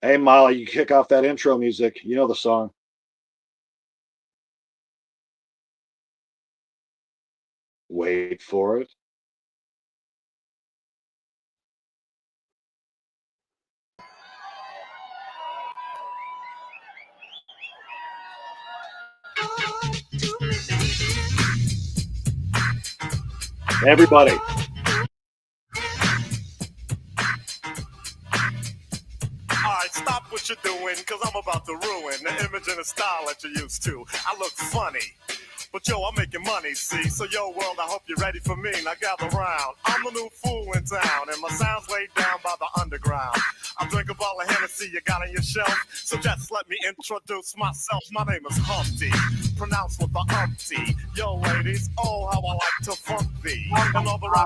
Hey, Molly, you kick off that intro music. You know the song. Wait for it. Everybody. Alright, stop what you're doing, cause I'm about to ruin the image and the style that you're used to. I look funny, but yo, I'm making money, see? So yo, world, I hope you're ready for me. Now gather round. I'm the new fool in town, and my sound's laid down by the underground. I drink a bottle of Hennessy you got on your shelf, so just let me introduce myself. My name is Humpty, pronounced with the umpty. Yo, ladies, oh, how I like to funk thee. And all the right,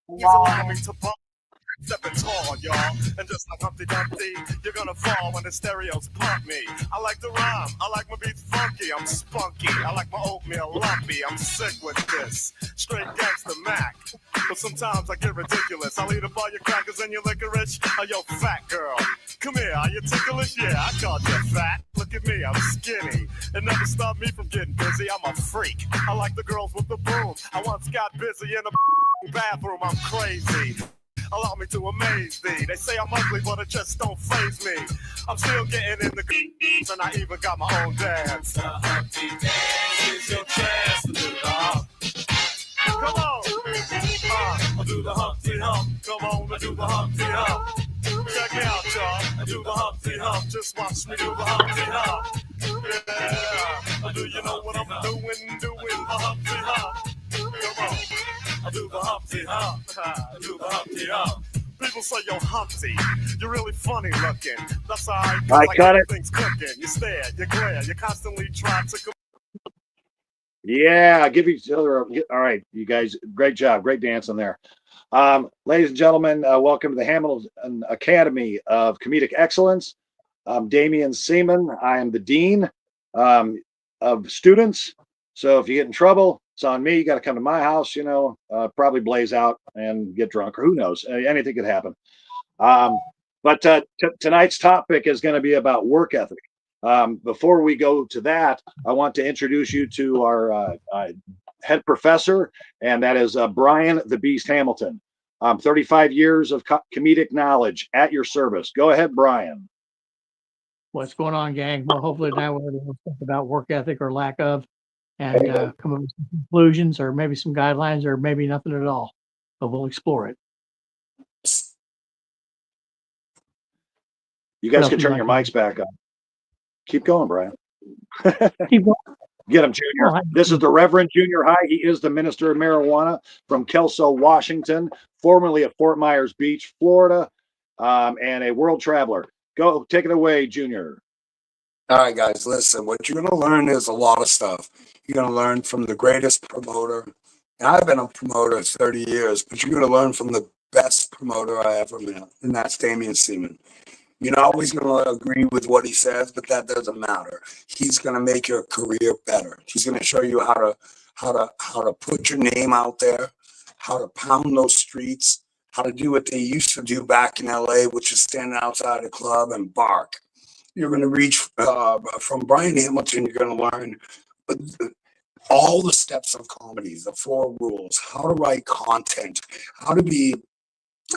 please allow me to bump. Stepping tall, y'all, and just like Humpty Dumpty, you're gonna fall when the stereos pump me. I like to rhyme, I like my beats funky, I'm spunky, I like my oatmeal lumpy, I'm sick with this, straight gangsta Mac. But sometimes I get ridiculous, I'll eat up all your crackers and your licorice. Oh, yo, fat girl, come here, are you ticklish? Yeah, I called you fat. Look at me, I'm skinny. It never stopped me from getting busy, I'm a freak. I like the girls with the boom. I once got busy in a bathroom, I'm crazy. Allow me to amaze thee. They say I'm ugly, but it just don't faze me. I'm still getting in the greens, and I even got my own dance. The Humpty Dance is your chance to do the hump. Come on, I do the Humpty Hump. Come on, I do the Humpty Hump. Check it out, y'all. I do the Humpty Hump. Just watch me do the Humpty Hump. Yeah, do you know what I'm doing? Doing the Humpty Hump. Come on. I do the Humpty Hump. I do the Humpty Hump. People say, yo, Humpty, you're really funny looking. That's all right. I like got it. Everything's cooking. You stare, you glare, you constantly try to. Yeah, give each other. All right, you guys, great job, great dancing there. Ladies and gentlemen, welcome to the Hamilton Academy of Comedic Excellence. I'm Damian Seaman. I am the dean of students. So if you get in trouble, it's on me. You got to come to my house, probably blaze out and get drunk, or who knows? Anything could happen. But tonight's topic is going to be about work ethic. Before we go to that, I want to introduce you to our head professor, and that is Brian the Beast Hamilton. 35 years of comedic knowledge at your service. Go ahead, Brian. What's going on, gang? Well, hopefully now we're going to talk about work ethic or lack of, and come up with some conclusions or maybe some guidelines or maybe nothing at all. But we'll explore it. You guys can turn your mics back on. Keep going, Brian. Keep going. Get him, Junior. This is the Reverend Junior High. He is the Minister of Marijuana from Kelso, Washington, formerly at Fort Myers Beach, Florida, and a world traveler. Go, take it away, Junior. All right, guys, listen. What you're going to learn is a lot of stuff. You're going to learn from the greatest promoter. And I've been a promoter 30 years, but you're going to learn from the best promoter I ever met, and that's Damian Seaman. You're not always going to agree with what he says, but that doesn't matter. He's going to make your career better. He's going to show you how to put your name out there, how to pound those streets, how to do what they used to do back in LA, which is stand outside a club and bark. You're going to reach from Brian Hamilton. You're going to learn all the steps of comedy, the 4 rules, how to write content, how to be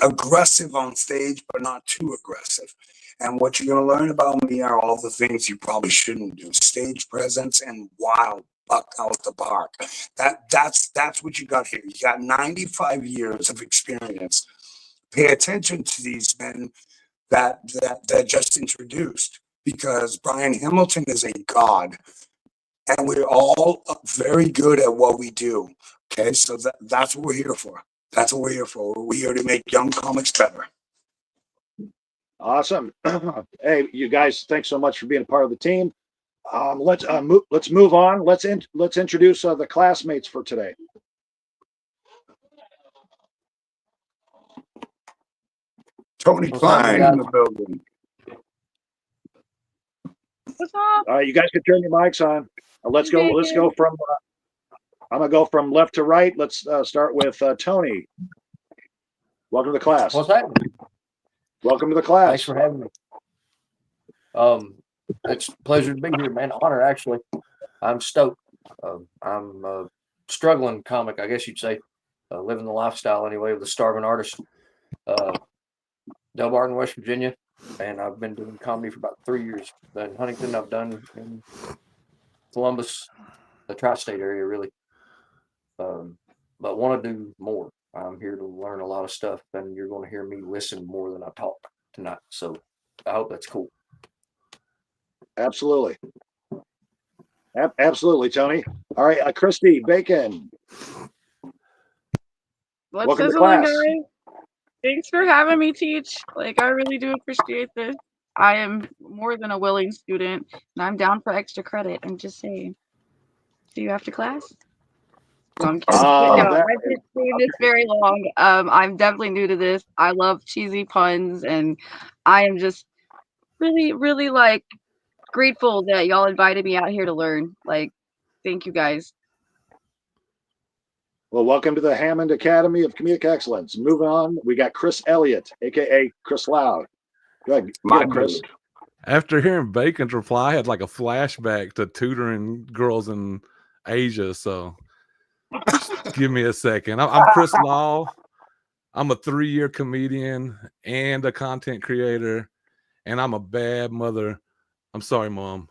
aggressive on stage, but not too aggressive. And what you're going to learn about me are all the things you probably shouldn't do: stage presence and wild buck out the park. That's what you got here. You got 95 years of experience. Pay attention to these men that just introduced, because Brian Hamilton is a god, and we're all very good at what we do. Okay, so that's what we're here for. That's what we're here for. We're here to make young comics better. Awesome. Hey, you guys, thanks so much for being a part of the team. Let's move on. Let's introduce the classmates for today. Tony Klein in the building. What's up? All right, you guys can turn your mics on. Let's go from. I'm gonna go from left to right. Let's start with Tony. Welcome to the class. What's happening? Welcome to the class. Thanks for having me. It's a pleasure to be here, man. Honor, actually. I'm stoked. I'm a struggling comic, I guess you'd say, living the lifestyle anyway of the starving artist. Del Barton, West Virginia, and I've been doing comedy for about 3 years. In Huntington, I've done in Columbus, the tri-state area, really. But want to do more. I'm here to learn a lot of stuff, and you're going to hear me listen more than I talk tonight. So I hope that's cool. Absolutely. Absolutely, Tony. All right, Christy Bacon. What's Welcome to sizzling, class. guys? Thanks for having me teach. Like, I really do appreciate this. I am more than a willing student, and I'm down for extra credit. I'm just saying. See you after class? No, I'm kidding. But no, That I've been doing this very long. I'm definitely new to this. I love cheesy puns, and I am just really, really like grateful that y'all invited me out here to learn. Like, thank you guys. well, welcome to the Hammond Academy of Comedic Excellence. Moving on, we got Chris Elliott, aka Chris Loud. Go ahead, get it, Chris. After hearing Bacon's reply, I had like a flashback to tutoring girls in Asia. So just give me a second. I'm Chris Law. I'm a 3-year comedian and a content creator, and I'm a bad mother. I'm sorry, Mom.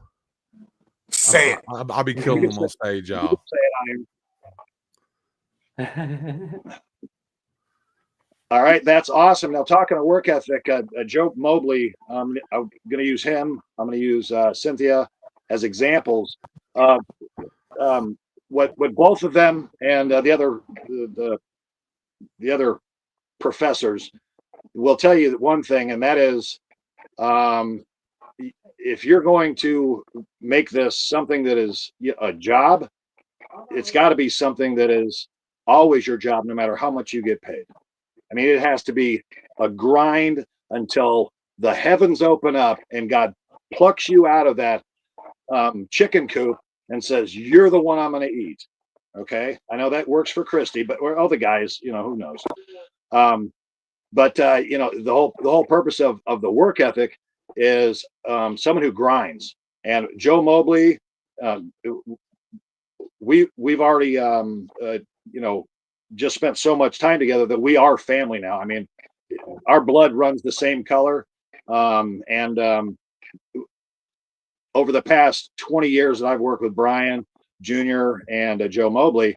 Say it. I'll be killing them on stage, y'all. All right, that's awesome. Now, talking of work ethic, Joe Mobley, I'm going to use him. I'm going to use Cynthia as examples of what both of them and the other professors will tell you one thing, and that is, if you're going to make this something that is a job, it's got to be something that is always your job, no matter how much you get paid. I mean, it has to be a grind until the heavens open up and God plucks you out of that chicken coop and says, "You're the one I'm going to eat." Okay, I know that works for Christy, but we're other guys, who knows? But the whole purpose of the work ethic is someone who grinds. And Joe Mobley, we've already just spent so much time together that we are family now. I mean, our blood runs the same color. And over the past 20 years that I've worked with Brian Jr. and Joe Mobley,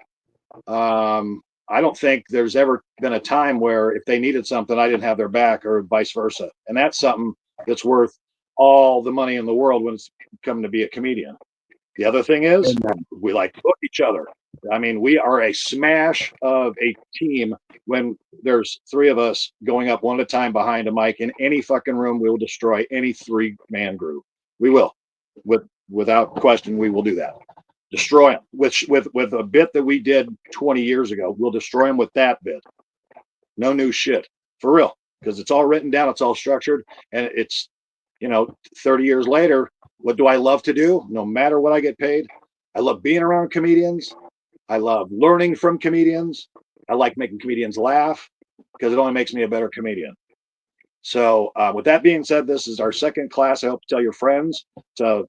I don't think there's ever been a time where if they needed something, I didn't have their back, or vice versa. And that's something that's worth all the money in the world when it's coming to be a comedian. The other thing is we like to book each other. I mean, we are a smash of a team when there's 3 of us going up one at a time behind a mic in any fucking room. We will destroy any 3-man group. We will, without question, we will do that. Destroy them with a bit that we did 20 years ago. We'll destroy them with that bit. No new shit, for real, because it's all written down, it's all structured, and it's 30 years later. What do I love to do? No matter what I get paid, I love being around comedians. I love learning from comedians. I like making comedians laugh because it only makes me a better comedian. So with that being said, this is our second class. I hope to tell your friends to,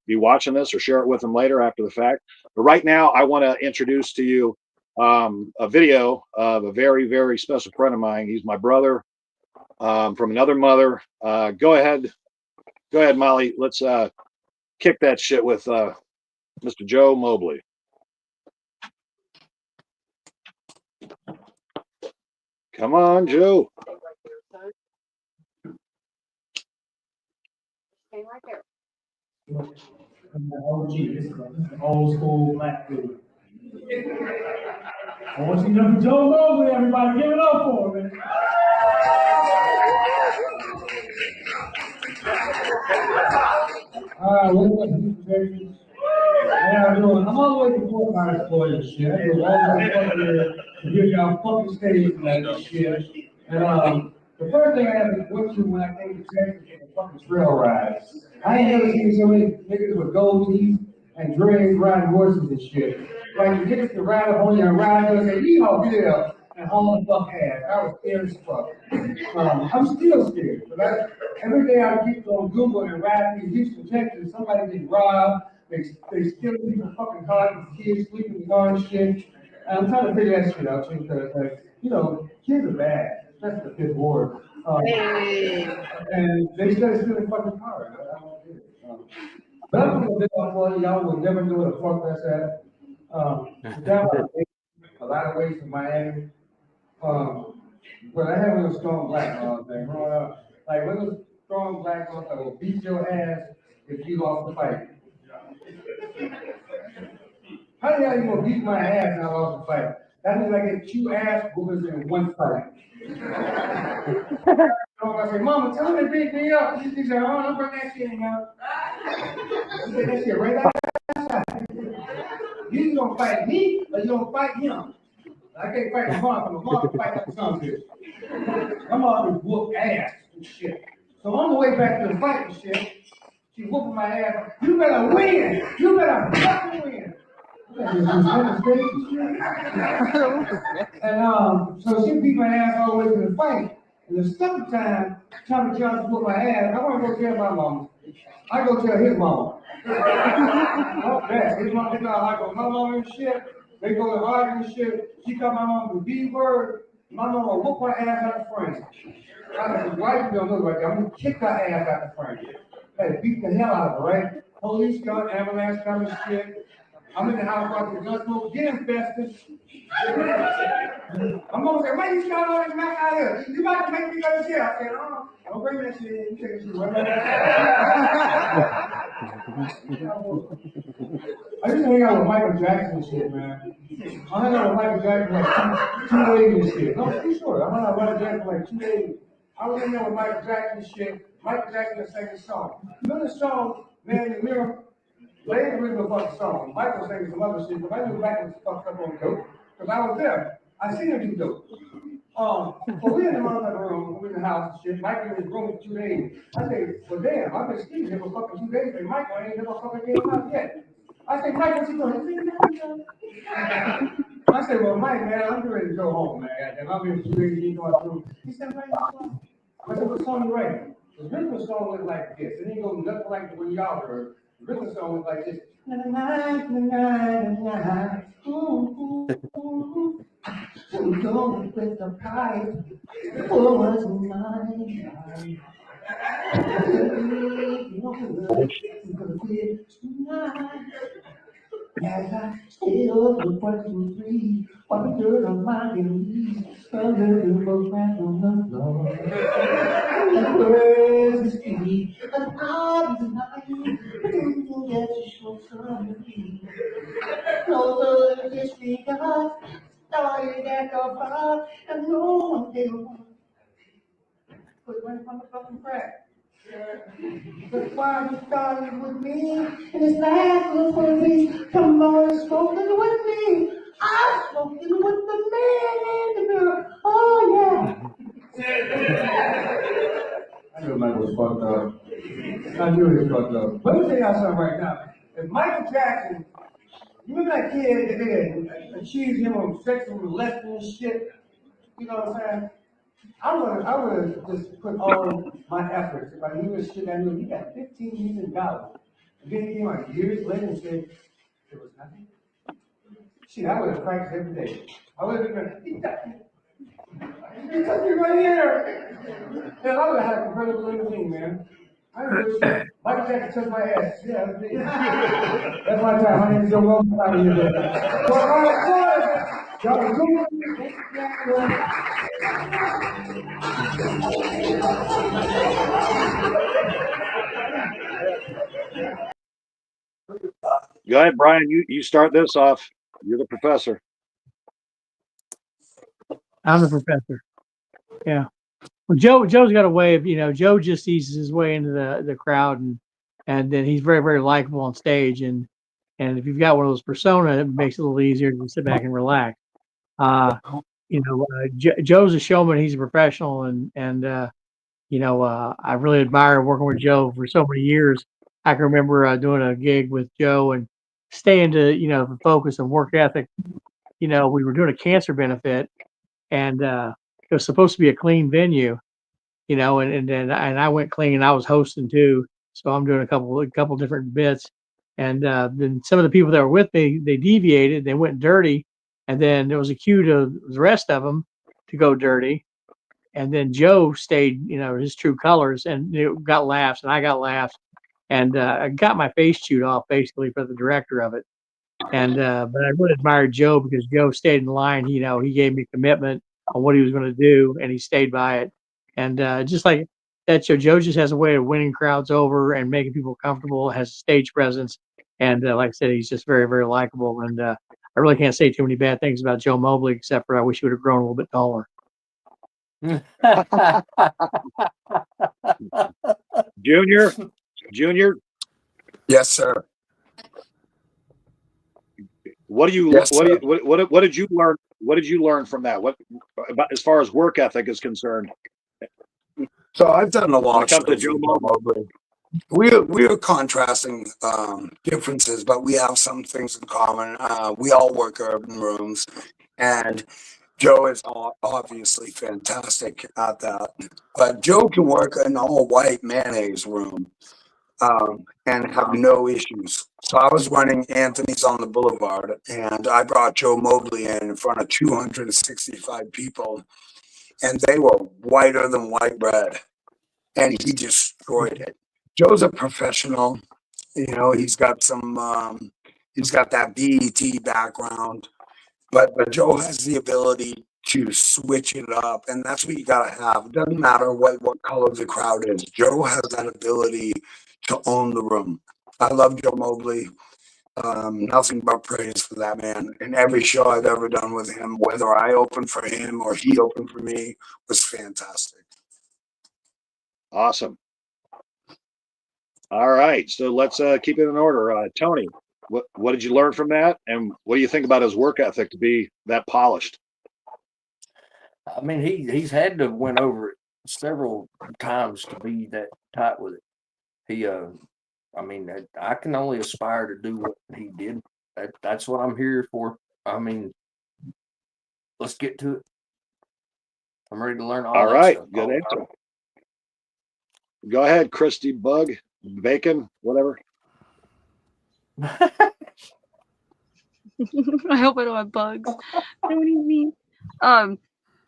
be watching this or share it with them later after the fact. But right now, I want to introduce to you a video of a very, very special friend of mine. He's my brother from another mother. Go ahead, Molly. Let's kick that shit with Mr. Joe Mobley. Come on, Joe. Stay right there. OG, this is an old school black dude. I want you to know Joe Mobley, everybody, give it up for him, man. What's up, how y'all doing? I'm always support my employers, shit. I do all my fucking years to give y'all fucking stage like this shit. And the first thing I have to go to when I came to Texas was a fucking trail ride. I ain't never seen so many niggas with gold teeth and dreads riding horses and shit. Like you niggas can ride up on your ride and say, yeehaw, yeah. and all fuck ass. I was scared as fuck. I'm still scared. But every day I keep on Google and rap in Houston, Texas, somebody get robbed. They steal people's fucking cars, kids sleeping in the car and shit. And I'm trying to figure that shit out too, because like, you know, kids are bad, especially the fifth ward. And they started stealing fucking cars. I don't get it. But I'm gonna big up for y'all will never know the fuck that's at. Down a lot of ways from Miami. But I have a strong black thing growing up. Like little strong black ones that will beat your ass if you lost the fight. How the hell you gonna beat my ass and I lost the fight? That means I get two ass whoopers in one fight. So I say, Mama, tell him to beat me up. He said, oh, don't bring that shit in out. He said that shit right outside. You either gonna fight me or you gonna fight him. I can't fight my mom, my mom can fight like the son did. My mom would whoop ass and shit. So on the way back to the fight and shit, she whooping my ass. You better win. You better fucking win. And so she beat my ass all the way to the fight. And the second time, Tommy Johnson whooped my ass, I want to go tell my mama. I go tell his mama. Fuck that. His mama, I go, my mama and shit. They go to argue and shit. She called my mama the B word. My mama whoop my ass out the frame. I said, why you don't know like that? I'm gonna kick her ass out the frame. Hey, beat the hell out of her, right? Police come, ambulance come and shit. I'm in the house watching gun smoke, get infested. I'm gonna say, why you shot all this mess out here? You about to make me go to jail. I said, oh, don't bring that shit in. You take it I used to hang out with Michael Jackson and shit, man. I hung out with Michael Jackson like 280 and shit. No, pretty sure. I hung out with Michael Jackson like 280. I was in there with Michael Jackson and shit. Michael Jackson was singing a song. Remember the song, Man in the Mirror? They ain't original fucking song. Michael sang some other shit, but I knew Michael was fucked up on dope. Because I was there. I seen him do dope. So we in the motherfucking room, we in the house and shit. Michael in his room for 2 days. I say, well damn, I've been sleeping here for fucking 2 days, and Michael ain't never fucking came out yet. I say, Mike, what's he doing? I said, well, Mike, man, I'm ready to go home, man. And I'm in 2 days, he going through. He said, right, I said, what song you writing? The rhythm song was like this. It didn't go nothing like the one y'all heard. The rhythm song was like this. Na na na na na na. Ooh, ooh, ooh. So we go with the pipe. For what's mine. As I still look 1, 2, 3, what a girl of mine can be, under the roadmap on the floor. The birds speak, and I'm tonight, pretending that you show somebody. No the history got started at the bar, and no one can put one on the fucking crack. But why you started with me, and it's last little police, come on, smoking with me. I'm smoking with the man and the girl. Oh yeah. I knew Michael was fucked up. I knew he was fucked up. Let me tell y'all something right now. If Michael Jackson, you remember that kid that they had accused him of sexual molesting and shit? You know what I'm saying? I would have just put all my efforts. If I knew this shit, I knew he got $15 million. And then he came out years later and said, there was nothing. Shit, I would have practiced every day. I would have been, he touched me right here. Hell, I would have had a convertible limousine, man. I didn't do shit. Michael Jackson touched my ass. Yeah, that's me. That's my time. My name is Joe Rogan. Out of here, man. So, all right, y'all are cool. Go ahead, Brian. You start this off. You're the professor. I'm the professor. Yeah. Well, Joe's got a way of, Joe just eases his way into the crowd, and then he's very, very likable on stage. And if you've got one of those personas, it makes it a little easier to sit back and relax. Joe's a showman. He's a professional, and I really admire working with Joe for so many years. I can remember doing a gig with Joe and staying to, the focus and work ethic. We were doing a cancer benefit, and it was supposed to be a clean venue, you know, and I went clean. I was hosting too, so I'm doing a couple different bits, and then some of the people that were with me, they deviated, they went dirty, and then there was a cue to the rest of them to go dirty, and then Joe stayed, you know, his true colors, and it got laughs, and I got laughs, and I got my face chewed off basically for the director of it. And but I really admired Joe because Joe stayed in line. You know, he gave me commitment on what he was going to do, and he stayed by it. And just like that show, Joe just has a way of winning crowds over and making people comfortable. Has a stage presence, and like I said, he's just very, very likable. And I really can't say too many bad things about Joe Mobley, except for I wish he would have grown a little bit taller. Junior, Yes, sir. what do you Yes, what do sir. you what did you learn? What did you learn from that? What about as far as work ethic is concerned? So I've done a When lot it of comes to shows Joe with Joe Mobley, Mobley. We're contrasting differences, but we have some things in common. We all work urban rooms, and Joe is obviously fantastic at that. But Joe can work an all-white mayonnaise room and have no issues. So I was running Anthony's on the Boulevard, and I brought Joe Mobley in front of 265 people, and they were whiter than white bread, and he destroyed it. Joe's a professional. You know, he's got that BET background, but Joe has the ability to switch it up, and that's what you gotta have. It doesn't matter what color the crowd is. Joe has that ability to own the room. I love Joe Mobley. Nothing but praise for that man. And every show I've ever done with him, whether I opened for him or he opened for me, was fantastic. awesome. All right, so let's keep it in order. Tony, what did you learn from that, and what do you think about his work ethic to be that polished? I mean, he's had to win over it several times to be that tight with it. He, I mean, I can only aspire to do what he did. That's what I'm here for. I mean, let's get to it. I'm ready to learn all All that right, stuff. good answer. Go ahead, Christy Bug, Bacon, whatever. I hope I don't have bugs. Don't eat me.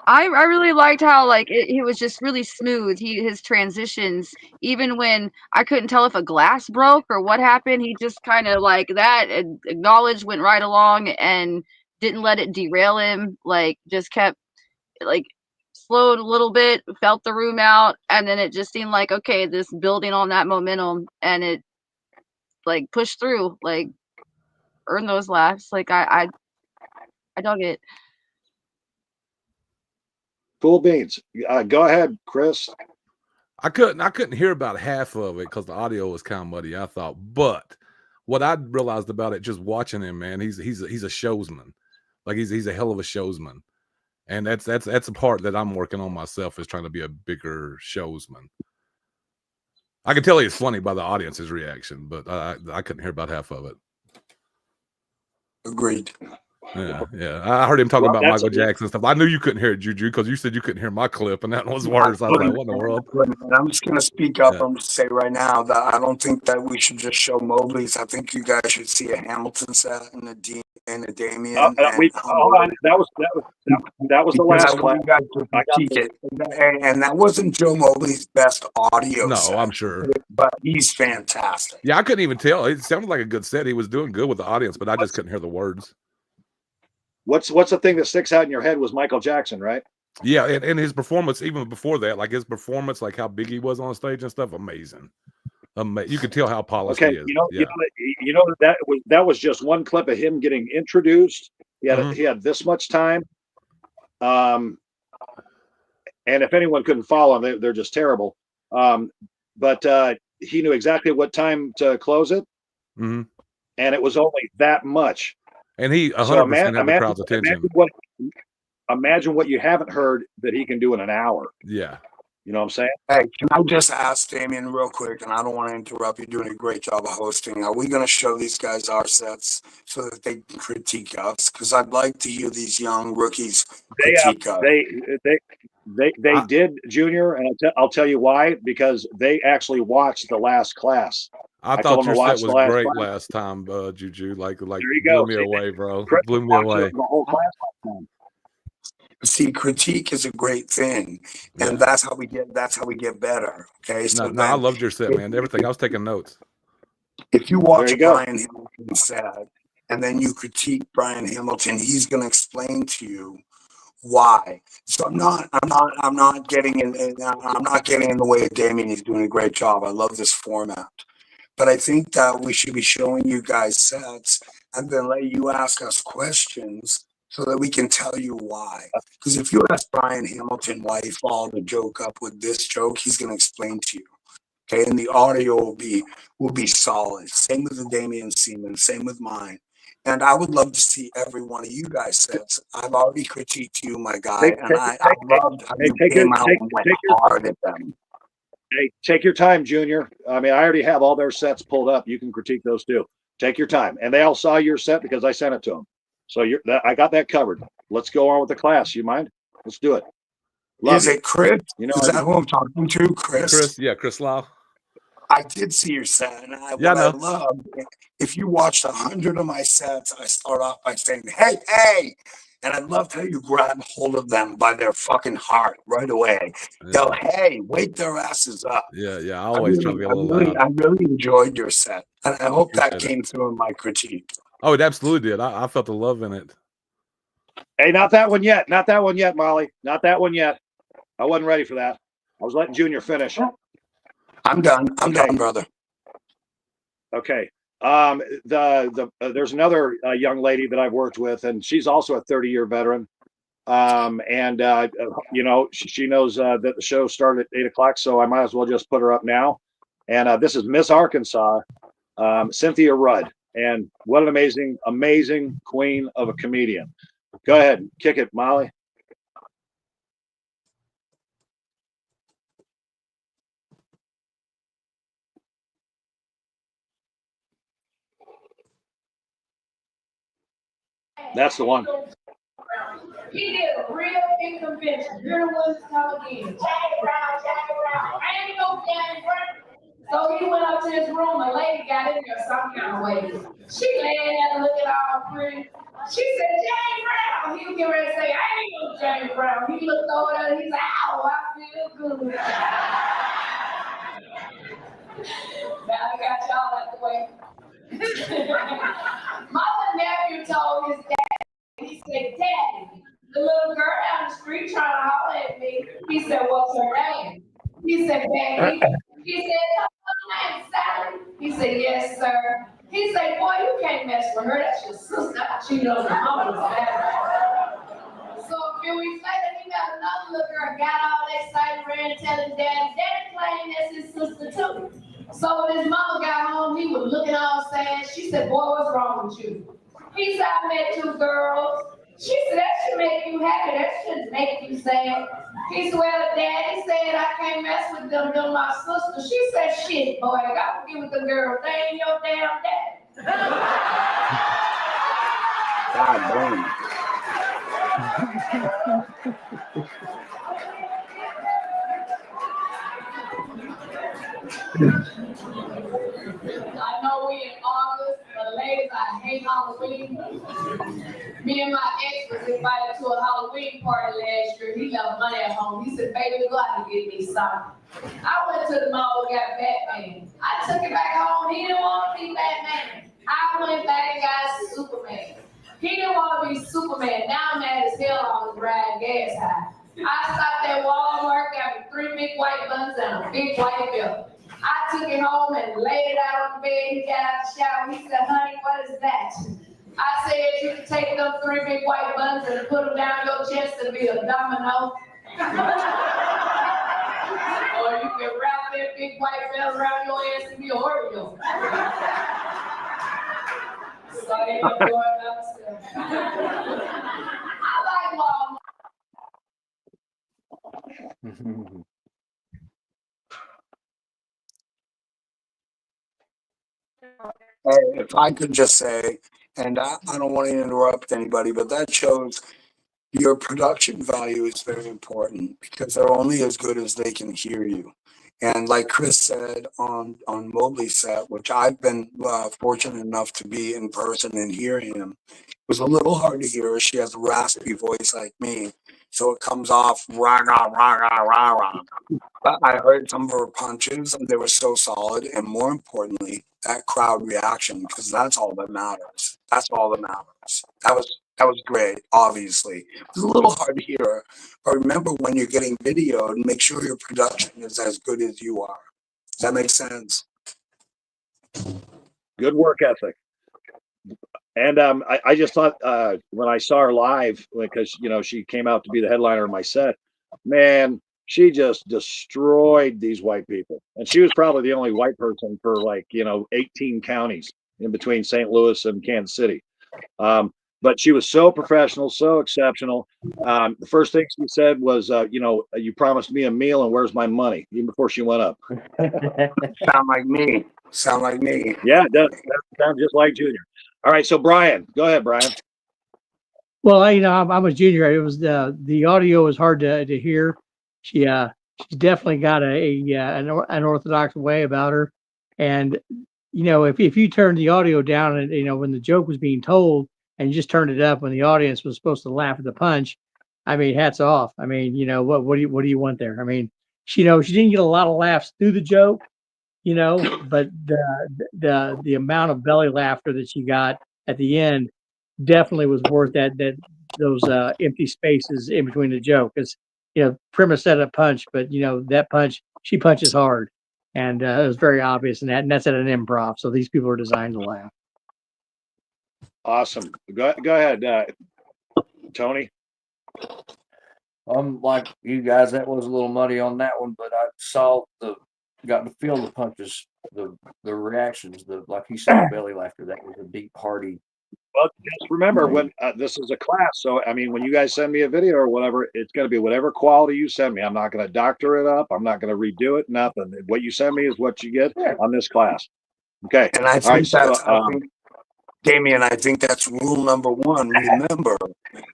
I really liked how like he was just really smooth. His transitions, even when I couldn't tell if a glass broke or what happened, he just kind of like that acknowledged, went right along, and didn't let it derail him. Like just kept like slowed a little bit, felt the room out, and then it just seemed like okay, this building on that momentum, and it like pushed through, like earned those laughs. Like I dug it. Cool beans. Go ahead, Chris. I couldn't hear about half of it because the audio was kind of muddy, I thought. But what I realized about it just watching him, man, he's a showsman. Like he's a hell of a showsman. And that's a part that I'm working on myself, is trying to be a bigger showsman. I can tell he's funny by the audience's reaction, but I couldn't hear about half of it. Agreed. Yeah. I heard him talking about Michael Jackson stuff. I knew you couldn't hear it, Juju, because you said you couldn't hear my clip, and that was worse. I was like, what in the world? And I'm just going to speak up. I'm just say right now that I don't think that we should just show Mobley's. I think you guys should see a Hamilton set and a Damien. Hold on. That was the last I want you guys to critique it. And that wasn't Joe Mobley's best audio No, set, I'm sure. but he's fantastic. Yeah, I couldn't even tell. It sounded like a good set. He was doing good with the audience, but I just couldn't hear the words. What's the thing that sticks out in your head was Michael Jackson, right? Yeah, and his performance, even before that, like his performance, like how big he was on stage and stuff, amazing. You could tell how polished he is. That was just one clip of him getting introduced. He had this much time. And if anyone couldn't follow him, they're just terrible. But he knew exactly what time to close it, and it was only that much. And he 100% had the crowd's attention. Imagine what you haven't heard that he can do in an hour. Yeah. You know what I'm saying? Hey, can I just ask Damien real quick, and I don't want to interrupt, you're doing a great job of hosting. Are we going to show these guys our sets so that they can critique us? Because I'd like to hear these young rookies They critique us. they did, Junior, and I'll tell you why, because they actually watched the last class. I told thought them your to set watch the was last great class. last time, Juju. Like There you blew go. me See, away, bro. Chris Blew me watched away. the whole class last time. See, critique is a great thing, and Yeah. that's how we get better. Okay, so No, I then loved your set, man. Everything. I was taking notes. if you watch There you a go. Brian Hamilton set and then you critique Brian Hamilton, he's going to explain to you why. So I'm not getting in the way of Damien. He's doing a great job. I love this format. But I think that we should be showing you guys sets and then let you ask us questions so that we can tell you why. Because if you ask Brian Hamilton why he followed the joke up with this joke, he's going to explain to you. Okay, and the audio will be solid. Same with the Damian Seaman, same with mine. And I would love to see every one of you guys sets. I've already critiqued you, my guy, and I loved how you came out and went hard at them. Hey, take your time, Junior. I mean, I already have all their sets pulled up. You can critique those too. Take your time, and they all saw your set because I sent it to them. So I got that covered. Let's go on with the class. You mind? Let's do it. Love Is you. it Chris? You know, Is that who I'm talking to? Chris? Chris Lau. I did see your set, and I love, if you watched 100 of my sets, I start off by saying, "Hey, hey," and I loved how you grab hold of them by their fucking heart right away. Go, hey, wake their asses up. Yeah. I always try to be a little loud. I really enjoyed your set, and I hope that came through in my critique. Oh, it absolutely did. I felt the love in it. Hey, not that one yet. Not that one yet, Molly. Not that one yet. I wasn't ready for that. I was letting Junior finish. I'm done. I'm done, brother. Okay. There's another young lady that I've worked with, and she's also a 30-year veteran. You know, she knows that the show started at 8 o'clock, so I might as well just put her up now. And this is Miss Arkansas, Cynthia Rudd. And what an amazing queen of a comedian. Go ahead, kick it, Molly. That's the one. He did a real big convention. Here it was come again. Charlie Brown. I ain't no Charlie Brown. So he went up to his room. A lady got in there some kind of way. She laying there looking all pretty. She said, James Brown. He was getting ready to say, I ain't no James Brown. He looked over there and he said, ow, I feel good. Now I got y'all out the way. My little nephew told his dad, he said, Daddy, the little girl down the street trying to holler at me. He said, what's her name? He said, Baby. He said, her name's Sally. He said, yes, sir. He said, boy, you can't mess with her. That's your sister. I cheated on your mama's family. So a few weeks later, he got another little girl, got all excited, ran telling Daddy. Daddy claimed that's his sister too. So when his mama got home, he was looking all sad. She said, boy, what's wrong with you? He said, I met two girls. She said, that should make you happy. That shouldn't make you sad. He said, well, Daddy said I can't mess with them. They're my sister. She said, shit, boy, I got to get with the girls. They ain't your damn daddy. God damn. I know we in August, but ladies, I hate Halloween. Me and my ex was invited to a Halloween party last year. He left money at home. He said, baby, go out and get me something. I went to the mall and got Batman. I took it back home. He didn't want to be Batman. I went back and got Superman. He didn't want to be Superman. Now I'm mad as hell on his riding gas high. I stopped at Walmart, got me 3 big white buns and a big white belt. I took it home and laid it out on the bed. He got out the shower. He said, honey, what is that? I said, you can take them 3 big white buns and put them down your chest and be a domino. Or you can wrap that big white belt around your ass and be an Oreo. So I ended up going upstairs. I like Walmart. If I could just say, and I don't want to interrupt anybody, but that shows your production value is very important because they're only as good as they can hear you. And like Chris said on Mobley's set, which I've been fortunate enough to be in person and hear him, it was a little hard to hear her. She has a raspy voice like me, so it comes off rah rah rah rah rah rah. But I heard some of her punches and they were so solid, and more importantly, that crowd reaction, because that's all that matters. That's all that matters. That was great, obviously. It was a little hard to hear, but remember when you're getting videoed, make sure your production is as good as you are. Does that make sense? Good work ethic. And I just thought when I saw her live, because she came out to be the headliner of my set, man, she just destroyed these white people. And she was probably the only white person for 18 counties in between St. Louis and Kansas City. But she was so professional, so exceptional. The first thing she said was, you promised me a meal, and where's my money? Even before she went up. Sound like me. Sound like me. Yeah, it does. That sounds just like Junior. All right, so Brian, go ahead, Brian. Well, I'm a junior. It was the audio was hard to hear. She's definitely got an unorthodox way about her, and if you turn the audio down and when the joke was being told and you just turned it up when the audience was supposed to laugh at the punch, I mean, hats off. I mean, what do you want there? I mean, she didn't get a lot of laughs through the joke, but the amount of belly laughter that she got at the end definitely was worth those empty spaces in between the joke. Because Prima said a punch, but that punch, she punches hard, and it was very obvious in that, and that's at an improv. So these people are designed to laugh. Awesome. Go ahead, Tony. Like you guys, that was a little muddy on that one, but I got to feel the punches, the reactions, like he said, the belly laughter. That was a deep, hearty. Well, just remember when this is a class. So, I mean, when you guys send me a video or whatever, it's going to be whatever quality you send me. I'm not going to doctor it up. I'm not going to redo it. Nothing. What you send me is what you get on this class. Okay. And I think Damien, I think that's rule number one. Remember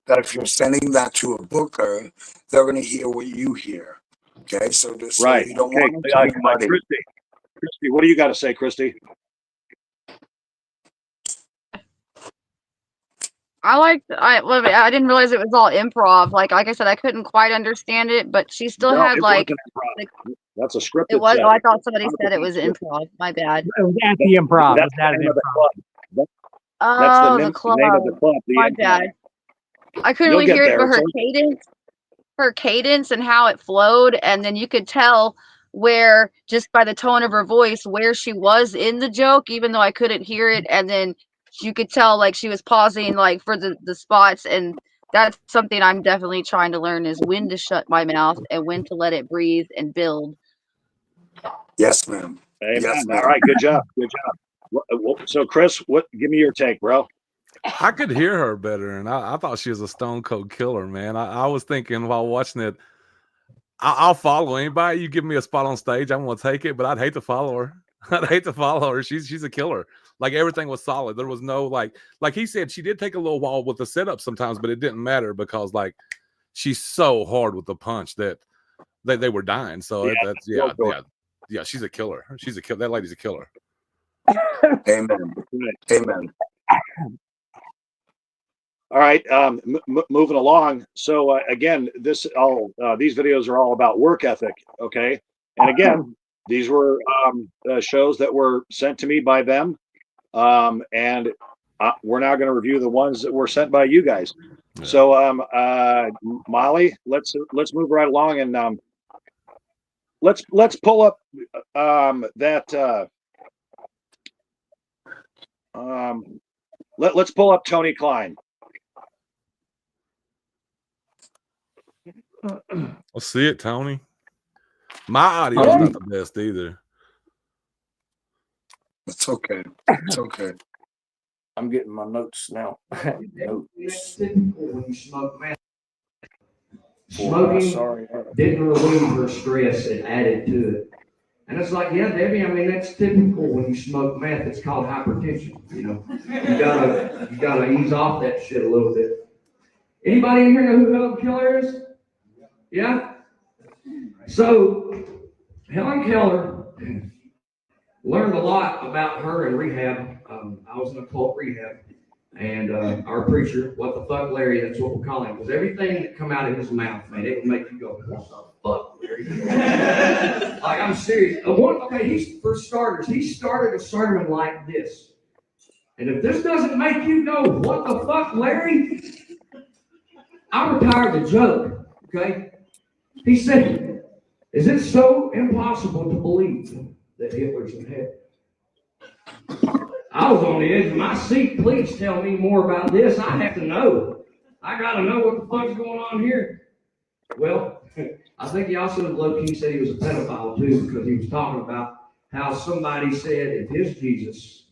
that if you're sending that to a booker, they're going to hear what you hear. Okay, so right. You don't okay. want to be muddy. Christy, what do you got to say, Christy? I didn't realize it was all improv. Like I said, I couldn't quite understand it, but she still had that's a scripted. It was. Oh, I thought somebody said it was improv. My bad. It was at the improv. That's the name of the club. That's the club. Name of the club. My bad. I couldn't really hear it, but her cadence and how it flowed, and then you could tell where, just by the tone of her voice, where she was in the joke, even though I couldn't hear it, and then you could tell like she was pausing like for the spots, and that's something I'm definitely trying to learn, is when to shut my mouth and when to let it breathe and build. Yes, ma'am. Yes, ma'am. All right, good job. Good job. So Chris, give me your take, bro. I could hear her better, and I thought she was a stone cold killer, man. I was thinking while watching it, I'll follow anybody. You give me a spot on stage, I'm gonna take it, but I'd hate to follow her. I'd hate to follow her. She's a killer. Like everything was solid. There was no like he said, she did take a little while with the setup sometimes, but it didn't matter because like she's so hard with the punch that they were dying. So yeah, she's a killer. She's a killer. That lady's a killer. Amen. Amen. All right, moving along. So again, these videos are all about work ethic. Okay, and again, these were shows that were sent to me by them, and we're now going to review the ones that were sent by you guys. Yeah. So Molly, let's move right along, and let's pull up let's pull up Tony Klein. Let's see it, Tony. My audio's not the best either. It's okay. It's okay. I'm getting my notes now. Notes. When you smoke meth, smoking didn't relieve her stress and added to it. And it's like, yeah, Debbie, I mean, that's typical when you smoke meth. It's called hypertension, you know. You gotta ease off that shit a little bit. Anybody in here know who Helen Keller is? Yeah? So, Helen Keller learned a lot about her in rehab. I was in a cult rehab. And our preacher, what the fuck, Larry, that's what we're calling him. Because everything that come out of his mouth, man, it would make you go, what the fuck, Larry? Like, I'm serious. For starters, he started a sermon like this. And if this doesn't make you go, what the fuck, Larry? I retired the joke, okay? He said, is it so impossible to believe that Hitler's in heaven? I was on the edge of my seat. Please tell me more about this. I have to know. I got to know what the fuck's going on here. Well, I think he also low-key said he was a pedophile too, because he was talking about how somebody said if his Jesus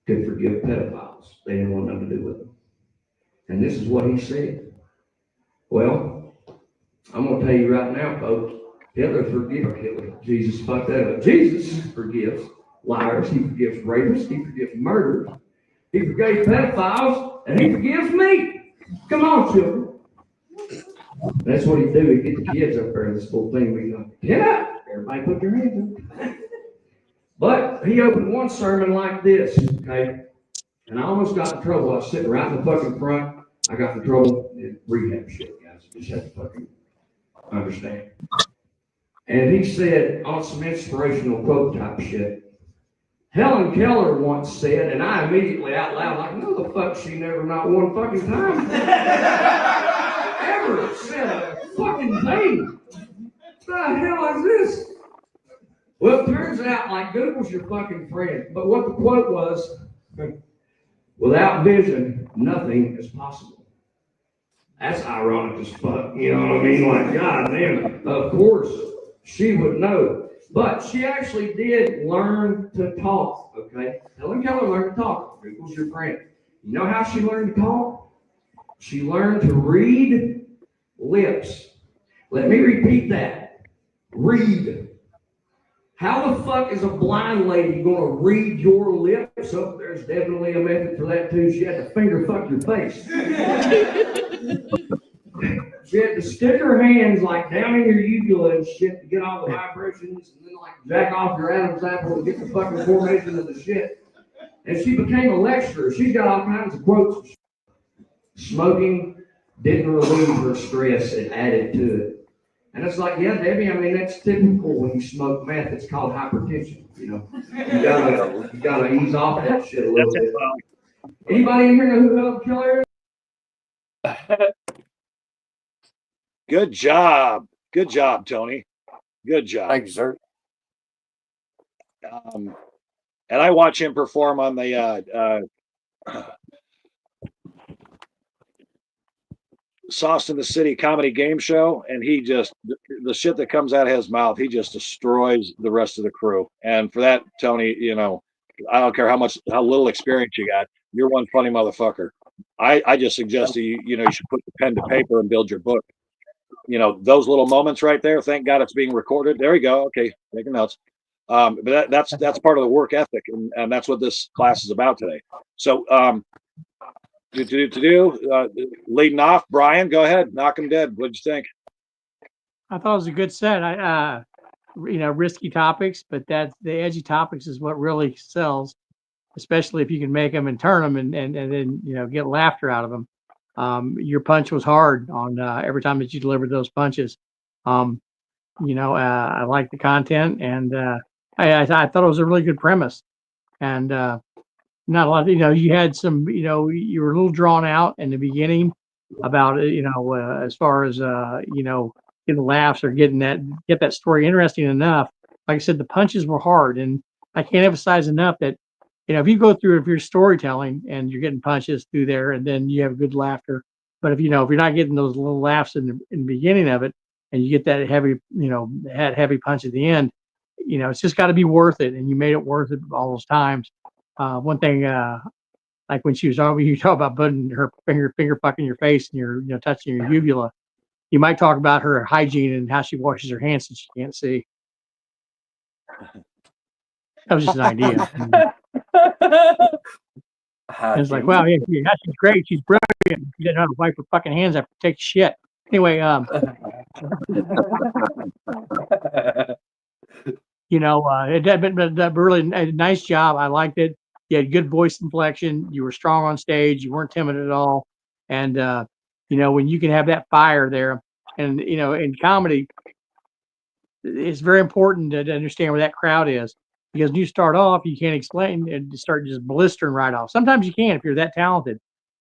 could forgive pedophiles, they didn't want nothing to do with them. And this is what he said. Well, I'm going to tell you right now, folks, Jesus fucked that up. Jesus forgives liars. He forgives rapists. He forgives murderers. He forgave pedophiles. And he forgives me. Come on, children. That's what he'd do. He'd get the kids up there in this whole thing. We go, get up. Everybody put your hands up. But he opened one sermon like this, okay? And I almost got in trouble. I was sitting right in the fucking front. I got in trouble in rehab shit, guys. You just have to fucking understand. And he said, on some inspirational quote type shit, Helen Keller once said, and I immediately out loud, like, no, the fuck, she never not one fucking time ever said a fucking thing. What the hell is this? Well, it turns out, like, Google's your fucking friend. But what the quote was, without vision, nothing is possible. That's ironic as fuck, you know what I mean? Like, God damn, of course she would know. But she actually did learn to talk, okay? Helen Keller learned to talk. Google's your friend. You know how she learned to talk? She learned to read lips. Let me repeat that. Read. How the fuck is a blind lady going to read your lips? Oh, there's definitely a method for that too. She had to finger fuck your face. She had to stick her hands like down in your uvula and shit to get all the vibrations, and then like jack off your Adam's apple to get the fucking formation of the shit. And she became a lecturer. She's got all kinds of quotes. Smoking didn't relieve her stress, it added to it. And it's like, yeah, Debbie, I mean, that's typical when you smoke meth. It's called hypertension, you know. You gotta ease off that shit a little bit. Anybody in here know who Helen Keller is? Good job. Good job, Tony. Good job. Thank you, sir. And I watch him perform on the Sauce in the City comedy game show, and he just, the shit that comes out of his mouth, he just destroys the rest of the crew. And for that, Tony, you know, I don't care how little experience you got, you're one funny motherfucker. I just suggest you should put the pen to paper and build your book. You know, those little moments right there, thank God it's being recorded. There you go. Okay, taking notes. But that's part of the work ethic, and that's what this class is about today. So leading off, Brian, go ahead, knock him dead. What'd you think? I thought it was a good set. Risky topics, but that's the edgy topics is what really sells, especially if you can make them and turn them and then get laughter out of them. Your punch was hard on every time that you delivered those punches. I like the content, and I thought it was a really good premise, and not a lot. You had some. You were a little drawn out in the beginning about as far as getting laughs or get that story interesting enough. Like I said, the punches were hard, and I can't emphasize enough that if you go through if you're storytelling and you're getting punches through there, and then you have good laughter. But if you're not getting those little laughs in the beginning of it, and you get that heavy heavy punch at the end, it's just got to be worth it. And you made it worth it all those times. One thing, like when she was over, you talk about putting her finger fucking your face and you're touching your uvula. you might talk about her hygiene and how she washes her hands so she can't see. That was just an idea. And it's like, wow, yeah, she's great. She's brilliant. She doesn't know how to wipe her fucking hands after take shit. Anyway, you know, it had been really a nice job. I liked it. You had good voice inflection. You were strong on stage. You weren't timid at all. And you know, when you can have that fire there, and you know, in comedy, it's very important to understand where that crowd is, because when you start off, you can't explain and start just blistering right off. Sometimes you can if you're that talented,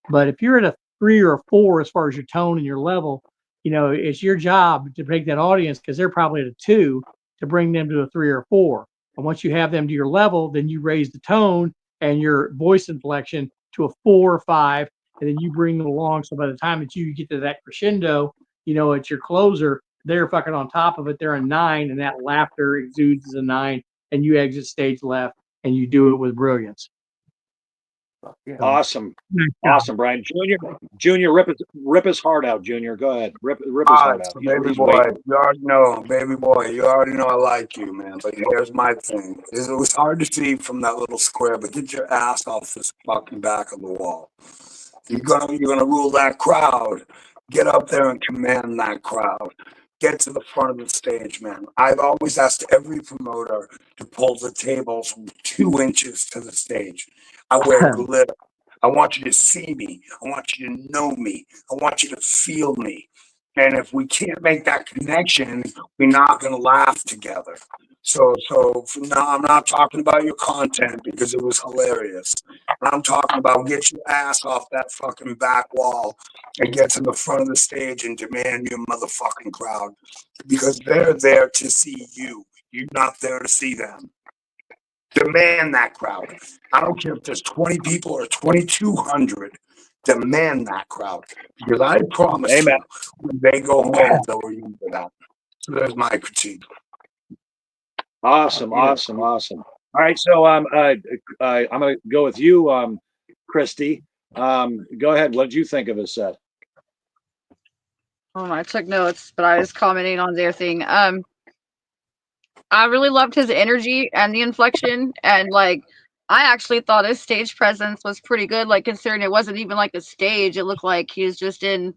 but if you're at a 3 or a 4 as far as your tone and your level, you know, it's your job to break that audience, because they're probably at a 2, to bring them to a 3 or 4. And once you have them to your level, then you raise the tone and your voice inflection to a 4 or 5, and then you bring them along. So by the time that you get to that crescendo, you know, it's your closer, they're fucking on top of it. They're a 9, and that laughter exudes as a 9, and you exit stage left, and you do it with brilliance. Yeah. Awesome. Awesome, Brian. Junior, rip his heart out, Junior. Go ahead. Rip his heart out. So baby boy, you already know, baby boy, you already know I like you, man. But here's my thing. It was hard to see from that little square, but get your ass off this fucking back of the wall. You're gonna rule that crowd. Get up there and command that crowd. Get to the front of the stage, man. I've always asked every promoter to pull the tables 2 inches to the stage. I wear glitter. I want you to see me. I want you to know me. I want you to feel me. And if we can't make that connection, we're not going to laugh together. So now I'm not talking about your content because it was hilarious. I'm talking about get your ass off that fucking back wall and get to the front of the stage and demand your motherfucking crowd, because they're there to see you. You're not there to see them. Demand that crowd. I don't care if there's 20 people or 2,200. Demand that crowd, because I promise you, when they go home, they'll remember that. So there's my critique. Awesome. All right, so I'm gonna go with you, Christy. Go ahead. What did you think of his set? I took notes, but I was commenting on their thing. I really loved his energy and the inflection, and like I actually thought his stage presence was pretty good, like considering it wasn't even like a stage. It looked like he was just in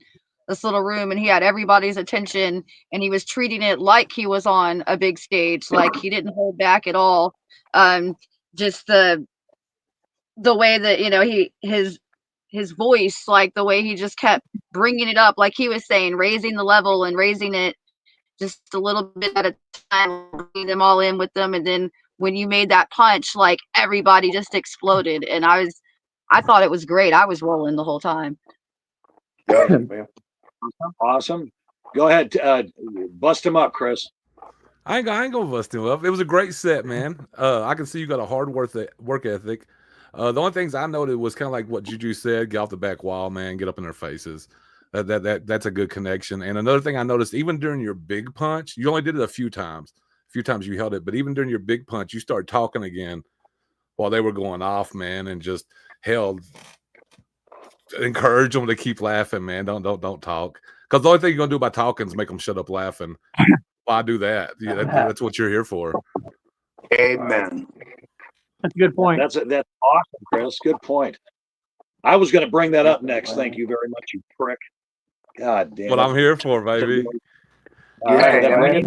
this little room and he had everybody's attention, and he was treating it like he was on a big stage. Like he didn't hold back at all. Just the way that, you know, his voice, like the way he just kept bringing it up, like he was saying, raising the level and raising it just a little bit at a time, bringing them all in with them. And then when you made that punch, like everybody just exploded. And I thought it was great. I was rolling the whole time. Awesome. Go ahead. Bust him up, Chris. I ain't gonna bust him up. It was a great set, man. I can see you got a hard work ethic. The only things I noted was kind of like what Juju said: get off the back wall, man. Get up in their faces. That's a good connection. And another thing I noticed, even during your big punch, you only did it a few times. A few times you held it, but even during your big punch, you started talking again while they were going off, man, and just encourage them to keep laughing, man. Don't talk, because the only thing you're gonna do by talking is make them shut up laughing. Why do that? Yeah, that's what you're here for. Amen. That's a good point. That's awesome, Chris. Good point. I was going to bring that up next. Thank you very much, you prick. God damn. What I'm here for, baby. Hey,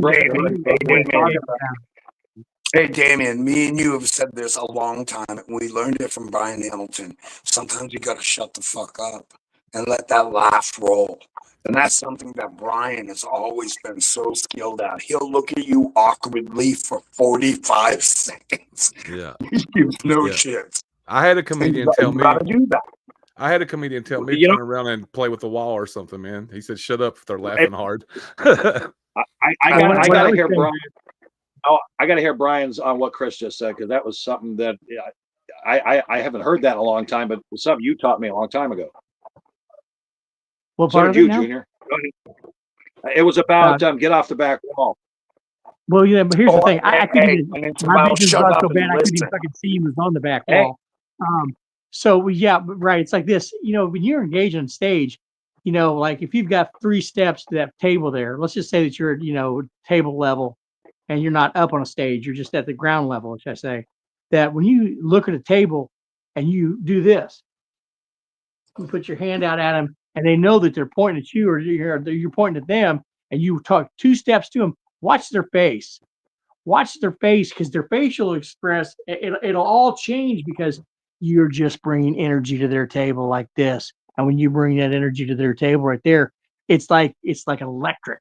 Damien, me and you have said this a long time, and we learned it from Brian Hamilton. Sometimes you got to shut the fuck up and let that laugh roll. And that's something that Brian has always been so skilled at. He'll look at you awkwardly for 45 seconds. Yeah. He gives no shit. I had a comedian tell me. Do that. I had a comedian tell me turn around and play with the wall or something, man. He said, "Shut up if they're laughing hard." I gotta hear Brian. Oh, I gotta hear Brian's on what Chris just said, because that was something that I haven't heard that in a long time, but it was something you taught me a long time ago. What part of it now? Junior? It was about get off the back wall. Well, yeah, but here's the thing. I couldn't even, my vision was so bad I couldn't even fucking see he was on the back wall. So yeah, right. It's like this, you know, when you're engaged on stage, like if you've got 3 steps to that table there, let's just say that you're at, table level and you're not up on a stage, you're just at the ground level, should I say, that when you look at a table and you do this, you put your hand out at them and they know that they're pointing at you or you're pointing at them and you talk 2 steps to them, watch their face. Watch their face because their facial express, it'll all change because you're just bringing energy to their table like this. And when you bring that energy to their table right there, it's like electric,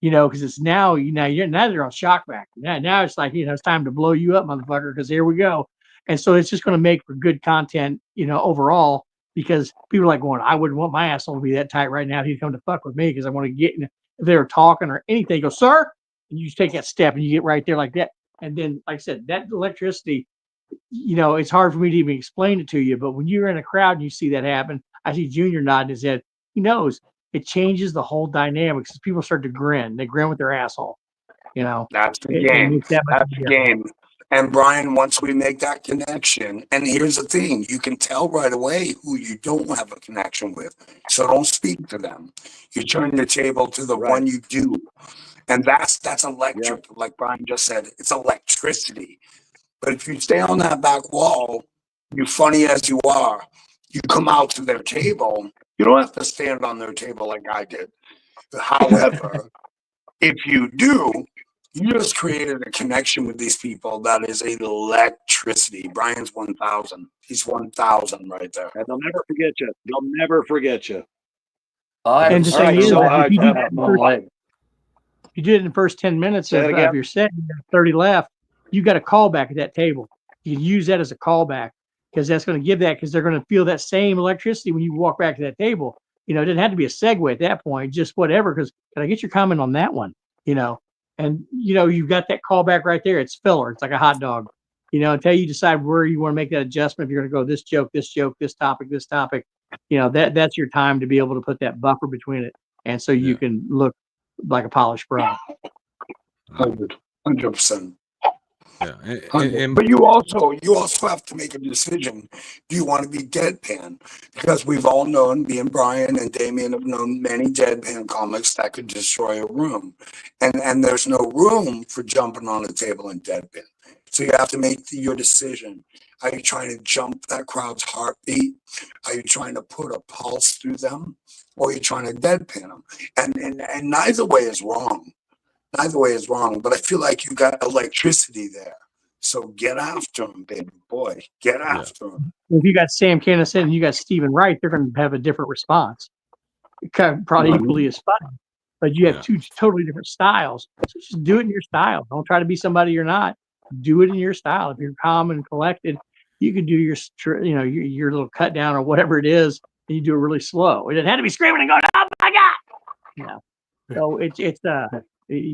because it's now they're on shock factor. Now it's like, it's time to blow you up, motherfucker, because here we go. And so it's just going to make for good content, overall, because people are like going, I wouldn't want my asshole to be that tight right now if he'd come to fuck with me because I want to get in. If they're talking or anything, go, sir, and you just take that step and you get right there like that. And then, like I said, that electricity, it's hard for me to even explain it to you. But when you're in a crowd and you see that happen, I see Junior nodding his head. He knows it changes the whole dynamics as people start to grin. They grin with their asshole. That's the game. That's the game. And Brian, once we make that connection, and here's the thing, you can tell right away who you don't have a connection with. So don't speak to them. You turn your table to the one you do. And that's electric. Yep. Like Brian just said, it's electricity. But if you stay on that back wall, you funny as you are, you come out to their table, you don't have to stand on their table like I did. However, if you do, you just created a connection with these people that is electricity. Brian's 1,000. He's 1,000 right there. And they'll never forget you. They'll never forget you. And the thing is, if you do that in the first 10 minutes of your set, you have 30 left, you got a callback at that table. You can use that as a callback because that's going to give that, because they're going to feel that same electricity when you walk back to that table. It didn't have to be a segue at that point, just whatever, because can I get your comment on that one? And you've got that callback right there. It's filler. It's like a hot dog, until you decide where you want to make that adjustment. If you're going to go this joke, this topic, that's your time to be able to put that buffer between it. And so you can look like a polished pro. 100%. Yeah. But you also have to make a decision. Do you want to be deadpan? Because we've all known, me and Brian and Damien have known many deadpan comics that could destroy a room. And there's no room for jumping on a table and deadpan. So you have to make your decision. Are you trying to jump that crowd's heartbeat? Are you trying to put a pulse through them? Or are you trying to deadpan them? And neither way is wrong. Neither way is wrong, but I feel like you got electricity there. So get after him, baby boy. Get after him. If you got Sam Kinison and you got Stephen Wright, they're going to have a different response. Probably equally as funny, but you have 2 totally different styles. So just do it in your style. Don't try to be somebody you're not. Do it in your style. If you're calm and collected, you can do your little cut down or whatever it is, and you do it really slow. It doesn't have to be screaming and going, oh my God. So it's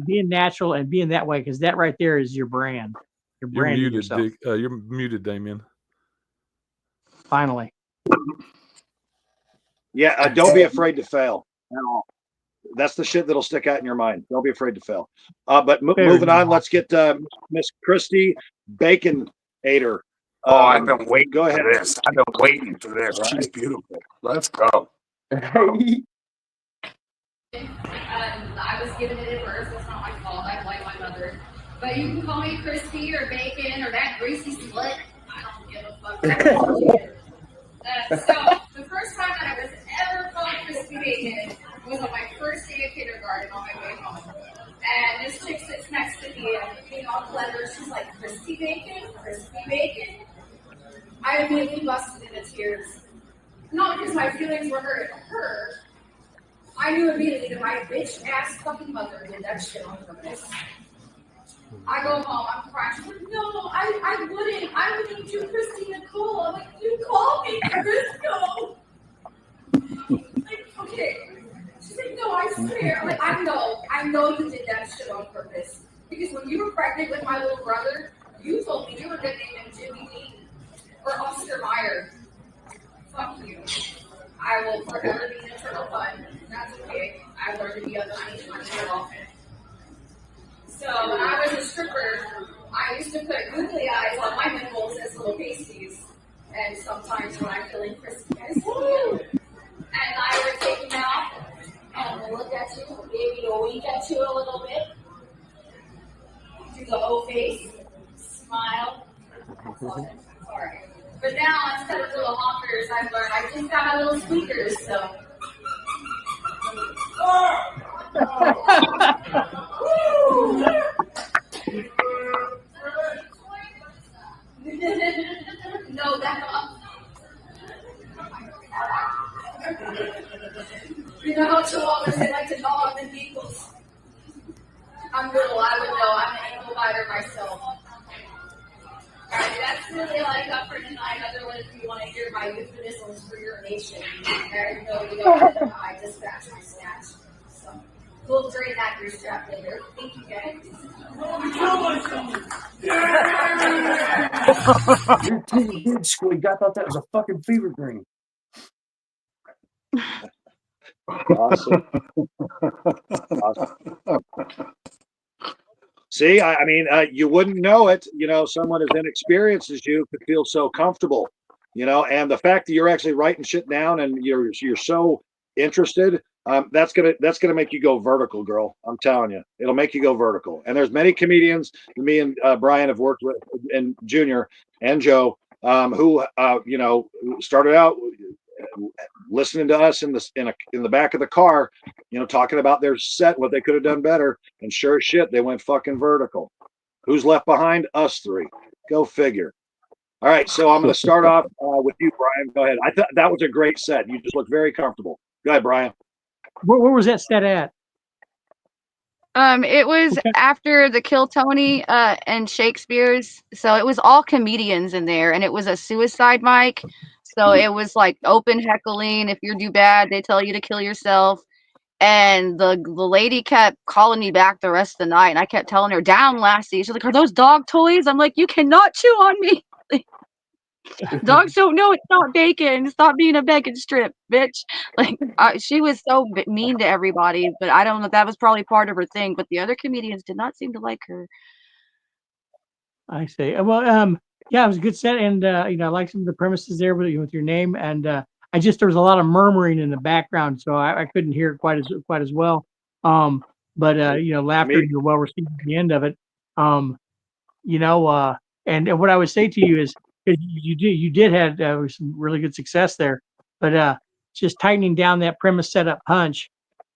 being natural and being that way, because that right there is your brand. You're branding yourself. You're muted, Damien. Finally. Yeah, don't be afraid to fail. That's the shit that'll stick out in your mind. Don't be afraid to fail. But moving on, let's get Miss Christy Baconator. I've been waiting. Go ahead. For this. I've been waiting for this. She's beautiful. Let's go. I was given it at birth. It's not my fault. I blame my mother. But you can call me Christy or Bacon or that greasy slut. I don't give a fuck. So the first time that I was ever called Christy Bacon was on my first day of kindergarten on my way home. And this chick sits next to me and all clever. She's like, Christy Bacon? Christy Bacon? I immediately busted into tears. Not because my feelings were hurt at her. I knew immediately that my bitch ass fucking mother did that shit on purpose. I go home, I'm crying. She's like, no, I wouldn't. I would need you, Christy Nicole. I'm like, you call me Crisco. Like, okay. She's like, no, I swear. I'm like, I know you did that shit on purpose. Because when you were pregnant with my little brother, you told me you were gonna name him Jimmy Dean or Oscar Mayer. Fuck you. I will forever be an eternal fun. That's okay. I learned to be a tiny girl. So when I was a stripper, I used to put googly eyes on my nipples as little pasties. And sometimes when I'm feeling crispy, I see them. And I would take them out I look at you, maybe a wink at you a little bit, do the O face, smile. Alright. But now, instead of little honkers, I've learned I just got my little squeakers, so. No, that's not. You know how chihuahuas, they like to gnaw on the beagles. I'm little, I would know. I'm an ankle biter myself. Alright, that's really all I got for tonight. Otherwise, if you want to hear my euphemisms for urination, there you go. You know how I dispatch my snatch. So, we'll drain that grease trap later. Thank you, guys. Your teeth did squeak. I thought that was a fucking fever dream. Awesome. Awesome. See, I mean, you wouldn't know it. You know, someone as inexperienced as you could feel so comfortable. You know, and the fact that you're actually writing shit down and you're so interested, that's gonna make you go vertical, girl. I'm telling you, it'll make you go vertical. And there's many comedians me and Brian have worked with, and Junior and Joe, who you know, started out listening to us in the back of the car, you know, talking about their set, what they could have done better, and sure as shit, they went fucking vertical. Who's left behind? Us three. Go figure. All right, so I'm going to start off with you, Brian. Go ahead. I thought that was a great set. You just look very comfortable. Go ahead, Brian. Where was that set at? It was Okay. after the Kill Tony and Shakespeare's, so it was all comedians in there, and it was a suicide mic. So it was like open heckling. If you do bad, they tell you to kill yourself. And the lady kept calling me back the rest of the night, and I kept telling her, "Down, lassie." She's like, "Are those dog toys?" I'm like, "You cannot chew on me. Dogs don't know it's not bacon. Stop being a bacon strip, bitch." Like, she was so mean to everybody, but I don't know. That was probably part of her thing. But the other comedians did not seem to like her. I see. Well, yeah, it was a good set, and you know, I like some of the premises there with your name, and there was a lot of murmuring in the background, so I couldn't hear it quite as well. But you know, laughter, you're well received at the end of it. You know, and what I would say to you is, 'cause you did have some really good success there, but just tightening down that premise setup punch,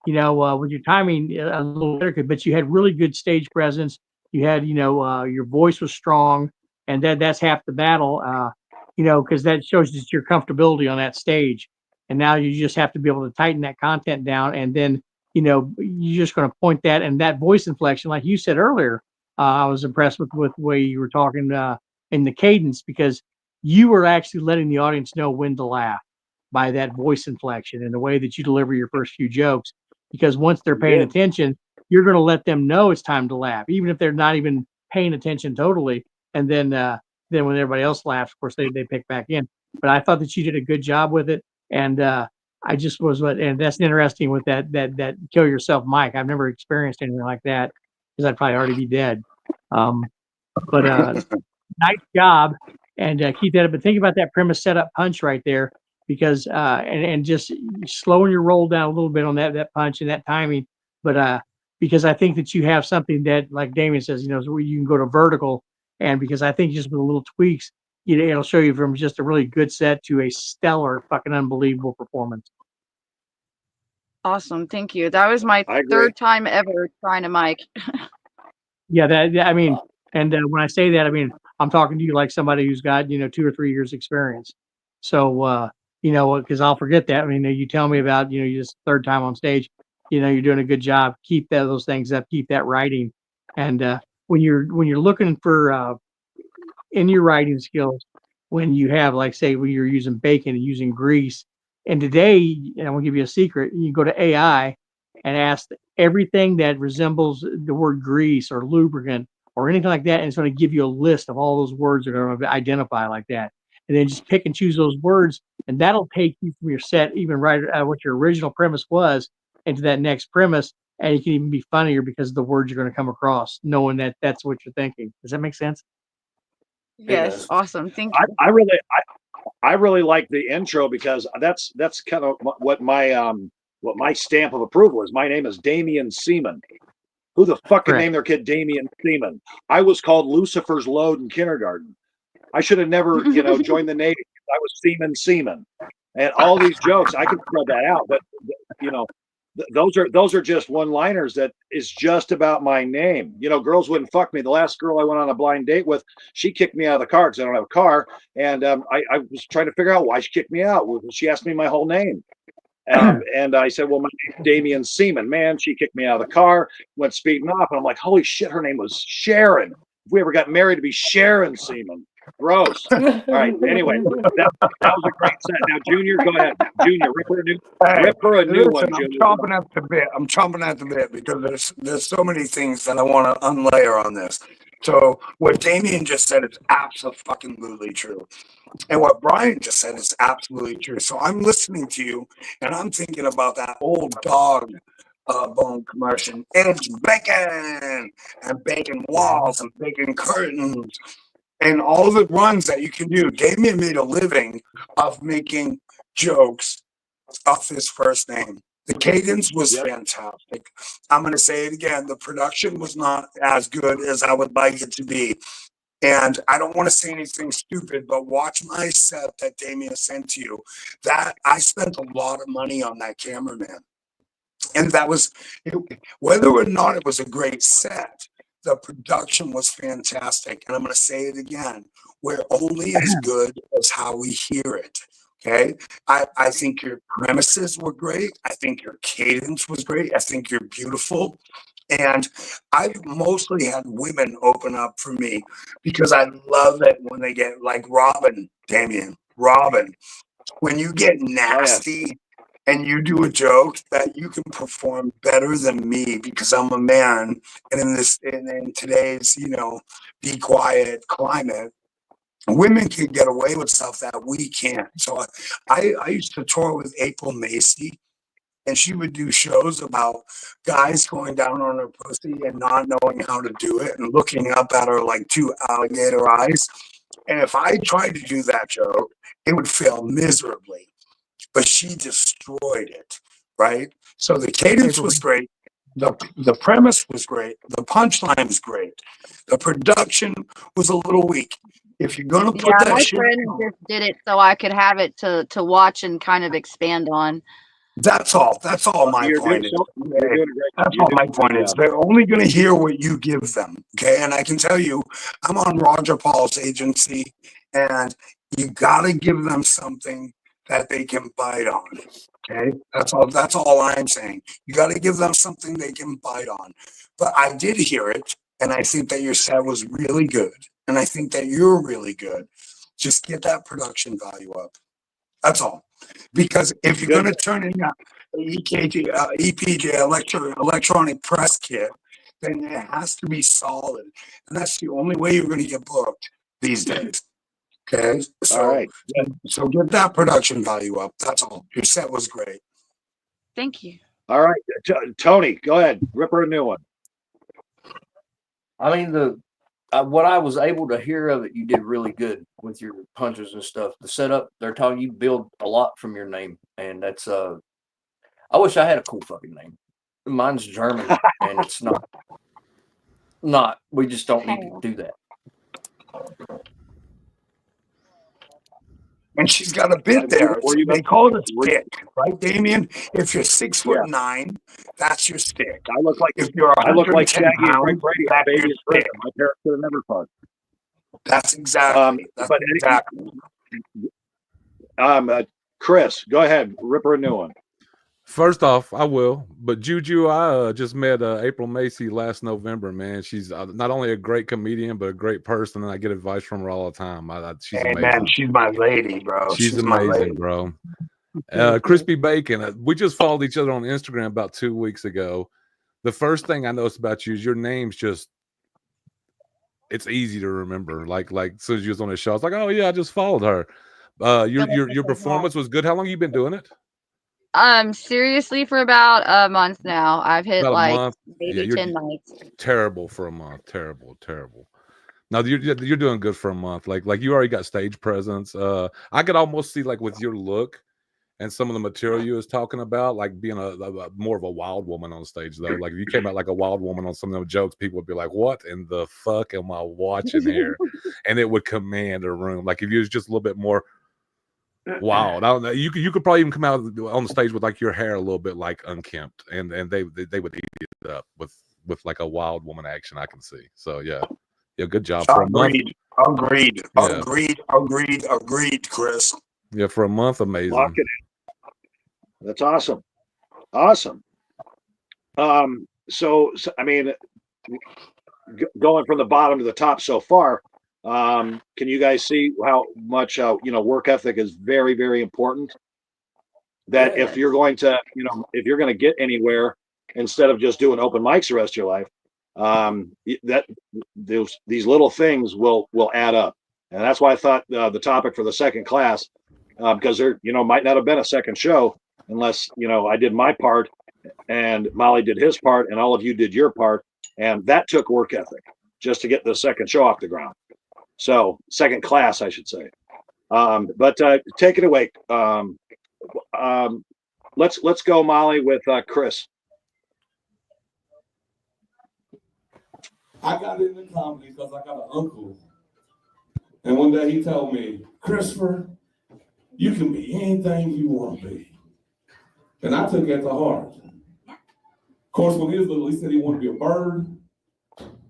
you know, with your timing a little better, but you had really good stage presence. You had, you know, your voice was strong, and that's half the battle, you know, because that shows just your comfortability on that stage. And now you just have to be able to tighten that content down, and then, you know, you're just going to point that and that voice inflection, like you said earlier. I was impressed with the way you were talking in the cadence, because you were actually letting the audience know when to laugh by that voice inflection and the way that you deliver your first few jokes. Because once they're paying attention, you're going to let them know it's time to laugh, even if they're not even paying attention totally. And then when everybody else laughs, of course they pick back in. But I thought that you did a good job with it, and I just and that's interesting with that kill yourself mic. I've never experienced anything like that, because I'd probably already be dead. But nice job, and keep that up. But think about that premise setup punch right there, because and just slowing your roll down a little bit on that punch and that timing. But because I think that you have something that, like Damien says, you know, where you can go to vertical, and because I think just with little tweaks, you know, it'll show you from just a really good set to a stellar, fucking unbelievable performance. Awesome, thank you. That was my third time ever trying a mic. Yeah, I mean, and when I say that, I mean, I'm talking to you like somebody who's got, you know, 2 or 3 years experience. So, you know, because I'll forget that. I mean, you tell me about, you know, your third time on stage, you know, you're doing a good job. Keep those things up. Keep that writing. And when you're looking for in your writing skills, when you have, like, say, when you're using bacon and using grease, and today, and I'm gonna give you a secret, you go to AI and ask everything that resembles the word grease or lubricant or anything like that, and it's going to give you a list of all those words that are going to identify like that. And then just pick and choose those words, and that'll take you from your set, even right what your original premise was, into that next premise, and it can even be funnier because of the words you're going to come across, knowing that that's what you're thinking. Does that make sense? Yes, awesome. Thank you. I really like the intro, because that's kind of what my what my stamp of approval is. My name is Damian Seaman. Who the fuck can Correct. name their kid Damian Seaman? I was called Lucifer's Load in kindergarten. I should have never, joined the Navy. I was Seaman. And all these jokes, I can spread that out, but those are just one-liners that is just about my name. Girls wouldn't fuck me. The last girl I went on a blind date with, she kicked me out of the car because I don't have a car, and I was trying to figure out why she kicked me out. She asked me my whole name. And I said, well, my name's Damian Seaman. Man, she kicked me out of the car, went speeding off, and I'm like, holy shit, her name was Sharon. If we ever got married, to be Sharon Seaman. Gross. All right. Anyway, that was a great set. Now, Junior, go ahead. Junior, rip her a new one. I'm chomping at the bit. I'm chomping at the bit because there's so many things that I want to unlayer on this. So what Damien just said is absolutely true. And what Brian just said is absolutely true. So I'm listening to you and I'm thinking about that old dog bone commercial. It's bacon and bacon walls and bacon curtains and all the runs that you can do. Damien made a living of making jokes off his first name. The cadence was fantastic. I'm going to say it again. The production was not as good as I would like it to be. And I don't want to say anything stupid, but watch my set that Damien sent to you. That I spent a lot of money on that cameraman. And that was, whether or not it was a great set, the production was fantastic. And I'm going to say it again. We're only as good as how we hear it. Okay. I think your premises were great. I think your cadence was great. I think you're beautiful. And I've mostly had women open up for me because I love it when they get like Robin, Damien, Robin, when you get nasty and you do a joke that you can perform better than me because I'm a man. And in today's, be quiet climate, women can get away with stuff that we can't. So I used to tour with April Macy, and she would do shows about guys going down on her pussy and not knowing how to do it and looking up at her like two alligator eyes. And if I tried to do that joke, it would fail miserably. But she destroyed it, right? So the cadence was great. The premise was great. The punchline was great. The production was a little weak. If you're gonna put that my shit, friend just did it so I could have it to watch and kind of expand on. that's all. That's all my point is. That's all my point is. They're only going to hear what you give them. Okay. And I can tell you, I'm on Roger Paul's agency, and you got to give them something that they can bite on. Okay. That's all I'm saying. You got to give them something they can bite on. But I did hear it, and I think that your set was really good. And I think that you're really good. Just get that production value up. That's all. Because if you're going to turn in an EPJ electronic press kit, then it has to be solid. And that's the only way you're going to get booked these days. Okay. So get that production value up. That's all. Your set was great. Thank you. All right. Tony, go ahead. Rip her a new one. I mean, what I was able to hear of it, you did really good with your punches and stuff. The setup, they're talking, you build a lot from your name, and that's I wish I had a cool fucking name. Mine's German, and it's not. We just don't need to do that. And she's got a bit there. They call it a stick, right, Damien? If you're 6'9", that's your stick. I look like Shaggy and Frank Brady. That's your stick. My parents could have never fucked. That's exactly. Chris, go ahead. Rip her a new one. First off, I will. But Juju, I just met April Macy last November, man. She's not only a great comedian, but a great person, and I get advice from her all the time. She's amazing. Man, she's my lady, bro. She's amazing, bro. Crispy Bacon. We just followed each other on Instagram about 2 weeks ago. The first thing I noticed about you is your name's it's easy to remember. Like as soon as you was on the show, I was like, oh yeah, I just followed her. Your performance was good. How long have you been doing it? Seriously, for about a month now. I've hit like maybe 10 nights. Terrible for a month. Terrible. Now you're doing good for a month. Like you already got stage presence. I could almost see, like, with your look and some of the material you was talking about, like being a more of a wild woman on stage, though. Like if you came out like a wild woman on some of those jokes, people would be like, "What in the fuck am I watching here?" And it would command a room. Like if you was just a little bit more wild, I don't know. You could probably even come out on the stage with like your hair a little bit like unkempt, and they would eat it up with like a wild woman action. I can see. So yeah, good job for a month. Agreed, Chris. Yeah, for a month, amazing. Lock it in. That's awesome. Awesome. So I mean, going from the bottom to the top so far, can you guys see how much work ethic is very, very important? That if you're going to, if you're going to get anywhere, instead of just doing open mics the rest of your life, that these little things will add up. And that's why I thought the topic for the second class, because there might not have been a second show unless I did my part and Molly did his part and all of you did your part, and that took work ethic just to get the second show off the ground. So second class, I should say. But take it away. Let's go, Molly, with Chris. I got into comedy because I got an uncle. And one day he told me, "Christopher, you can be anything you want to be." And I took it to heart. Of course, when he was little, he said he wanted to be a bird.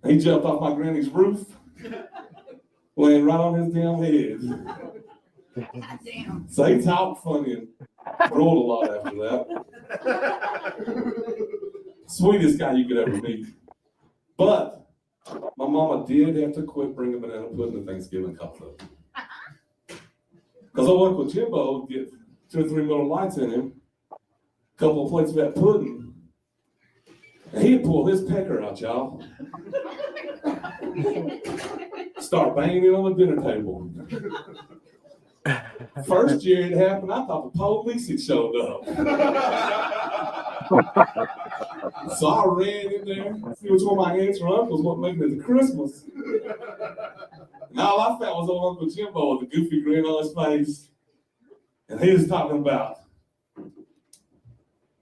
He jumped off my granny's roof, laying right on his damn head. Damn. So he talked funny and rolled a lot after that. Sweetest guy you could ever meet. But my mama did have to quit bringing banana pudding to Thanksgiving because of it. Because old Uncle Jimbo would get 2 or 3 Miller Lights in him, a couple of plates of that pudding, and he'd pull his pecker out, y'all. Start banging it on the dinner table. First year it happened, I thought the police had showed up. So I ran in there, see which one of my aunts or uncles wasn't making it to Christmas. And all I found was old Uncle Jimbo with a goofy grin on his face. And he was talking about,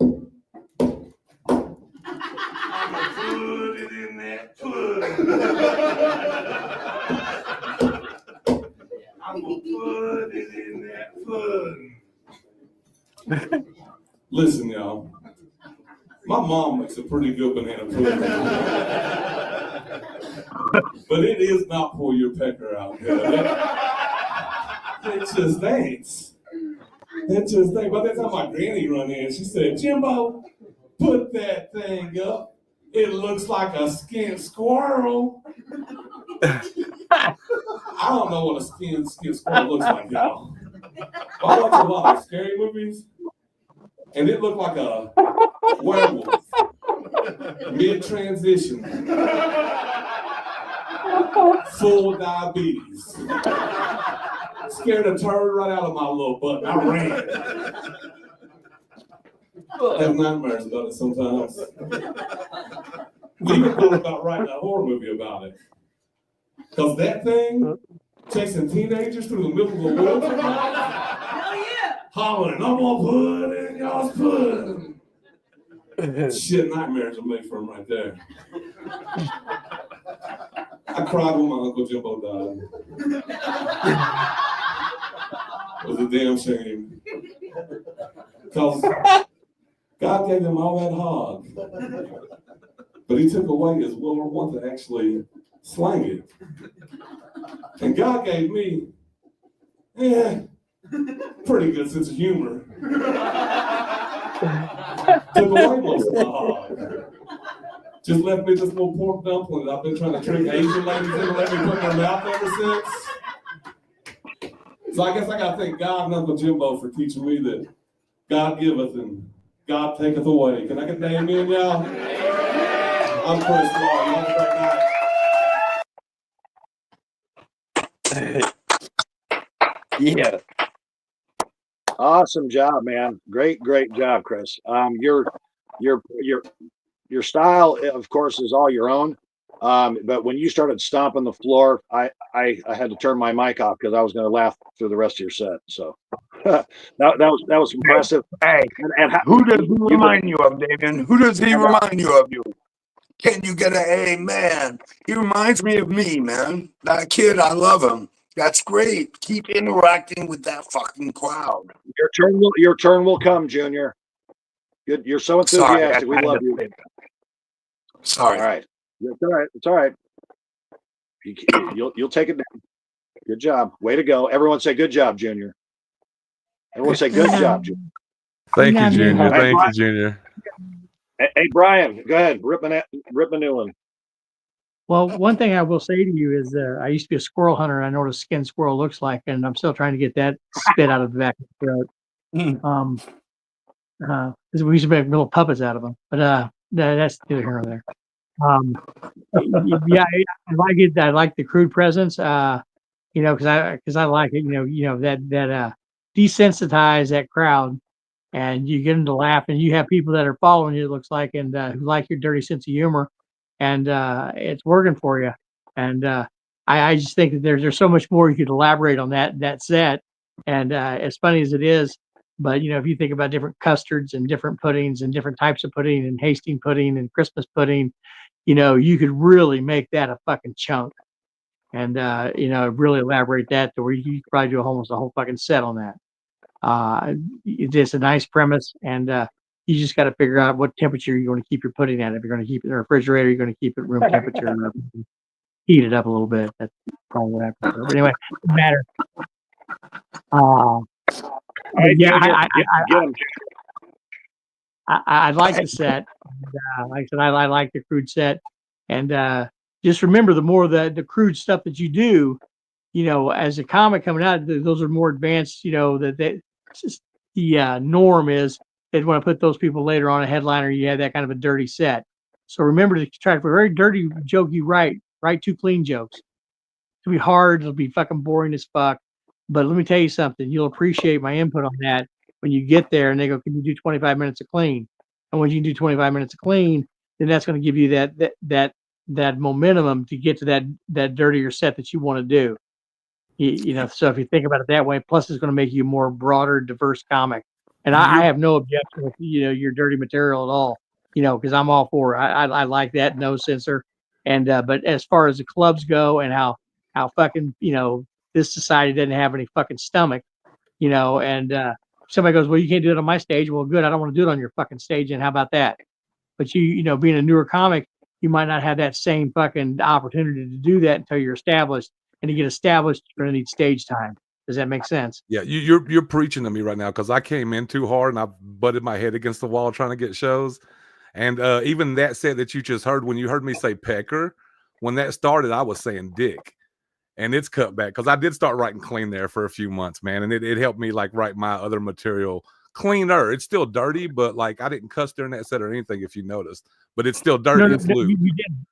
"I'm gonna put it in that pudding. I'm gonna put it in that pudding." Listen, y'all. My mom makes a pretty good banana pudding. But it is not pull your pecker out. It just ain't. It just ain't. By the time my granny run in, she said, "Jimbo, put that thing up. It looks like a skinned squirrel." I don't know what a skinned squirrel looks like, y'all. I watch a lot of scary movies, and it looked like a werewolf, mid-transition, full of diabetes. Scared a turd right out of my little butt. I ran. I have nightmares about it sometimes. We even thought about writing a horror movie about it. Because that thing, chasing teenagers through the middle of the woods at night, Hell yeah! hollering, "I'm gonna put it in y'all's pudding." Shit, nightmares are made for him right there. I cried when my Uncle Jimbo died. It was a damn shame. Because God gave him all that hog, but he took away his will or want to actually slang it. And God gave me, pretty good sense of humor. Took away most of the hog. Just left me this little pork dumpling that I've been trying to trick Asian ladies into letting me put in their mouth ever since. So I guess I gotta thank God and Uncle Jimbo for teaching me that God giveth and God taketh away. Can I get an amen, y'all? I'm Chris Law. Y'all have a great night. Yeah. Awesome job, man. Great job, Chris. Your style, of course, is all your own. But when you started stomping the floor, I had to turn my mic off because I was going to laugh through the rest of your set. So that was impressive. Hey, And who does he remind you of, Damien? Who does he remind you of you? Can you get an amen? He reminds me of me, man. That kid, I love him. That's great. Keep interacting with that fucking crowd. your turn will come, Junior. Good. You're so Sorry, enthusiastic. We love you. Sorry. All right. It's all right. It's all right. You'll take it down. Good job. Way to go. Everyone say good job, Junior. Everyone say good job, Junior. Thank you, Junior. Hey, Thank you, Brian. Junior. Hey, Brian, go ahead. Rip a new one. Well, one thing I will say to you is I used to be a squirrel hunter, and I know what a skinned squirrel looks like, and I'm still trying to get that spit out of the back of the throat. Because we used to make little puppets out of them, but that's neither here nor there. Yeah, I like it. I like the crude presence. Because I like it. That desensitize that crowd, and you get them to laugh, and you have people that are following you. It looks like, and who like your dirty sense of humor, and it's working for you. And I just think that there's so much more you could elaborate on that set, and as funny as it is. But if you think about different custards and different puddings and different types of pudding and Hastings pudding and Christmas pudding, you could really make that a fucking chunk, and really elaborate that to where you could probably do almost a whole fucking set on that. It's a nice premise, and you just got to figure out what temperature you're going to keep your pudding at. If you're going to keep it in the refrigerator, you're going to keep it room temperature, or heat it up a little bit. That's probably what I prefer. But anyway, it doesn't matter. All right, Yeah, Junior, get him. I like the set. Like I said, I like the crude set, and just remember, the more the crude stuff that you do, as a comic coming out, those are more advanced. The norm is they'd want to put those people later on a headliner. You have that kind of a dirty set. So remember to try for a very dirty joke you write two clean jokes. It'll be hard. It'll be fucking boring as fuck. But let me tell you something. You'll appreciate my input on that when you get there and they go, "Can you do 25 minutes of clean?" And when you can do 25 minutes of clean, then that's going to give you that momentum to get to that dirtier set that you want to do. So if you think about it that way, plus it's going to make you a more broader, diverse comic. And I have no objection with your dirty material at all. Because I'm all for it. I like that, no censor. And but as far as the clubs go and how fucking this society doesn't have any fucking stomach, and somebody goes, "Well, you can't do it on my stage." Well, good, I don't want to do it on your fucking stage. And how about that? But being a newer comic, you might not have that same fucking opportunity to do that until you're established. And to get established, you're going to need stage time. Does that make sense? Yeah, you're preaching to me right now, because I came in too hard and I butted my head against the wall trying to get shows. And even that set that you just heard, when you heard me say pecker, when that started, I was saying dick. And it's cut back because I did start writing clean there for a few months, man. And it helped me like write my other material cleaner. It's still dirty, but like I didn't cuss during that set or anything, if you noticed. But it's still dirty. It's lewd. You didn't.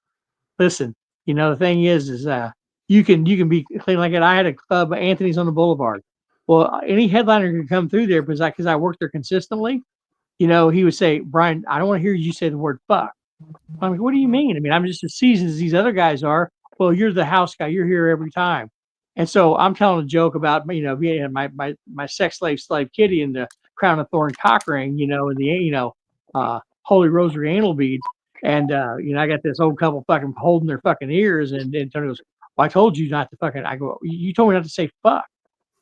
Listen, the thing is you can be clean like it. I had a club, Anthony's on the Boulevard. Well, any headliner can come through there because I worked there consistently. He would say, "Brian, I don't want to hear you say the word fuck." I'm like, "What do you mean? I mean, I'm just as seasoned as these other guys are." "Well, you're the house guy. You're here every time." And so I'm telling a joke about, being my sex slave Kitty and the crown of thorn cock ring, and the, holy rosary anal beads. And, I got this old couple fucking holding their fucking ears. And Tony goes, "Well, I told you not to fucking," I go, "You told me not to say fuck."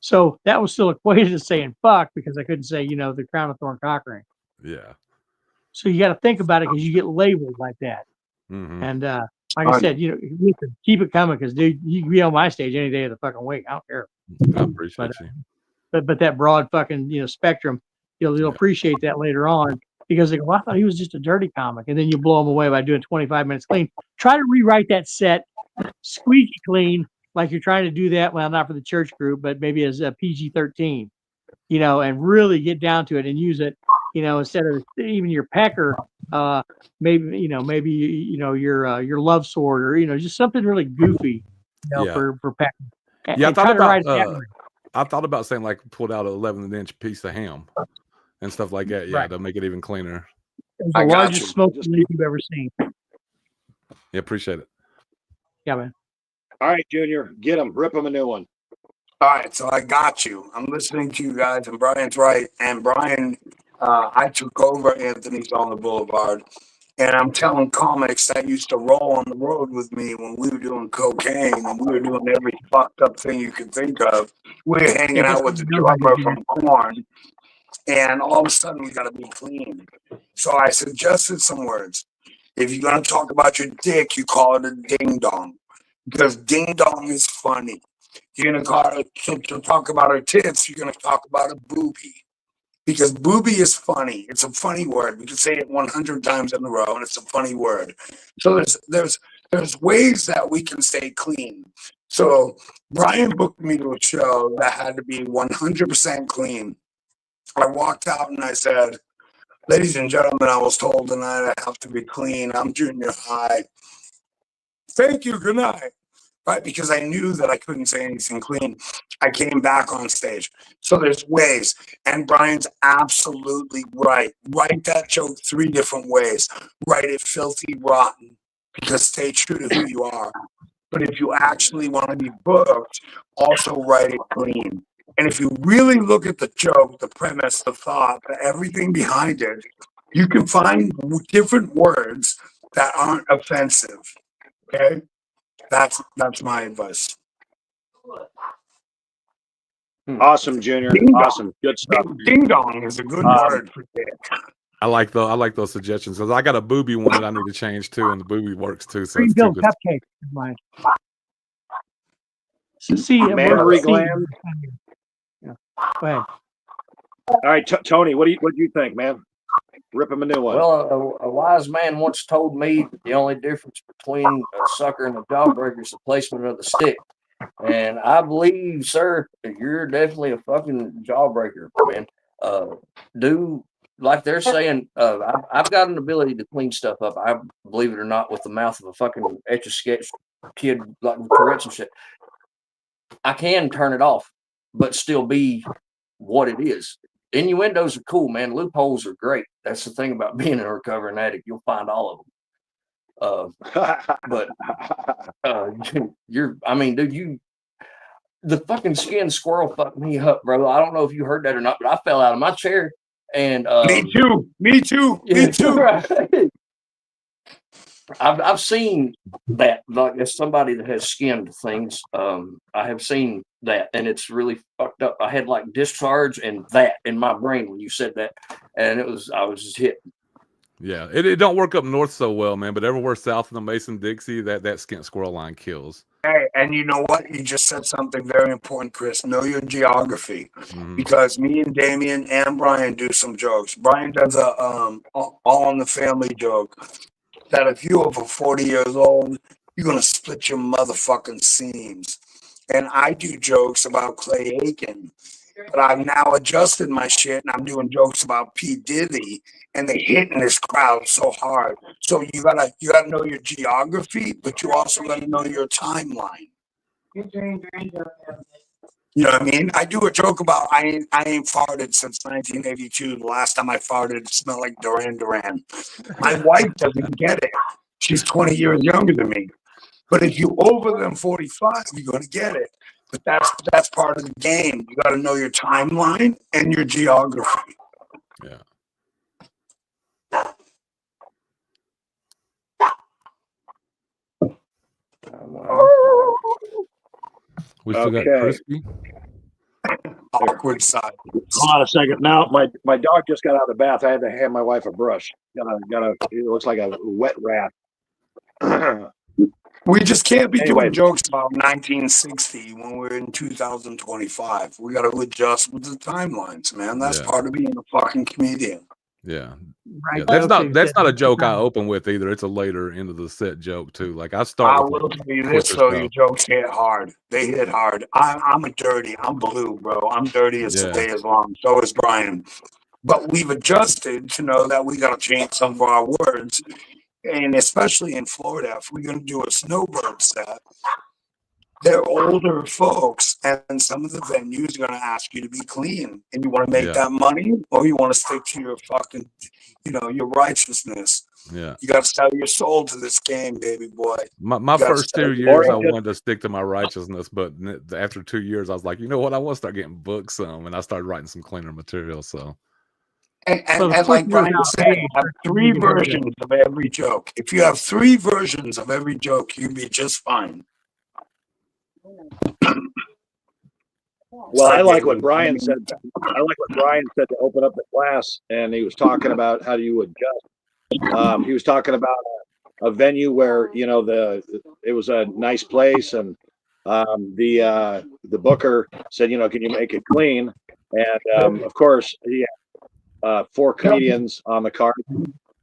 So that was still equated to saying fuck because I couldn't say, the crown of thorn cock ring. Yeah. So you got to think about it because you get labeled like that. Mm-hmm. And, like I said, listen, keep it coming because, dude, you can be on my stage any day of the fucking week. I don't care. I appreciate you. But that broad fucking spectrum, you'll appreciate that later on because they go, "Well, I thought he was just a dirty comic," and then you blow them away by doing 25 minutes clean. Try to rewrite that set squeaky clean, like you're trying to do that. Well, not for the church group, but maybe as a PG-13, and really get down to it and use it. Instead of even your pecker, maybe your love sword or just something really goofy, for pecker. Yeah, I thought about saying like pulled out an 11-inch piece of ham and stuff like that. Yeah, to make it even cleaner. It's the largest smoke release you've ever seen. Yeah, appreciate it. Yeah, man. All right, Junior, get him, rip him a new one. All right, so I got you. I'm listening to you guys, and Brian's right. And Brian, I took over Anthony's on the Boulevard, and I'm telling comics that used to roll on the road with me when we were doing cocaine and we were doing every fucked up thing you could think of. We were hanging Yeah, out with the drummer from Korn, and all of a sudden we got to be clean. So I suggested some words. If you're gonna talk about your dick, you call it a ding dong, because ding dong is funny. You're gonna call it to talk about her tits. You're gonna talk about a boobie, because boobie is funny. It's a funny word. We can say it 100 times in a row, and it's a funny word. So there's ways that we can stay clean. So Brian booked me to a show that had to be 100% clean. I walked out and I said, "Ladies and gentlemen, I was told tonight I have to be clean. I'm junior high. Thank you. Good night." Right? Because I knew that I couldn't say anything clean. I came back on stage. So there's ways. And Brian's absolutely right. Write that joke 3 different ways. Write it filthy rotten, because stay true to who you are. But if you actually want to be booked, also write it clean. And if you really look at the joke, the premise, the thought, everything behind it, you can find different words that aren't offensive. Okay? That's my advice. Awesome, Junior. Ding dong. Awesome. Good stuff. Ding dong is a good word for dick. I like those suggestions, because I got a booby one that I need to change too, and the booby works too. So it's Greenville two good. cupcake is mine. See, Mammary see. gland. Yeah. Go ahead. All right, Tony, what do you think, man? Rip him a new one. Well, a wise man once told me that the only difference between a sucker and a jawbreaker is the placement of the stick. And I believe, sir, that you're definitely a fucking jawbreaker, man. Do like they're saying, I've got an ability to clean stuff up. I believe it or not, with the mouth of a fucking Etch-a-Sketch kid, like with Tourette's and shit. I can turn it off, but still be what it is. Innuendos are cool, man. Loopholes are great. That's the thing about being a recovering addict. You'll find all of them. But I mean, dude, the fucking skin squirrel fucked me up, bro. I don't know if you heard that or not, but I fell out of my chair and Me too. Me too. Me too. Right. I've seen that, like, as somebody that has skinned things, I have seen that, and it's really fucked up. I had like discharge and that in my brain when you said that, and I was just hit. Yeah, it don't work up north so well, man. But everywhere south of the Mason-Dixie, that skint squirrel line kills. Hey, and you know what? You just said something very important, Chris. Know your geography. Because me and Damien and Brian do some jokes. Brian does a all in the family joke that if you're over 40 years old, you're gonna split your motherfucking seams. And I do jokes about Clay Aiken, but I've now adjusted my shit and I'm doing jokes about P. Diddy, and they hitting this crowd so hard. So you gotta know your geography, but you also gotta know your timeline. You know what I mean? I do a joke about I ain't farted since 1982. The last time I farted, it smelled like Duran Duran. My wife doesn't get it. She's 20 years younger than me. But if you over them 45, you're gonna get it. But that's part of the game. You got to know your timeline and your geography. Yeah. We still got Crispy. Awkward side. Hold on a second. Now my dog just got out of the bath. I had to hand my wife a brush. It looks like a wet rat. We just can't be doing jokes about 1960 when we're in 2025. We got to adjust with the timelines, man. That's part of being a fucking comedian. Yeah. Right. Yeah, that's not a joke I open with either. It's a later end of the set joke too. Like I will tell you this though, your jokes hit hard. They hit hard. I'm blue, bro. I'm dirty as the day is long. So is Brian. But we've adjusted to know that we got to change some of our words. And especially in Florida, if we're going to do a snowbird set, they're older folks, and some of the venues are going to ask you to be clean, and you want to make Yeah. that money, or you want to stick to your fucking, your righteousness. Yeah. You got to sell your soul to this game, baby boy. My You gotta first sell 2 your years, I soul. wanted to stick to my righteousness, but after 2 years, I was like, you know what? I want to start getting booked some, and I started writing some cleaner material. So And, So and, the and first like year Brian without said, pay, have you three get paid. versions of every joke. If you have 3 versions of every joke, you'll be just fine. Well, I like what Brian said. I like what Brian said to open up the class, and he was talking about how you adjust. He was talking about a venue where it was a nice place, and the booker said, can you make it clean? And of course, he had 4 comedians on the card,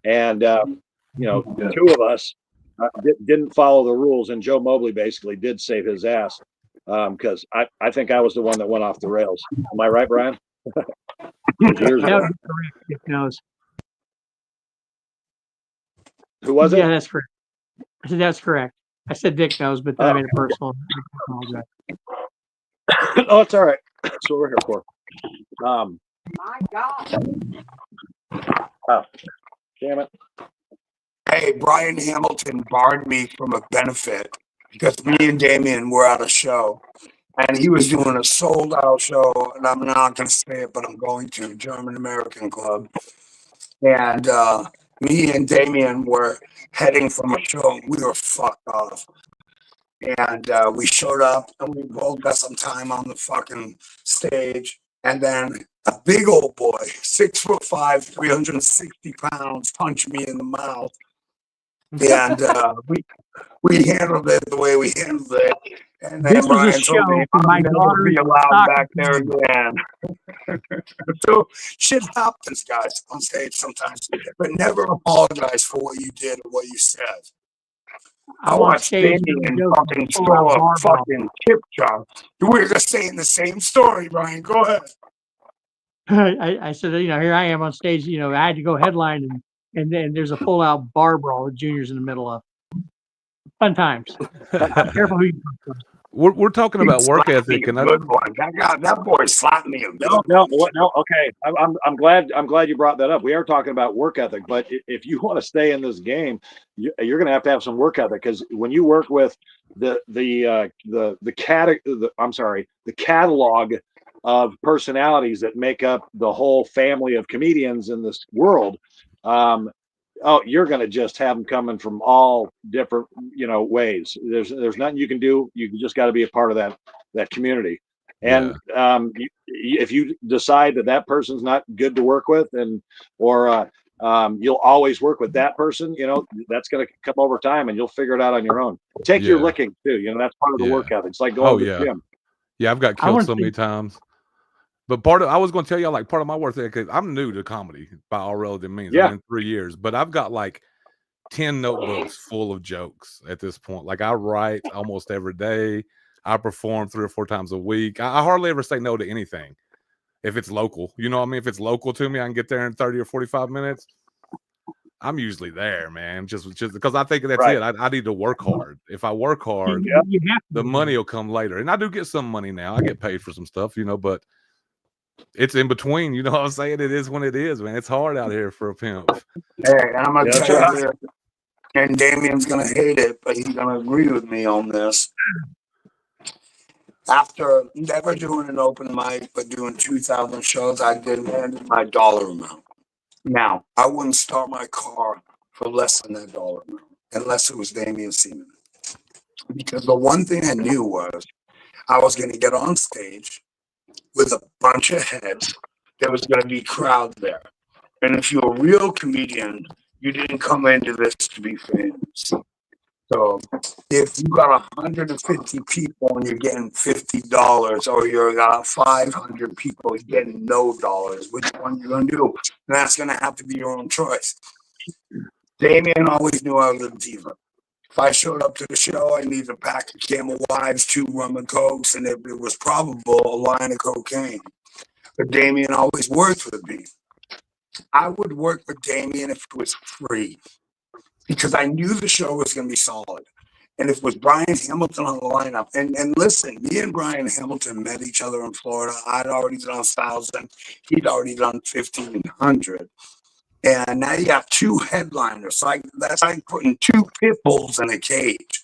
and 2 of us didn't follow the rules, and Joe Mobley basically did save his ass because I think I was the one that went off the rails. Am I right, Brian? Years That ago. would be correct. Dick knows. Who was Yeah, it? that's correct. I said that's correct. I said Dick knows, but then I made it personal. I apologize. Oh, it's all right. That's what we're here for. My God. Oh, damn it. Hey, Brian Hamilton barred me from a benefit because me and Damien were at a show, and he was doing a sold out show, and I'm not going to say it, but I'm going to, German American Club. And me and Damien were heading from a show. We were fucked off. And we showed up, and we both got some time on the fucking stage. And then a big old boy, 6'5", 360 pounds, punched me in the mouth. And we handled it the way we handled it. And then This was a Brian told me show for my I'll never daughter's be allowed soccer back there team. again. So shit happens, guys, on stage sometimes. But never apologize for what you did or what you said. I I'm on watched stage Damien doing jokes fucking and pull out throw a barbell. fucking chip shot. We're just saying the same story, Brian. Go ahead. I said, here I am on stage. I had to go headline, and then there's a pull out bar brawl with juniors in the middle of. Fun times. Careful who you talk to. we're talking about work ethic, and Good one. That boy slapped me a good No, one. no. Okay, I'm glad you brought that up. We are talking about work ethic, but if you want to stay in this game, you're going to have some work ethic, because when you work with the catalog of personalities that make up the whole family of comedians in this world, you're going to just have them coming from all different ways. There's nothing you can do. You just got to be a part of that community. And if you decide that person's not good to work with, or you'll always work with that person, that's going to come over time, and you'll figure it out on your own. Take your licking too. That's part of the work ethic. It's like going to the gym. Yeah, I've got killed so many times. But I was going to tell y'all, like, part of my work ethic, I'm new to comedy by all relative means. Yeah. I'm in 3 years, but I've got like 10 notebooks full of jokes at this point. Like, I write almost every day. I perform 3 or 4 times a week. I hardly ever say no to anything if it's local. You know what I mean? If it's local to me, I can get there in 30 or 45 minutes. I'm usually there, man. Just because I think that's it. I need to work hard. If I work hard, the money will come later. And I do get some money now. I get paid for some stuff, but it's in between. You know what I'm saying? It is when it is, man. It's hard out here for a pimp. Hey, I'm going to tell you, and Damien's going to hate it, but he's going to agree with me on this. After never doing an open mic, but doing 2,000 shows, I demanded my dollar amount. Now, I wouldn't start my car for less than that dollar amount, unless it was Damien Seaman. Because the one thing I knew was I was going to get on stage with a bunch of heads. There was going to be crowd there. And if you're a real comedian, you didn't come into this to be famous. So if you got 150 people and you're getting $50, or you got 500 people getting no dollars, which one you gonna do? And that's gonna have to be your own choice. Damien always knew I was a diva. If I showed up to the show, I needed a pack of Camel Wives, 2 rum and cokes, and if it was probable, a line of cocaine. But Damien always worked with me. I would work with Damien if it was free, because I knew the show was going to be solid. And if it was Brian Hamilton on the lineup, and listen, me and Brian Hamilton met each other in Florida. I'd already done 1,000. He'd already done 1,500. And now you got two headliners. That's like putting two pit bulls in a cage.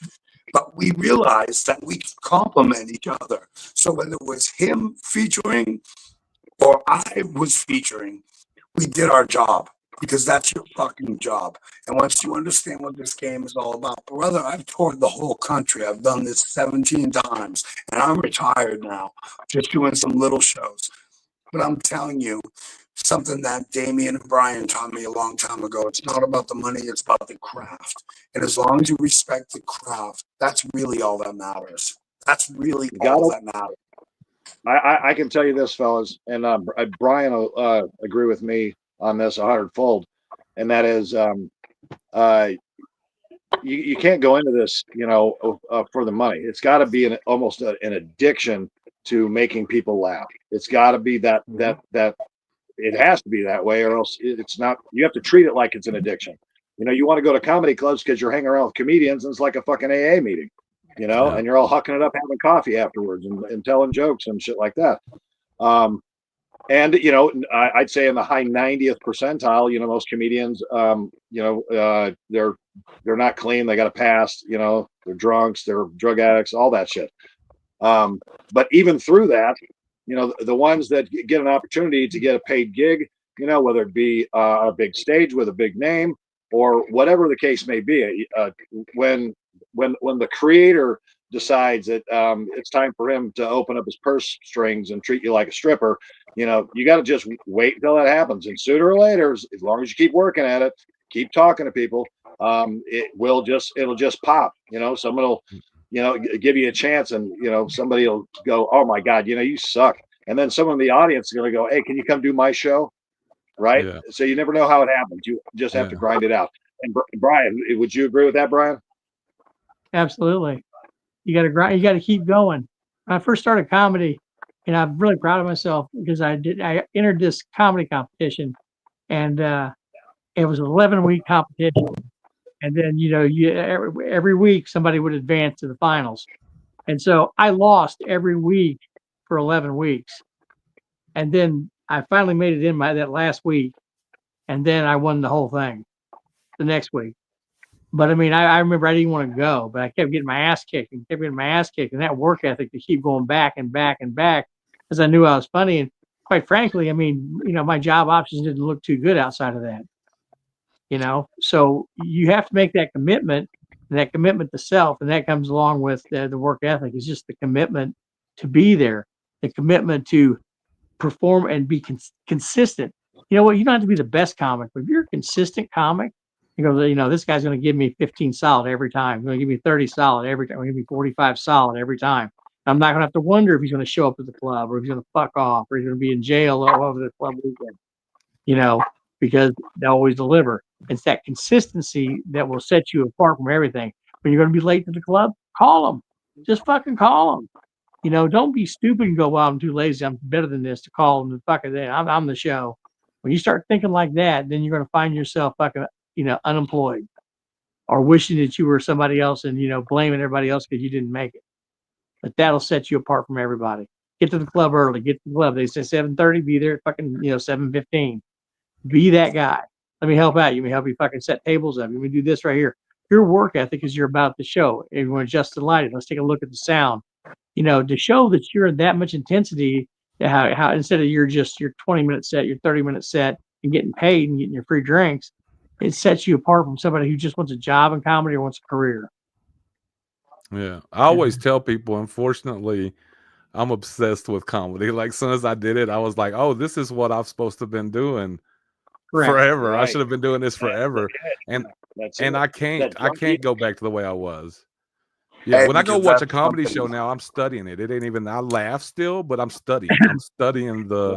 But we realized that we could complement each other. So whether it was him featuring or I was featuring, we did our job, because that's your fucking job. And once you understand what this game is all about, brother, I've toured the whole country. I've done this 17 times, and I'm retired now, just doing some little shows. But I'm telling you, something that Damien and Brian taught me a long time ago. It's not about the money, it's about the craft. And as long as you respect the craft, that's really all that matters. That's really all that matters. I can tell you this, fellas, and Brian will agree with me on this 100-fold, and that is you can't go into this, for the money. It's got to be almost an addiction to making people laugh. It's got to be that it has to be that way, or else it's not. You have to treat it like it's an addiction. You want to go to comedy clubs because you're hanging around with comedians, and it's like a fucking AA meeting, and you're all hucking it up, having coffee afterwards, and telling jokes and shit like that. And I'd say in the high 90th percentile, most comedians, they're not clean. They got a past. They're drunks. They're drug addicts. All that shit. But even through that, the ones that get an opportunity to get a paid gig, whether it be a big stage with a big name or whatever the case may be, when the creator decides that it's time for him to open up his purse strings and treat you like a stripper, you got to just wait until that happens. And sooner or later, as long as you keep working at it, keep talking to people, it'll just pop. Someone will give you a chance, and somebody will go, "Oh my God, you suck," and then someone in the audience is going to go, "Hey, can you come do my show?" Right? Yeah. So you never know how it happens. You just have to grind it out. And Brian, would you agree with that, Brian? Absolutely. You got to grind. You got to keep going. When I first started comedy, and I'm really proud of myself because I entered this comedy competition, and it was an 11-week competition. And then, every week somebody would advance to the finals. And so I lost every week for 11 weeks. And then I finally made it in that last week. And then I won the whole thing the next week. But I mean, I remember I didn't want to go, but I kept getting my ass kicked and kept getting my ass kicked. And that work ethic to keep going back and back and back, because I knew I was funny. And quite frankly, I mean, my job options didn't look too good outside of that. So you have to make that commitment to self, and that comes along with the work ethic. Is just the commitment to be there, the commitment to perform and be consistent. You know what? You don't have to be the best comic, but if you're a consistent comic, you go, this guy's going to give me 15 solid every time. He's going to give me 30 solid every time. He's going to give me 45 solid every time. I'm not going to have to wonder if he's going to show up at the club, or if he's going to fuck off, or he's going to be in jail all over the club weekend. Because they always deliver. It's that consistency that will set you apart from everything. When you're going to be late to the club, call them. Just fucking call them. Don't be stupid and go, "Well, I'm too lazy. I'm better than this to call them." Fucking, I'm the show. When you start thinking like that, then you're going to find yourself fucking, unemployed, or wishing that you were somebody else and, blaming everybody else because you didn't make it. But that'll set you apart from everybody. Get to the club early. Get to the club. They say 7:30. Be there at fucking 7:15. Be that guy. Let me help out. You may help you fucking set tables up. You may do this right here. Your work ethic is you're about the show. Everyone adjust the lighting. Let's take a look at the sound. To show that you're in that much intensity, how instead of your 20-minute set, your 30-minute set, and getting paid and getting your free drinks, it sets you apart from somebody who just wants a job in comedy or wants a career. Yeah. I always tell people, unfortunately, I'm obsessed with comedy. Like, as soon as I did it, I was like, "Oh, this is what I'm supposed to have been doing forever. Right. I should have been doing this forever." And I can't go back to the way I was. Yeah, when I go watch a comedy show now, I'm studying it. It ain't even, I laugh still, but I'm studying. I'm studying the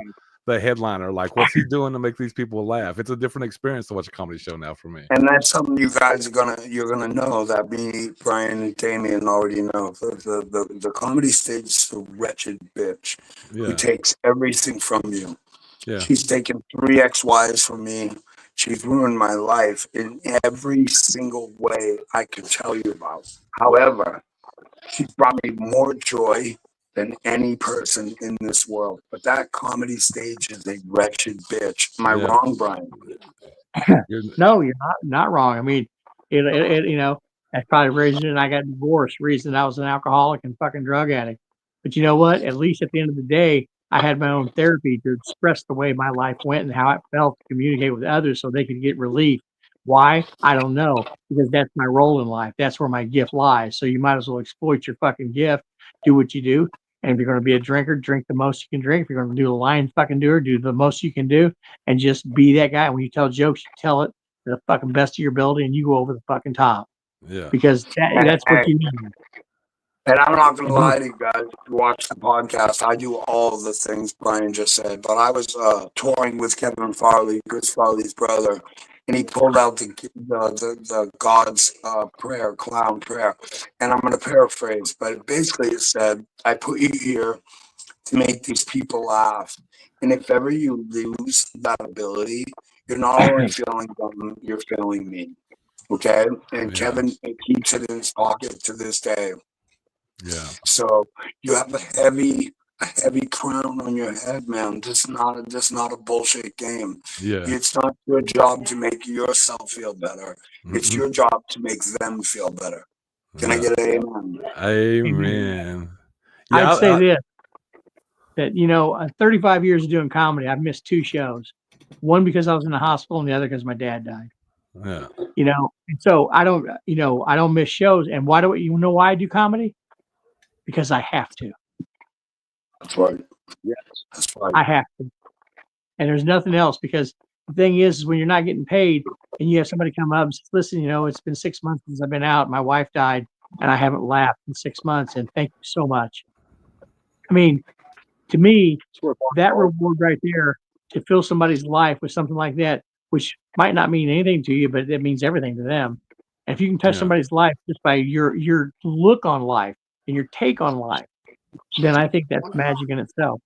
headliner. Like, what's he doing to make these people laugh? It's a different experience to watch a comedy show now for me. And that's something you guys you're gonna know, that me, Brian, and Damien already know. The comedy stage is a wretched bitch who takes everything from you. Yeah. She's taken 3 ex-wives from me. She's ruined my life in every single way I could tell you about. However, she brought me more joy than any person in this world. But that comedy stage is a wretched bitch. Am I Yeah. wrong, Brian? No, you're not wrong. I mean, you know, that's probably the reason I got divorced, reason I was an alcoholic and fucking drug addict. But you know what? At least at the end of the day, I had my own therapy to express the way my life went and how it felt to communicate with others so they could get relief. Why? I don't know. Because that's my role in life. That's where my gift lies. So you might as well exploit your fucking gift, do what you do. And if you're going to be a drinker, drink the most you can drink. If you're going to do a line fucking doer, do the most you can do and just be that guy. When you tell jokes, you tell it to the fucking best of your ability and you go over the fucking top Yeah. because that's what you need. And I'm not going to lie to you guys. If you watch the podcast, I do all of the things Brian just said. But I was touring with Kevin Farley, Chris Farley's brother, and he pulled out the God's prayer, clown prayer. And I'm going to paraphrase, but basically it said, I put you here to make these people laugh. And if ever you lose that ability, you're not only failing them, you're failing me. Okay? And Yeah. Kevin keeps it in his pocket to this day. Yeah. So you have a heavy crown on your head, man. This is not a bullshit game. Yeah. It's not your job to make yourself feel better. It's your job to make them feel better. Can I get an amen? Amen. Yeah, I'd say this, that, you know, 35 years of doing comedy, I've missed 2 shows. One because I was in the hospital and the other because my dad died. Yeah. You know, and so I don't miss shows. And you know why I do comedy? Because I have to. That's right. Yes. That's right. I have to. And there's nothing else because the thing is when you're not getting paid and you have somebody come up and says, listen, you know, it's been 6 months since I've been out. My wife died and I haven't laughed in 6 months. And thank you so much. I mean, to me, that reward right there to fill somebody's life with something like that, which might not mean anything to you, but it means everything to them. And if you can touch somebody's life just by your look on life and your take on life, then I think that's magic in itself.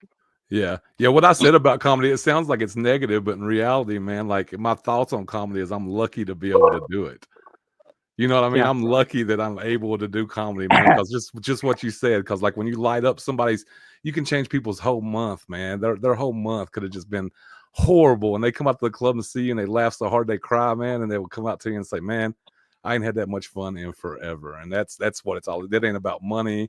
Yeah. Yeah. What I said about comedy, it sounds like it's negative, but in reality, man, like my thoughts on comedy is I'm lucky to be able to do it. You know what I mean? Yeah. I'm lucky that I'm able to do comedy, man, because just what you said, because like when you light up you can change people's whole month, man. Their whole month could have just been horrible. And they come out to the club and see you and they laugh so hard they cry, man. And they will come out to you and say, man, I ain't had that much fun in forever. And that's what it's all. That ain't about money.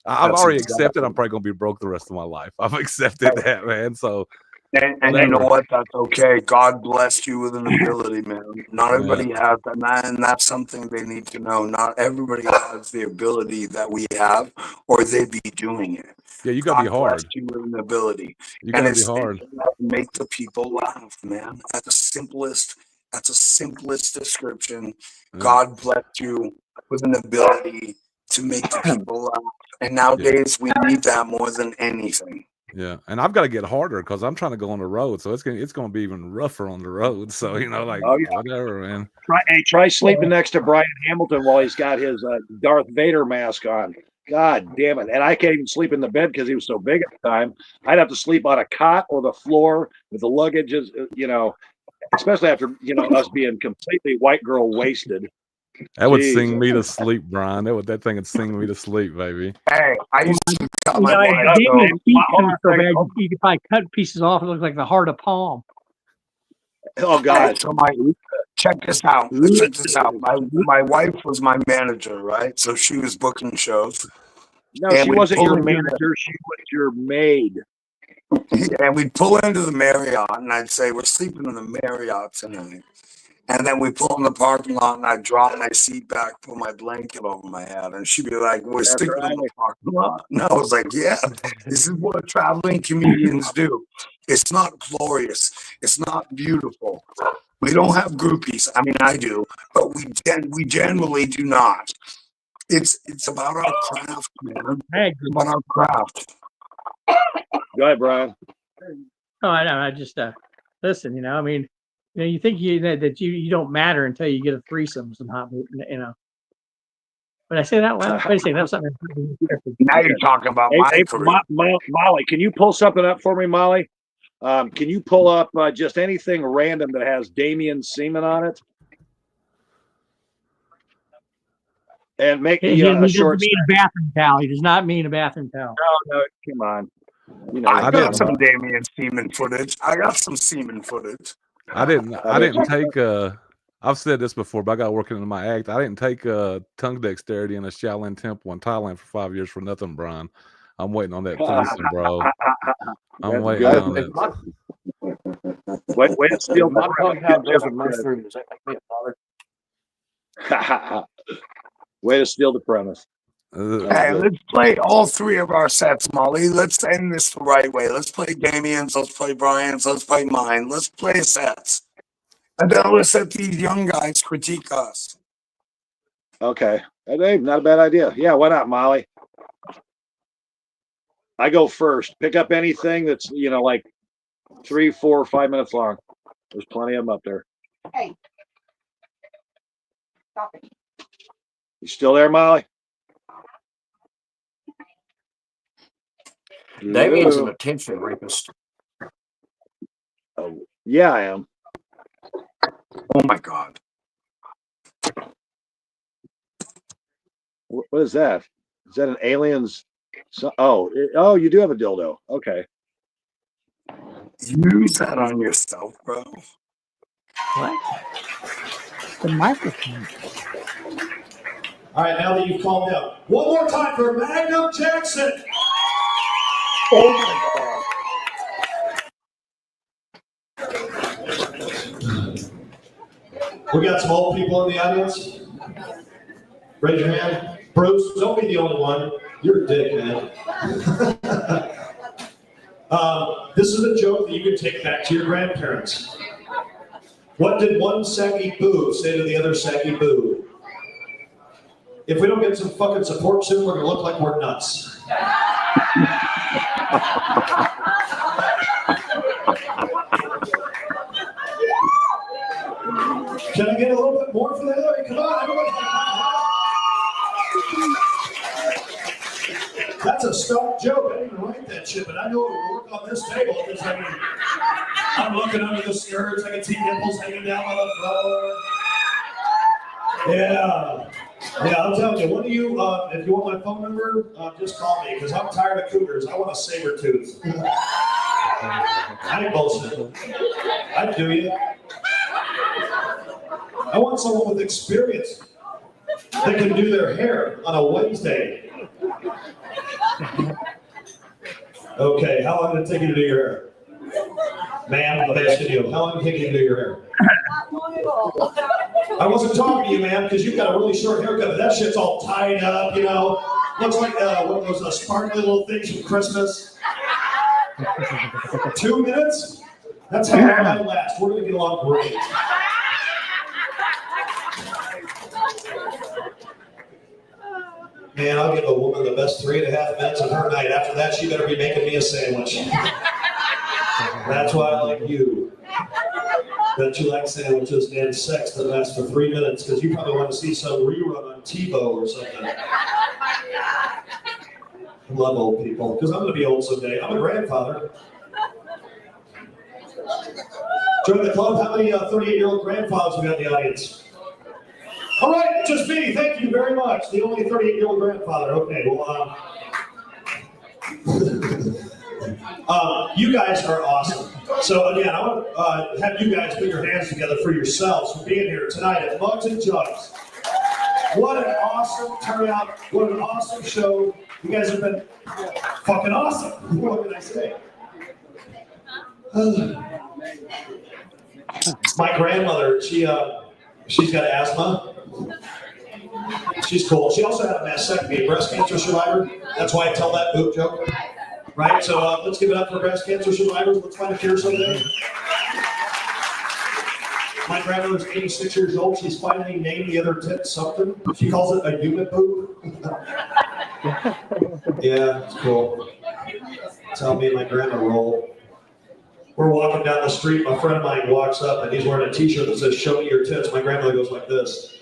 I've already accepted I'm probably gonna be broke the rest of my life. I've accepted that, man. So and you know what? That's okay. God blessed you with an ability, man. Not everybody has that, and that's something they need to know. Not everybody has the ability that we have, or they'd be doing it. Yeah, you gotta be hard. Blessed you with an ability. You gotta be hard. Make the people laugh, man. That's the simplest description. God blessed you with an ability to make the people laugh. And nowadays we need that more than anything. Yeah, and I've got to get harder because I'm trying to go on the road, so it's gonna be even rougher on the road. So you know, like whatever, man. Try sleeping next to Brian Hamilton while he's got his Darth Vader mask on. God damn it! And I can't even sleep in the bed because he was so big at the time. I'd have to sleep on a cot or the floor with the luggage, you know, especially after us being completely white girl wasted. That would sing me to sleep, Brian. That thing would sing me to sleep, baby. Hey, I used to cut my wife. So bad you could probably cut pieces off. It looks like the heart of palm. Oh God! So check this out. Check this out. My wife was my manager, right? So she was booking shows. No, she wasn't your manager. She was your maid. And we'd pull into the Marriott, and I'd say, "We're sleeping in the Marriott tonight." And then we pull in the parking lot, and I'd drop my seat back, put my blanket over my head, and she'd be like, "We're sleeping in the parking lot." And I was like, "Yeah, this is what traveling comedians do. It's not glorious. It's not beautiful. We don't have groupies. I mean, I do, but we generally do not. It's about our craft, man. It's about our craft." Go ahead, Brian. Oh, I know. I just listen. You know, I mean, you think that you don't matter until you get a threesome somehow. You know. But I say that loud. Wait a second. That was something. Now you're talking about my career. Molly, can you pull something up for me, Molly? Can you pull up just anything random that has Damian Seaman on it? And make He me a doesn't short. mean a bathroom towel. He does not mean a bathroom towel. No, come on. You know, I got didn't- some Damian Seaman footage. I got some Seaman footage. I didn't take I've said this before, but I got working in my act. I didn't take tongue dexterity in a Shaolin temple in Thailand for 5 years for nothing, Brian. I'm waiting on that threesome, bro. I'm waiting good. on If it. my, Way to steal if my the tongue premise. does a mushroom, does that make me a father? Way to steal the premise. Hey, let's play all three of our sets, Molly. Let's end this the right way. Let's play Damien's, let's play Brian's, let's play mine. Let's play sets. And then let's let these young guys critique us. Okay. Hey, not a bad idea. Yeah, why not, Molly? I go first. Pick up anything that's, like 3, 4, 5 minutes long. There's plenty of them up there. Hey. Stop it. You still there, Molly? Damien's an Hello? attention rapist. Oh, yeah, I am. Oh my God. What is that? Is that an alien's? Oh, you do have a dildo. Okay. Use that on yourself, bro. What? The microphone. All right, now that you've calmed down, one more time for Magnum Jackson. Oh my God. We got some old people in the audience. Raise your hand. Bruce, don't be the only one. You're a dick, man. This is a joke that you can take back to your grandparents. What did one saggy boo say to the other saggy boo? If we don't get some fucking support soon, we're gonna look like we're nuts. Can I get a little bit more for that? I mean, come on, everybody. That's a stock joke. I didn't even write that shit, but I know it'll work on this table because I'm looking under the skirts. I can see nipples hanging down on the floor. Yeah, I'm telling you, one of you, if you want my phone number, just call me because I'm tired of cougars. I want a saber tooth. I ain't bullshit. I'd do you. I want someone with experience that can do their hair on a Wednesday. Okay, how long did it take you to do your hair? Ma'am, I'm asking you, how long did it take you to do your hair? I wasn't talking to you, ma'am, because you've got a really short haircut, but that shit's all tied up, Looks like one of those sparkly little things from Christmas. 2 minutes? That's how long I last. We're going to get along great. Man, I'll give a woman the best 3.5 minutes of her night. After that, she better be making me a sandwich. That's why I like you. Bet you like sandwiches and sex that lasts for 3 minutes because you probably want to see some rerun on TiVo or something. I love old people because I'm going to be old someday. I'm a grandfather. Join the club. How many 38-year-old grandfathers we got in the audience? All right, just me. Thank you very much. The only 38-year-old grandfather. Okay, well, you guys are awesome. So again, I want to have you guys put your hands together for yourselves for being here tonight at Mugs and Jugs. What an awesome turnout. What an awesome show. You guys have been fucking awesome. What can I say? My grandmother, she's got asthma. She's cool. She also had a mastectomy, a breast cancer survivor. That's why I tell that boob joke. Right? So let's give it up for breast cancer survivors. Let's find a cure someday. My grandmother's 86 years old. She's finally named the other tit something. She calls it a human boob. Yeah, it's cool. That's how me and my grandma roll. We're walking down the street. My friend of mine walks up and he's wearing a t-shirt that says, "Show me your tits." My grandmother goes like this.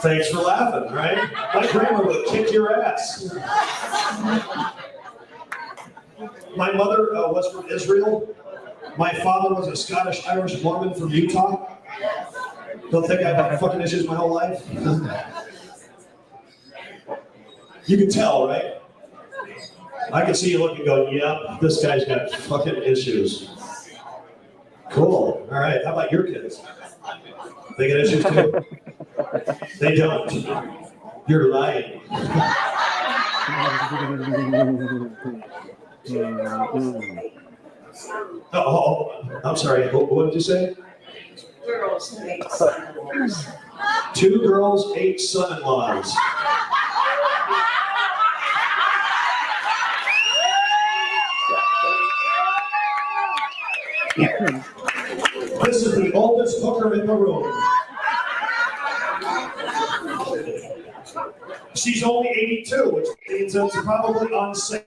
Thanks for laughing, all right? My grandma would kick your ass. My mother was from Israel. My father was a Scottish Irish Mormon from Utah. Don't think I've had fucking issues my whole life. You can tell, right? I can see you looking, going, yep, this guy's got fucking issues. Cool. All right. How about your kids? They get issues too? They don't. You're lying. Oh, I'm sorry. What did you say? Girls and 8 son-in-laws. 2 girls, 8 son-in-laws. This is the oldest hooker in the room. She's only 82, which means it's probably on sale.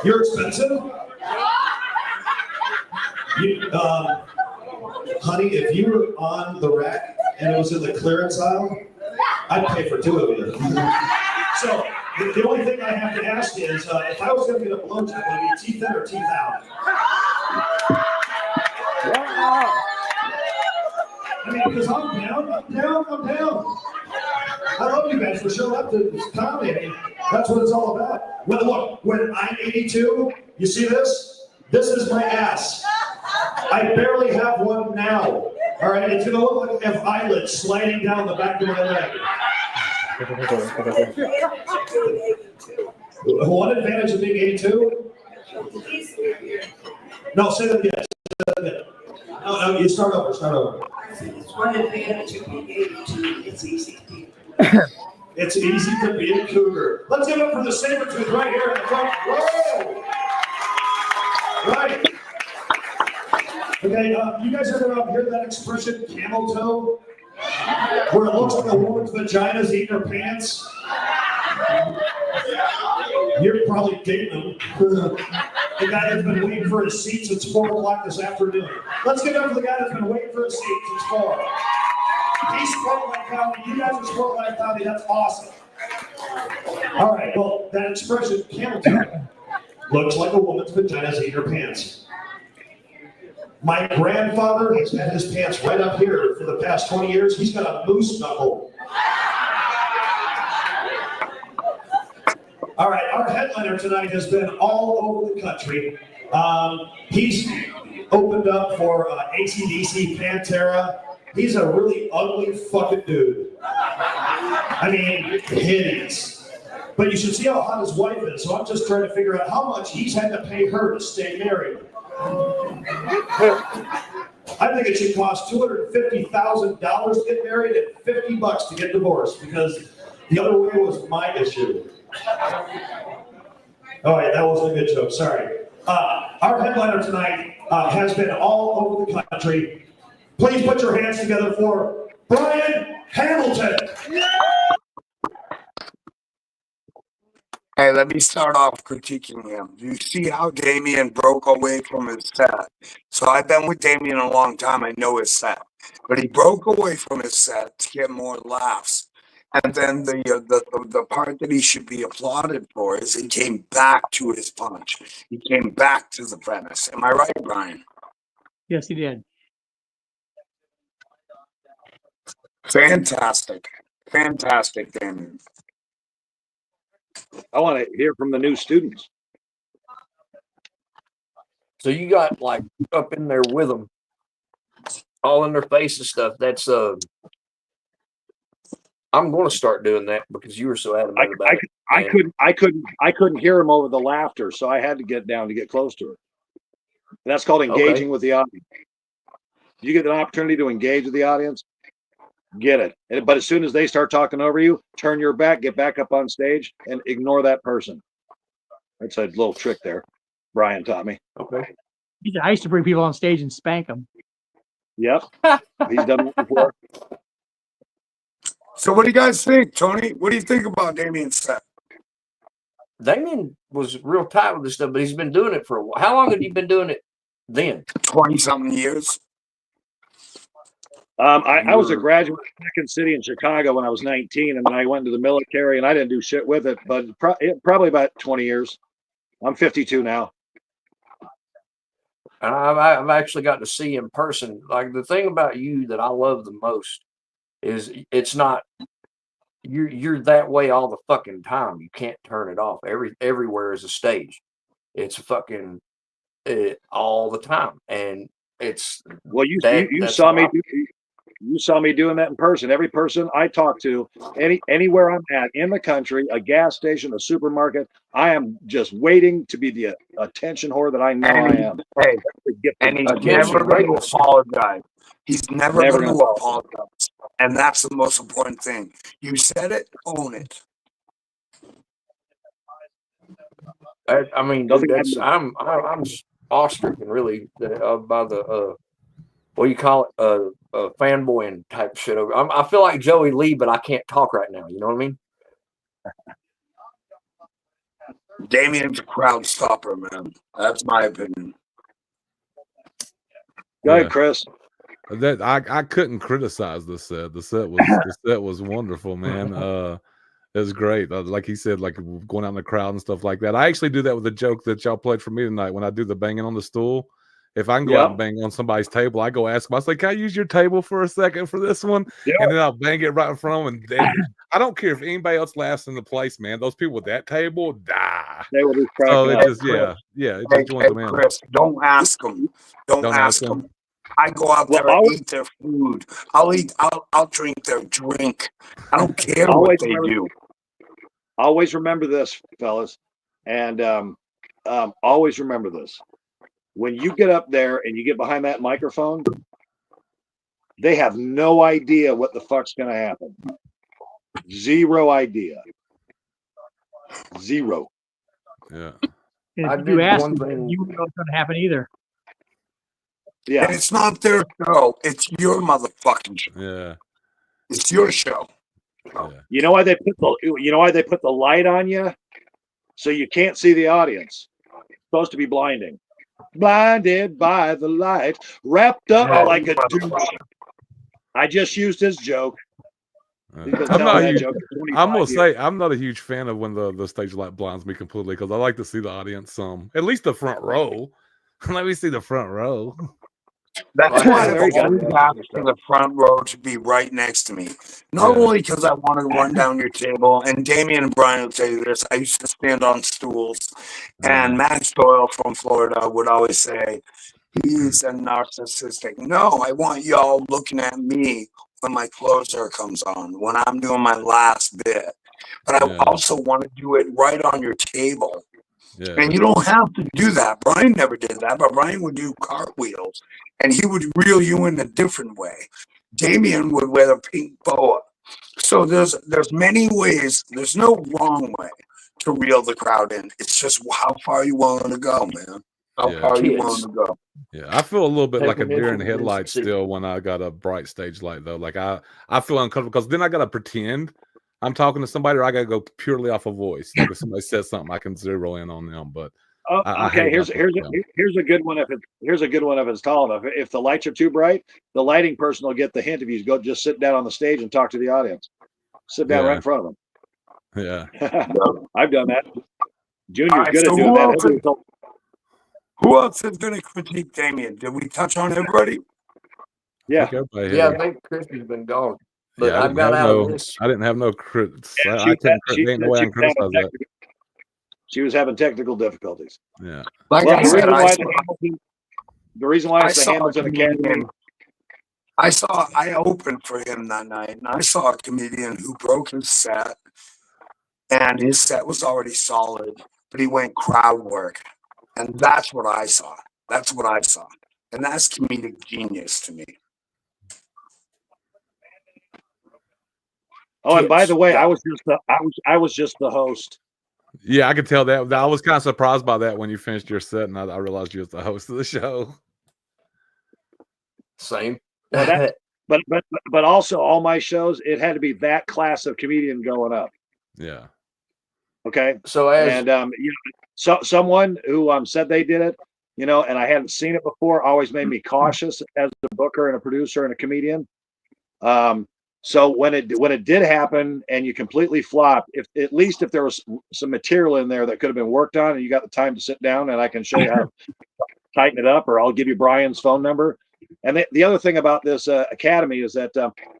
You're expensive? Honey, if you were on the rack and it was in the clearance aisle, I'd pay for 2 of you. So the only thing I have to ask is, if I was going to get a blowjob, would it be teeth in or teeth out? I mean, because I'm down. I love you guys for showing up to this comedy. I mean, that's what it's all about. Look, when I'm 82, you see this? This is my ass. I barely have one now. All right, it's gonna look like I have eyelids sliding down the back of my leg. One advantage of being 82? No, say that again. No, you start over. It's one advantage of being 82. It's easy to be. It's easy to be a cougar. Let's give it up for the saber-tooth right here in the front. Whoa! Right. Okay, you guys ever hear that expression, camel toe? Where it looks like a woman's vagina's eating her pants? You're probably dating them. The guy that's been waiting for his seat since 4 o'clock this afternoon. Let's give it up for the guy that's been waiting for his seat since 4. He's Spotlight County. You guys are Spotlight County. That's awesome. All right, well, that expression, camel toe, looks like a woman's vagina's eating her pants. My grandfather has had his pants right up here for the past 20 years. He's got a moose knuckle. All right, our headliner tonight has been all over the country. He's opened up for AC/DC, Pantera. He's a really ugly fucking dude. I mean, hideous. But you should see how hot his wife is, so I'm just trying to figure out how much he's had to pay her to stay married. I think it should cost $250,000 to get married and $50 to get divorced, because the other way was my issue. Oh, yeah, that wasn't a good joke. Sorry. Our headliner tonight has been all over the country. Please put your hands together for Brian Hamilton. Hey, let me start off critiquing him. You see how Damien broke away from his set. So I've been with Damien a long time. I know his set. But he broke away from his set to get more laughs. And then the part that he should be applauded for is he came back to his punch. He came back to the premise. Am I right, Brian? Yes, he did. Fantastic. Fantastic, Damien. I want to hear from the new students. So you got like up in there with them, all in their face and stuff. That's I'm going to start doing that because you were so adamant about it. I couldn't hear him over the laughter, so I had to get down to get close to it. That's called engaging with the audience. You get an opportunity to engage with the audience, get it. But as soon as they start talking over you, turn your back, get back up on stage, and ignore that person. That's a little trick there. Brian taught me. Okay. I used to bring people on stage and spank them. Yep. He's done it before. So what do you guys think, Tony? What do you think about Damien's set? Damien was real tight with this stuff, but he's been doing it for a while. How long have you been doing it then? 20-something years. I was a graduate of Second City in Chicago when I was 19, and then I went into the military, and I didn't do shit with it, but probably about 20 years. I'm 52 now. And I've actually got to see in person. Like the thing about you that I love the most is it's not you're that way all the fucking time. You can't turn it off. Everywhere is a stage. It's fucking all the time, and it's Well, you that's saw how me. You saw me doing that in person. Every person I talk to, anywhere I'm at in the country, a gas station, a supermarket, I am just waiting to be the attention whore that I know I am. Hey, and he's never going to apologize. He's never going to apologize, and that's the most important thing. You said it, own it. I mean, dude, I'm awestricken really by the what do you call it? Fanboying type shit. I feel like Joey Lee, but I can't talk right now. You know what I mean? Damien's a crowd stopper, man. That's my opinion. Go ahead, Chris. That I couldn't criticize the set. The set was wonderful, man. It was great. Like he said, like going out in the crowd and stuff like that. I actually do that with a joke that y'all played for me tonight when I do the banging on the stool. If I can go out and bang on somebody's table, I go ask them. I say, "Can I use your table for a second for this one?" And then I'll bang it right in front of them. And I don't care if anybody else laughs in the place, man. Those people with that table die. They will just crack so up. it just it just joins them in. Chris, don't ask them. Don't ask them. I go out there and eat their food. I'll drink their drink. I don't care what they do. Always remember this, fellas, and always remember this. When you get up there and you get behind that microphone, they have no idea what the fuck's going to happen. Zero idea. Zero. Yeah. And if you ask them, you know what's going to happen either. Yeah. And it's not their show. It's your motherfucking show. Yeah. It's your show. Yeah. You know why they put the light on you? So you can't see the audience. It's supposed to be blinding. Blinded by the light, wrapped up like a douche. I just used his joke. I'm gonna say I'm not a huge fan of when the stage light blinds me completely because I like to see the audience some, at least the front row. Let me see the front row. That's why I've always asked for the front row to be right next to me. Not only because I want to run down your table, and Damien and Brian will tell you this, I used to stand on stools, and Max Doyle from Florida would always say, he's a narcissistic. No, I want y'all looking at me when my closer comes on, when I'm doing my last bit. But I also want to do it right on your table. Yeah. And you don't have to do that. Brian never did that, but Brian would do cartwheels and he would reel you in a different way. Damien would wear a pink boa. So there's many ways. There's no wrong way to reel the crowd in. It's just how far you willing to go, man. How far you willing to go. Yeah, I feel a little bit like a deer in headlights still when I got a bright stage light though. Like I feel uncomfortable because then I gotta pretend I'm talking to somebody, or I gotta go purely off a voice. Like if somebody says something, I can zero in on them. But okay, here's a good one. Here's a good one if it's tall enough. If the lights are too bright, the lighting person will get the hint if you go just sit down on the stage and talk to the audience. Sit down right in front of them. Yeah, I've done that. Junior's good at doing that. Who else is going to critique Damien? Did we touch on everybody? Yeah. I think Chris has been gone. But I didn't have no critics. I couldn't criticize that. She was having technical difficulties. Yeah. Like well, I said, the reason why it's the Hamilton Academy. I opened for him that night, and I saw a comedian who broke his set, and his set was already solid, but he went crowd work. And that's what I saw. That's what I saw. And that's comedic genius to me. Oh, and by the way, I was just the host. Yeah, I could tell that. I was kind of surprised by that when you finished your set, and I realized you was the host of the show. Same. Well, but also all my shows, it had to be that class of comedian going up. Yeah. Okay. So someone who said they did it, and I hadn't seen it before, always made me cautious as a booker and a producer and a comedian. So when it did happen and you completely flopped, if at least if there was some material in there that could have been worked on and you got the time to sit down and I can show you how to tighten it up, or I'll give you Brian's phone number. And the other thing about this academy is that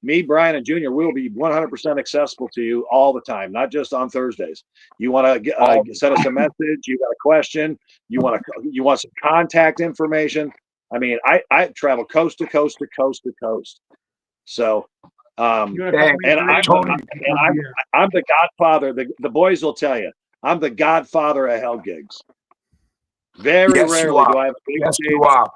me, Brian, and Junior will be 100% accessible to you all the time, not just on Thursdays. You want to send us a message, you got a question, you want some contact information. I mean, I travel coast to coast to coast to coast. So, I'm the godfather. The boys will tell you, I'm the godfather of hell gigs. Very rarely do I have a big Yes, stage. you are.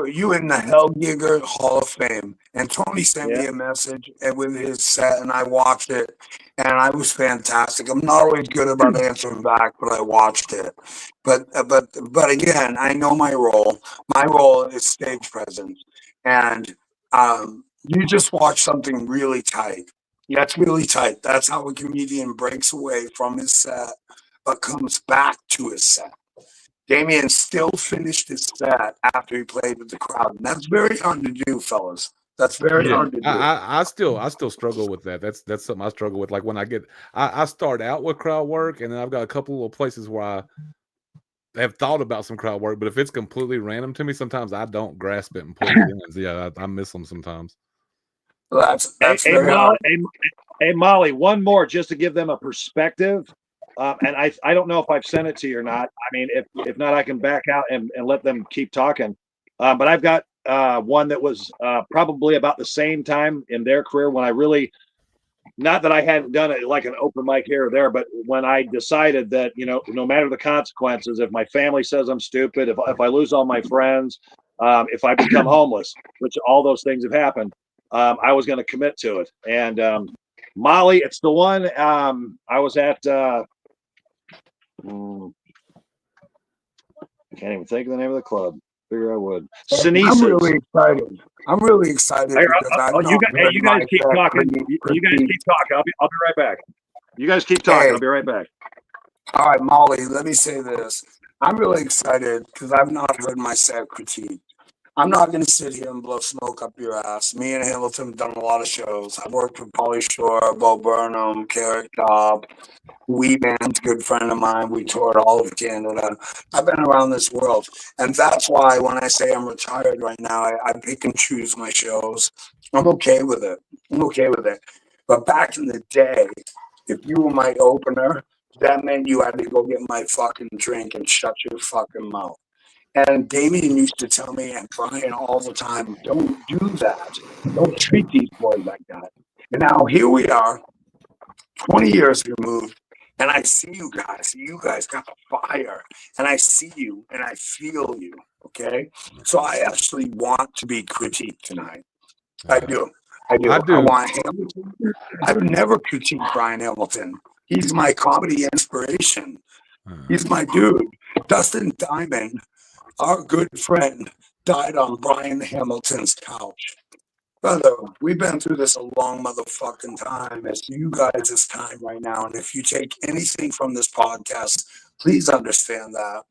You in the Hell Gigger Hall of Fame. And Tony sent me a message with his set, and I watched it, and I was fantastic. I'm not always good about answering back, but I watched it. But again, I know my role. My role is stage presence, and you just watch something really tight. Yeah, it's really tight. That's how a comedian breaks away from his set, but comes back to his set. Damien still finished his set after he played with the crowd. And that's very hard to do, fellas. That's very hard to do. I still struggle with that. That's something I struggle with. Like when I start out with crowd work, and then I've got a couple little places where I have thought about some crowd work, but if it's completely random to me, sometimes I don't grasp it and pull it in. Yeah, I miss them sometimes. Well, that's hey, Molly, one more just to give them a perspective. And I don't know if I've sent it to you or not. I mean, if not, I can back out and let them keep talking. But I've got one that was probably about the same time in their career when I really, not that I hadn't done it like an open mic here or there, but when I decided that, no matter the consequences, if my family says I'm stupid, if I lose all my friends, if I become homeless, which all those things have happened, I was going to commit to it. And Molly, it's the one I was at. I can't even think of the name of the club. Figure I would. Sneezes. I'm really excited. You guys keep talking. You guys keep talking. I'll be right back. You guys keep talking. I'll be right back. All right, Molly, let me say this. I'm really excited because I've not heard my set critiqued. I'm not going to sit here and blow smoke up your ass. Me and Hamilton have done a lot of shows. I've worked with Pauly Shore, Bo Burnham, Carrot Top. Band's a good friend of mine. We toured all of Canada. I've been around this world. And that's why when I say I'm retired right now, I pick and choose my shows. I'm okay with it. But back in the day, if you were my opener, that meant you had to go get my fucking drink and shut your fucking mouth. And Damien used to tell me, and Brian all the time, don't do that. Don't treat these boys like that. And now here we are, 20 years removed, and I see you guys. You guys got the fire, and I see you, and I feel you, okay? So I actually want to be critiqued tonight. I do. I want Hamilton. I've never critiqued Brian Hamilton. He's my comedy inspiration. He's my dude. Dustin Diamond, our good friend, died on Brian Hamilton's couch. Brother, we've been through this a long motherfucking time. It's you guys' time right now. And if you take anything from this podcast, please understand that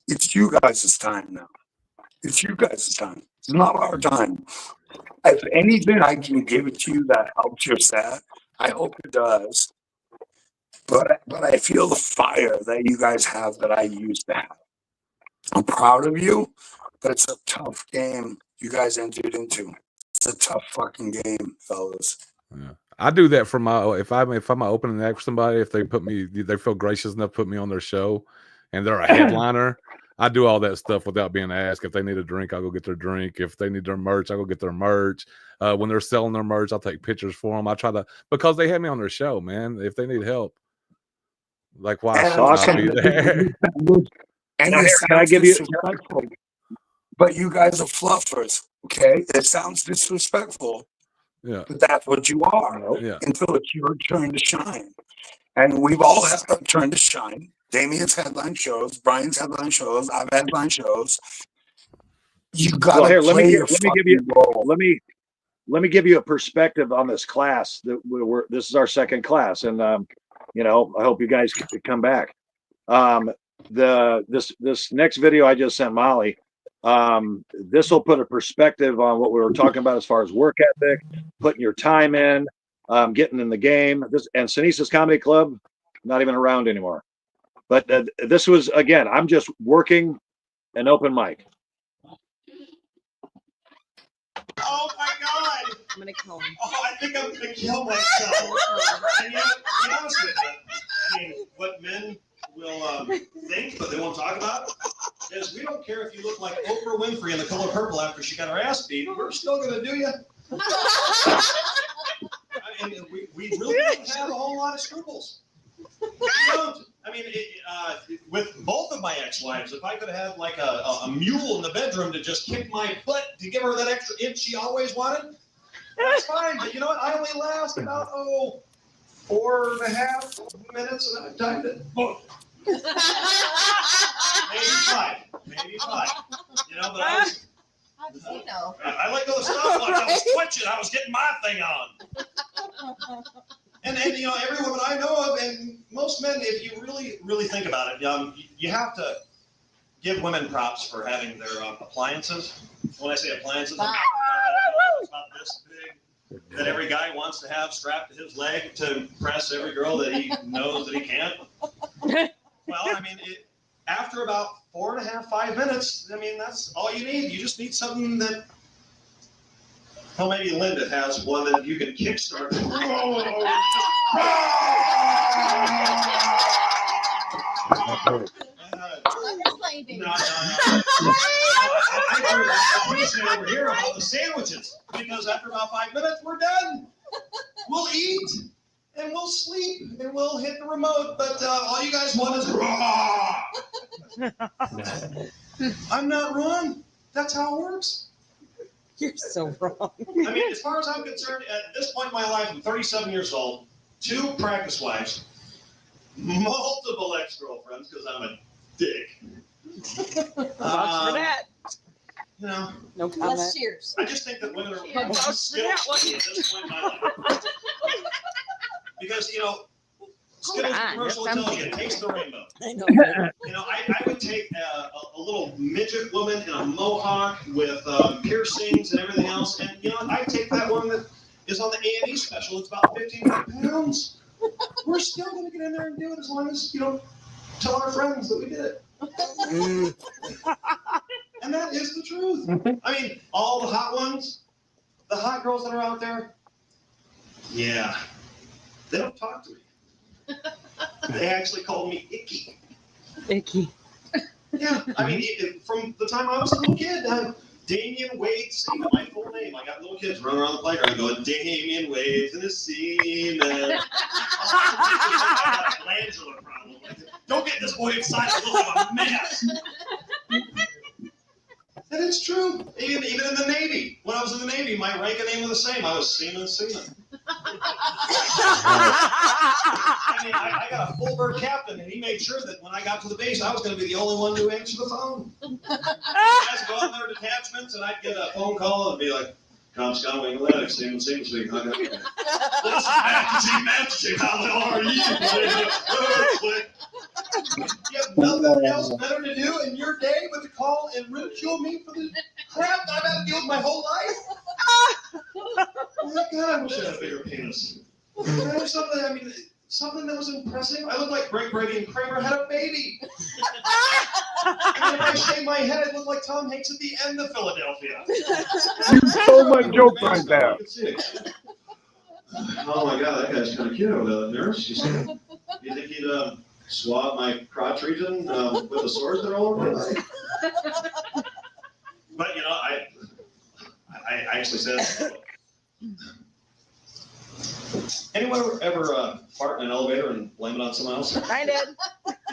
it's you guys' time now. It's you guys' time. It's not our time. If anything I can give it to you that helps your set, I hope it does. But I feel the fire that you guys have that I used to have. I'm proud of you, but it's a tough game you guys entered into. It's a tough fucking game, fellas. Yeah. I do that for if I'm an opening act for somebody, if they feel gracious enough to put me on their show and they're a headliner, I do all that stuff without being asked. If they need a drink, I'll go get their drink. If they need their merch, I'll go get their merch. When they're selling their merch, I'll take pictures for them. I try to, because they had me on their show, man. If they need help, like, why should I be there? And can I give you? But you guys are fluffers, okay? It sounds disrespectful, but that's what you are until it's your turn to shine. And we've all had our turn to shine. Damien's headline shows, Brian's headline shows, I've headline shows. You got to let me give you a perspective on this class. This is our second class, and I hope you guys can come back. This next video I just sent Molly, This will put a perspective on what we were talking about as far as work ethic, putting your time in, getting in the game. This and Sinisa's Comedy Club, not even around anymore. But this was, again, I'm just working an open mic. Oh my God! I'm gonna kill him. Oh, I think I'm gonna kill myself. And you know, to be honest with you, I mean, what men will think, but they won't talk about, is we don't care if you look like Oprah Winfrey in The Color Purple after she got her ass beat. We're still gonna do you. I mean, we really don't have a whole lot of scruples. We don't. I mean, with both of my ex-wives, if I could have had like a mule in the bedroom to just kick my butt to give her that extra inch she always wanted, that's fine. But you know what? I only last about 4.5 minutes, and I've timed it. Maybe 5. Maybe 5. You know, but I was. How does he know? I let go of the stopwatch. I was twitching. I was getting my thing on. And you know, every woman I know of, and most men, if you really think about it, you have to give women props for having their appliances. When I say appliances, I'm about this big that every guy wants to have strapped to his leg to impress every girl that he knows that he can't. Well, I mean, after about 4.5, 5 minutes, I mean, that's all you need. You just need something that. Well, maybe Linda has one that you can kickstart. No. I appreciate over here about the sandwiches, because after about 5 minutes, we're done. We'll eat, and we'll sleep, and we'll hit the remote, but all you guys want is I'm not wrong. That's how it works. You're so wrong. I mean, as far as I'm concerned, at this point in my life, I'm 37 years old, 2 practice wives, multiple ex-girlfriends, because I'm a dick. Vouch for that. You know, no comment. Let's cheers. I just think that women are Yeah, vouch for that one. at this point in my life. Because, you know, Skittles commercial will tell you it takes the rainbow. I know. You know, I would take a little midget woman in a mohawk with piercings and everything else, and you know, I'd take that one that is on the A&E special. It's about 1,500 pounds. We're still going to get in there and do it as long as, you know, tell our friends that we did it. And that is the truth. I mean, all the hot ones, the hot girls that are out there, yeah, they don't talk to me. They actually called me Icky. Icky. Yeah, I mean, from the time I was a little kid, Damian Wade Seaman, my full name. I got little kids running around the playground going, Damian Wade and his Seaman. I got a glandular problem. Don't get this boy excited. Look like a mess. And it's true. Even in the Navy. When I was in the Navy, my rank and name was the same. I was Seaman. I mean, I got a full bird captain, and he made sure that when I got to the base, I was going to be the only one to answer the phone. Guys go out there detachments, and I'd get a phone call and be like, "Com Skyway Atlantic, Seaman speaking. This is Majesty. How the hell are you? You have nothing else better to do in your day but to call and ridicule me for the crap I've had to deal with my whole life? Oh my God, I wish I had a bigger penis. Something, I mean, something that was impressive. I looked like Greg Brady and Kramer had a baby. And if I shaved my head, it looked like Tom Hanks at the end of Philadelphia. You stole my joke right there. Oh my God, that guy's kind of cute over there. Nurse, you think he'd swab my crotch region with the sores that are all over it? But you know, I actually said. Anyone ever fart in an elevator and blame it on someone else? I did.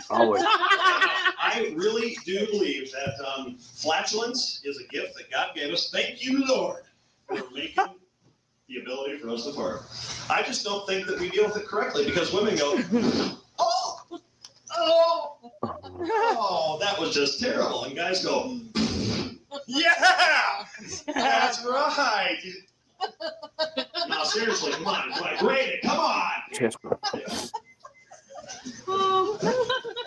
Always. I really do believe that flatulence is a gift that God gave us. Thank you, Lord, for making the ability for us to fart. I just don't think that we deal with it correctly because women go, oh, that was just terrible. And guys go, yeah, that's right. No, seriously, come on. Rate it. Come on.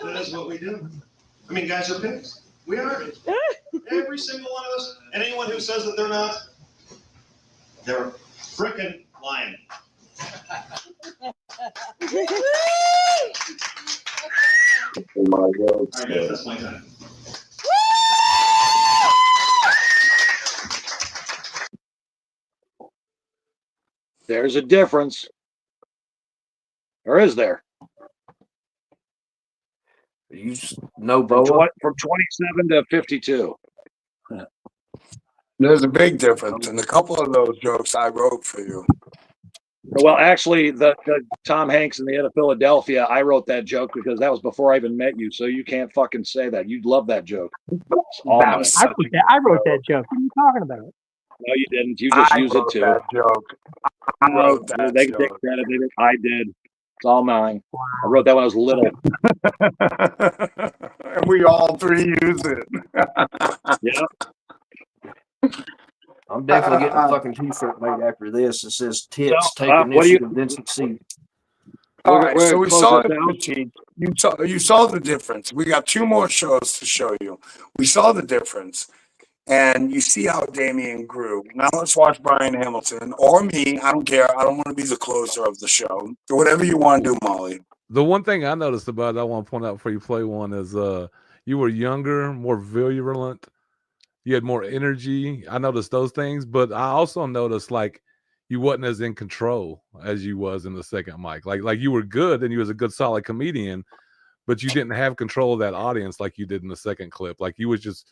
That is what we do. I mean, guys are pigs. We are. Every single one of us. And anyone who says that they're not, they're frickin' lying. All right, guys, that's my time. There's a difference. Or is there? You know From, Boa? from 27 to 52. There's a big difference, and a couple of those jokes I wrote for you. Well, actually, the Tom Hanks in the End of Philadelphia, I wrote that joke because that was before I even met you. So you can't fucking say that. You'd love that joke. It's all mine. I wrote that joke. What are you talking about? No, you didn't. You just used it too. That joke. I wrote that they joke. They credited it. I did. It's all mine. Wow. I wrote that when I was little. And we all three use it. Yeah. I'm definitely getting a fucking t-shirt made after this. It says tits take initiative, then succeed. All right, so we saw it. You saw the difference. We got 2 more shows to show you. We saw the difference. And you see how Damien grew. Now let's watch Brian Hamilton or me. I don't care. I don't want to be the closer of the show. Whatever you want to do, Molly. The one thing I noticed about it, I want to point out before you play one is you were younger, more virulent. You had more energy. I noticed those things, but I also noticed like you wasn't as in control as you was in the second mic. Like you were good and you was a good solid comedian, but you didn't have control of that audience like you did in the second clip. Like you was just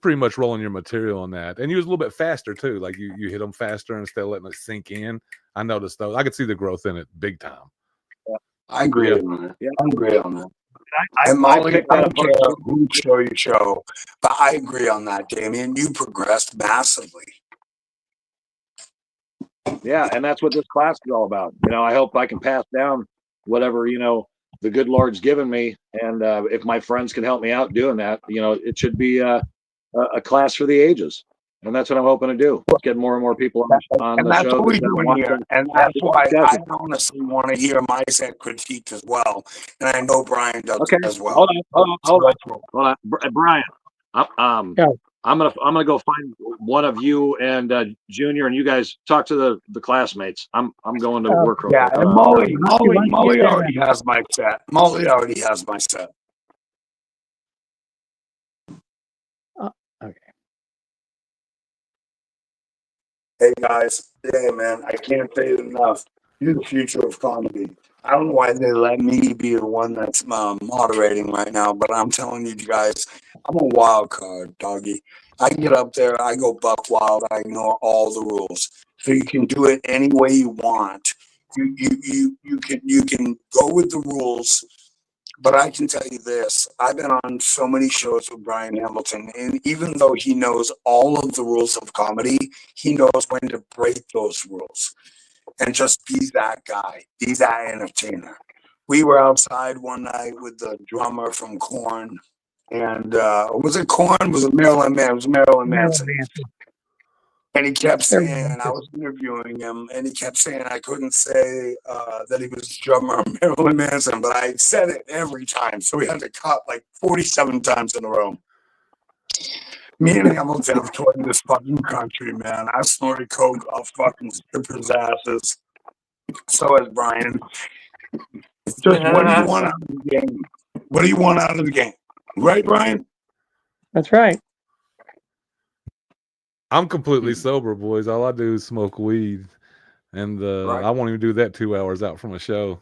pretty much rolling your material on that. And you was a little bit faster too. Like you hit them faster instead of letting it sink in. I noticed those. I could see the growth in it big time. Yeah. I agree on that. Yeah. I agree on that. And Molly, I don't care who show you show, but I agree on that, Damien. You progressed massively. Yeah, and that's what this class is all about. You know, I hope I can pass down whatever, you know, the good Lord's given me. And if my friends can help me out doing that, you know, it should be a class for the ages. And that's what I'm hoping to do. Get more and more people on the show. What we're doing here. And that's why I honestly want to hear my set critique as well. And I know Brian does as well. Hold on. Brian, I'm gonna go find one of you and Junior, and you guys talk to the classmates. I'm going to work. Yeah, and Molly already has my set. Molly already has my set. Okay. Hey guys, hey man, I can't say it enough. You're the future of comedy. I don't know why they let me be the one that's moderating right now, but I'm telling you guys, I'm a wild card, doggy. I get up there, I go buck wild, I ignore all the rules. So you can do it any way you want. You can go with the rules, but I can tell you this: I've been on so many shows with Brian Hamilton, and even though he knows all of the rules of comedy, he knows when to break those rules and just be that guy, be that entertainer. We were outside one night with the drummer from Korn, and was it Korn? Was it Marilyn Manson? It was Marilyn Manson. And he kept saying, and I was interviewing him, and he kept saying I couldn't say that he was drummer of Marilyn Manson, but I said it every time. So we had to cut like 47 times in a row. Me and Hamilton have toured this fucking country, man. I snorted coke off fucking strippers' asses. So has Brian. Just what do you want out of the game? What do you want out of the game? Right, Brian? That's right. I'm completely sober, boys. All I do is smoke weed, and I won't even do that 2 hours out from a show.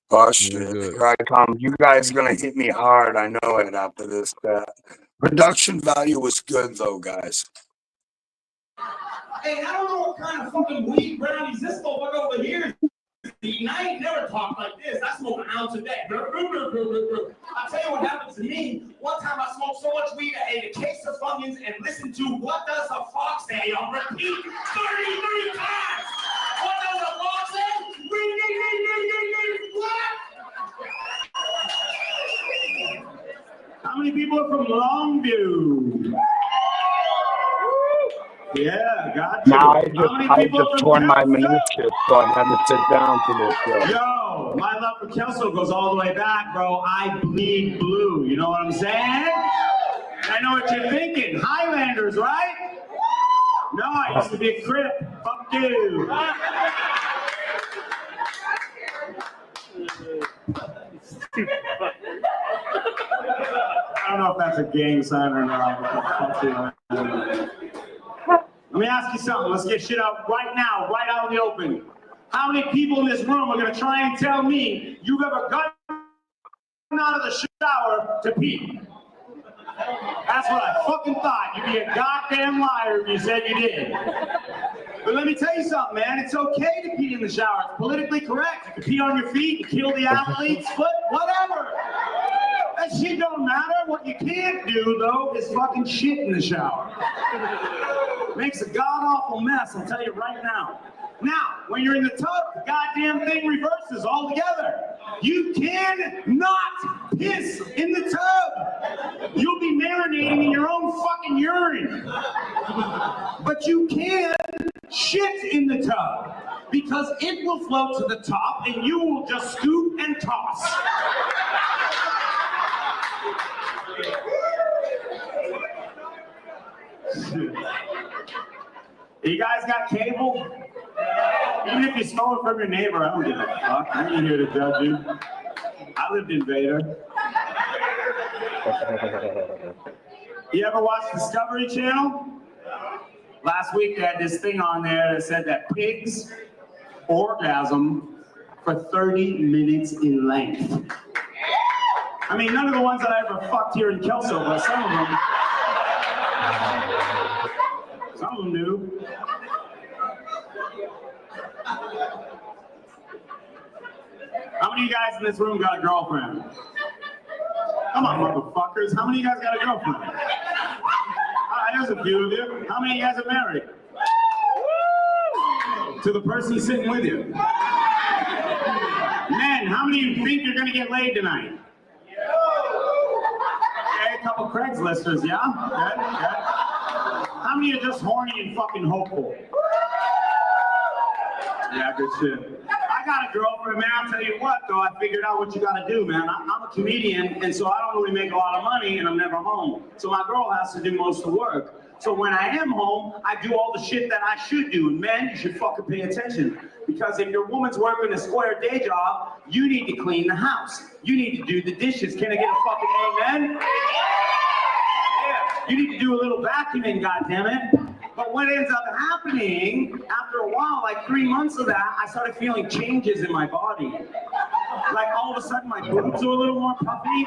Oh shit! Here I come. You guys are gonna hit me hard. I know it after this. Production value was good though, guys. Hey, I don't know what kind of fucking weed brownies this motherfucker over here is eating. I ain't never talked like this. I smoke an ounce a day. I tell you what happened to me. One time I smoked so much weed I ate a case of Funyuns and listened to What Does a Fox Say on repeat 33 times. What does a fox say? What? How many people are from Longview? Yeah, gotcha. Now I just torn my meniscus, so I had to sit down for this show. Yo, My love for Kelso goes all the way back, bro. I bleed blue. You know what I'm saying? I know what you're thinking. Highlanders, right? No, I used to be a Crip. Fuck you. I don't know if that's a gang sign or not. Let me ask you something. Let's get shit out right now, right out in the open. How many people in this room are going to try and tell me you've ever gotten out of the shower to pee? That's what I fucking thought. You'd be a goddamn liar if you said you did. But let me tell you something, man. It's okay to pee in the shower. It's politically correct. You can pee on your feet, you kill the athlete's foot, whatever. That shit don't matter. What you can't do, though, is fucking shit in the shower. Makes a god-awful mess, I'll tell you right now. Now, when you're in the tub, the goddamn thing reverses altogether. You cannot piss in the tub. You'll be marinating in your own fucking urine. But you can shit in the tub because it will float to the top and you will just scoop and toss. You guys got cable? Even if you stole it from your neighbor, I don't give a fuck. I ain't here to judge you. I lived in Vader. You ever watch Discovery Channel? Last week they had this thing on there that said that pigs orgasm for 30 minutes in length. I mean, none of the ones that I ever fucked here in Kelso, but some of them do. How many of you guys in this room got a girlfriend? Come on, motherfuckers. How many of you guys got a girlfriend? There's a few of you. How many of you guys are married? To the person sitting with you. Men, how many of you think you're going to get laid tonight? Okay, a couple Craigslisters, yeah? Good, good. How many are just horny and fucking hopeful? Yeah, good shit. I got a girlfriend, man. I'll tell you what, though. I figured out what you got to do, man. I'm a comedian, and so I don't really make a lot of money, and I'm never home. So my girl has to do most of the work. So when I am home, I do all the shit that I should do. And men, you should fucking pay attention. Because if your woman's working a square day job, you need to clean the house. You need to do the dishes. Can I get a fucking amen? Yeah. You need to do a little vacuuming, goddammit. But what ends up happening, after a while, like 3 months of that, I started feeling changes in my body. Like all of a sudden, my boobs were a little more puffy.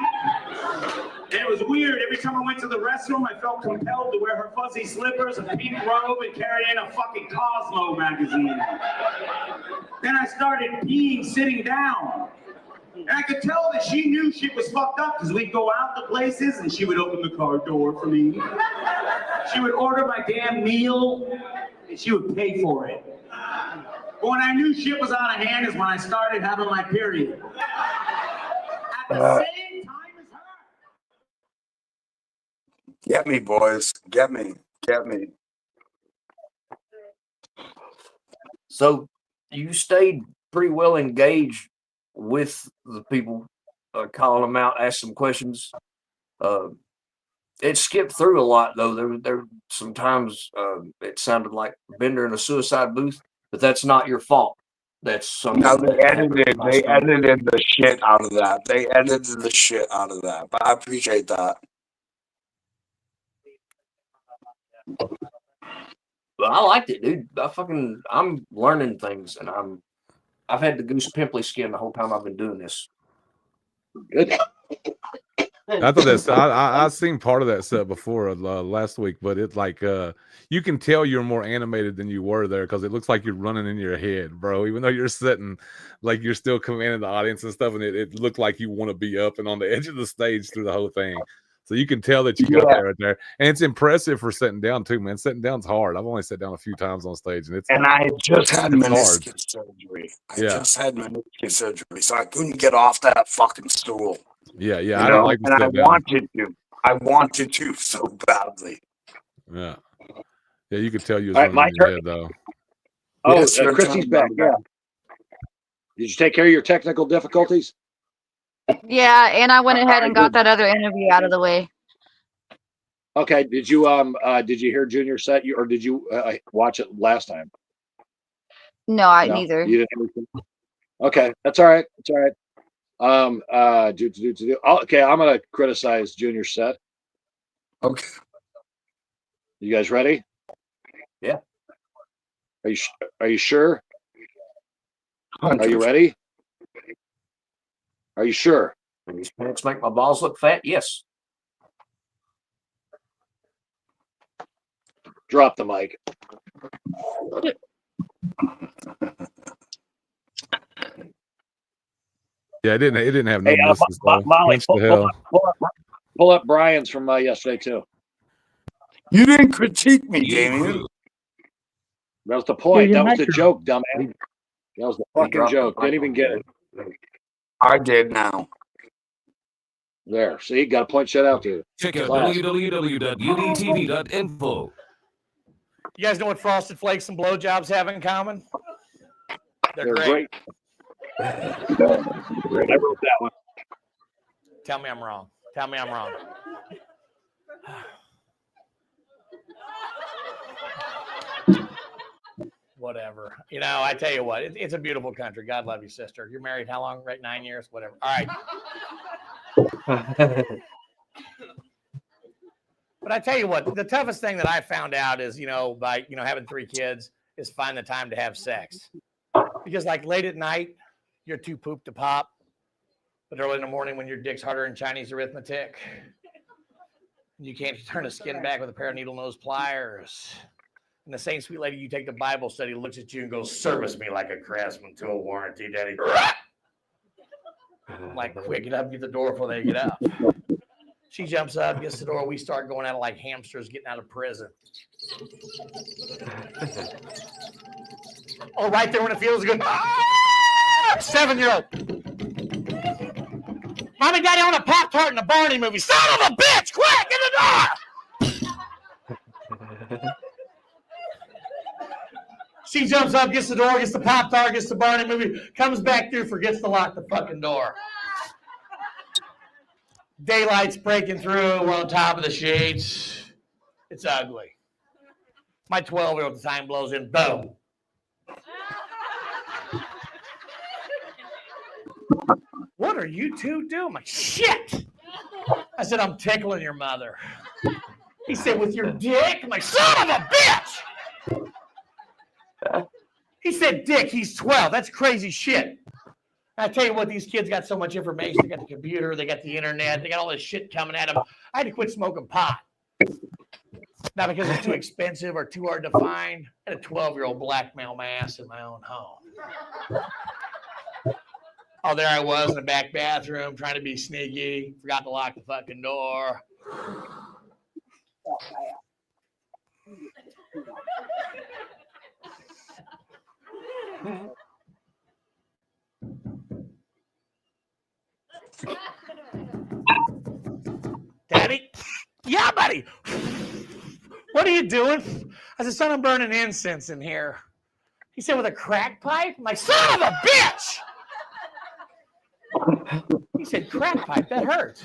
And it was weird. Every time I went to the restroom, I felt compelled to wear her fuzzy slippers, a pink robe, and carry in a fucking Cosmo magazine. Then I started peeing sitting down. And I could tell that she knew shit was fucked up because we'd go out to places and she would open the car door for me. She would order my damn meal and she would pay for it. But when I knew shit was out of hand is when I started having my period. At the same time as her. Get me, boys. Get me. Get me. So you stayed pretty well engaged with the people, calling them out, ask some questions. It skipped through a lot, though. There sometimes it sounded like Bender in a suicide booth, but that's not your fault. That's something. No, they edited the shit out of that. They edited the shit out of that. But I appreciate that. Well, I liked it, dude. I'm learning things, and I've had the goose pimply skin the whole time I've been doing this. Good. I thought that's I seen part of that set before last week, but it's like you can tell you're more animated than you were there because it looks like you're running in your head, bro. Even though you're sitting, like you're still commanding the audience and stuff, and it looked like you want to be up and on the edge of the stage through the whole thing. So you can tell that you got that right there, and it's impressive for sitting down too, man. Sitting down's hard. I've only sat down a few times on stage, and I just had meniscus surgery. I just had meniscus surgery, so I couldn't get off that fucking stool. Yeah. I don't like to sit down. I wanted to so badly. Yeah, you could tell you was running in your head though. Oh, Chrissy's back. Yeah. Did you take care of your technical difficulties? Yeah, and I went ahead and got that other interview out of the way. Okay. Did you hear Junior's set? Or did you watch it last time? No, I No, neither. you didn't. Okay, that's all right. That's all right. Okay, I'm gonna criticize Junior's set. Okay. You guys ready? Yeah. Are you sure? Are you ready? Are you sure? These pants make my balls look fat? Yes. Drop the mic. Yeah, it didn't have no Hey, misses though. Molly, Punch the hell. pull up Brian's from yesterday too. You didn't critique me, Damien. That was the point. Yeah, That was the Metro. joke, dumbass. That was the fucking joke. Didn't even get it. I did now. There. See, got to point shit out to you. Check out Class. www.udtv.info. You guys know what Frosted Flakes and blowjobs have in common? They're great. I wrote that one. Tell me I'm wrong. Tell me I'm wrong. Whatever. You know, I tell you what, it's a beautiful country. God love you, sister. You're married how long? Right? 9 years? Whatever. All right. But I tell you what, the toughest thing that I found out is, by, having 3 kids is find the time to have sex. Because like late at night, you're too pooped to pop. But early in the morning when your dick's harder than Chinese arithmetic, you can't turn the skin back with a pair of needle nose pliers. And the same sweet lady you take to Bible study looks at you and goes, service me like a craftsman to a warranty, daddy. I'm like, quick, get up, get the door before they get up. She jumps up, gets the door. We start going at it like hamsters getting out of prison. Oh, right there when it feels good. 7-year-old. Mom and Daddy, I want a Pop-Tart in the Barney movie. Son of a bitch, quick, get the door. She jumps up, gets the door, gets the Pop-Tart, gets the Barney movie, comes back through, forgets to lock the fucking door. Daylight's breaking through. We're on top of the sheets. It's ugly. My 12-year-old at the time blows in. Boom. What are you two doing? I'm like, shit. I said, I'm tickling your mother. He said, with your dick? I'm like, son of a bitch. He said, dick, he's 12. That's crazy shit. I tell you what, these kids got so much information. They got the computer, they got the internet, they got all this shit coming at them. I had to quit smoking pot. Not because it's too expensive or too hard to find. I had a 12-year-old blackmail my ass in my own home. Oh, there I was in the back bathroom trying to be sneaky. Forgot to lock the fucking door. Daddy? Yeah, buddy. What are you doing? I said, son, I'm burning incense in here. He said, with a crack pipe? I'm like, son of a bitch! He said, crack pipe? That hurts.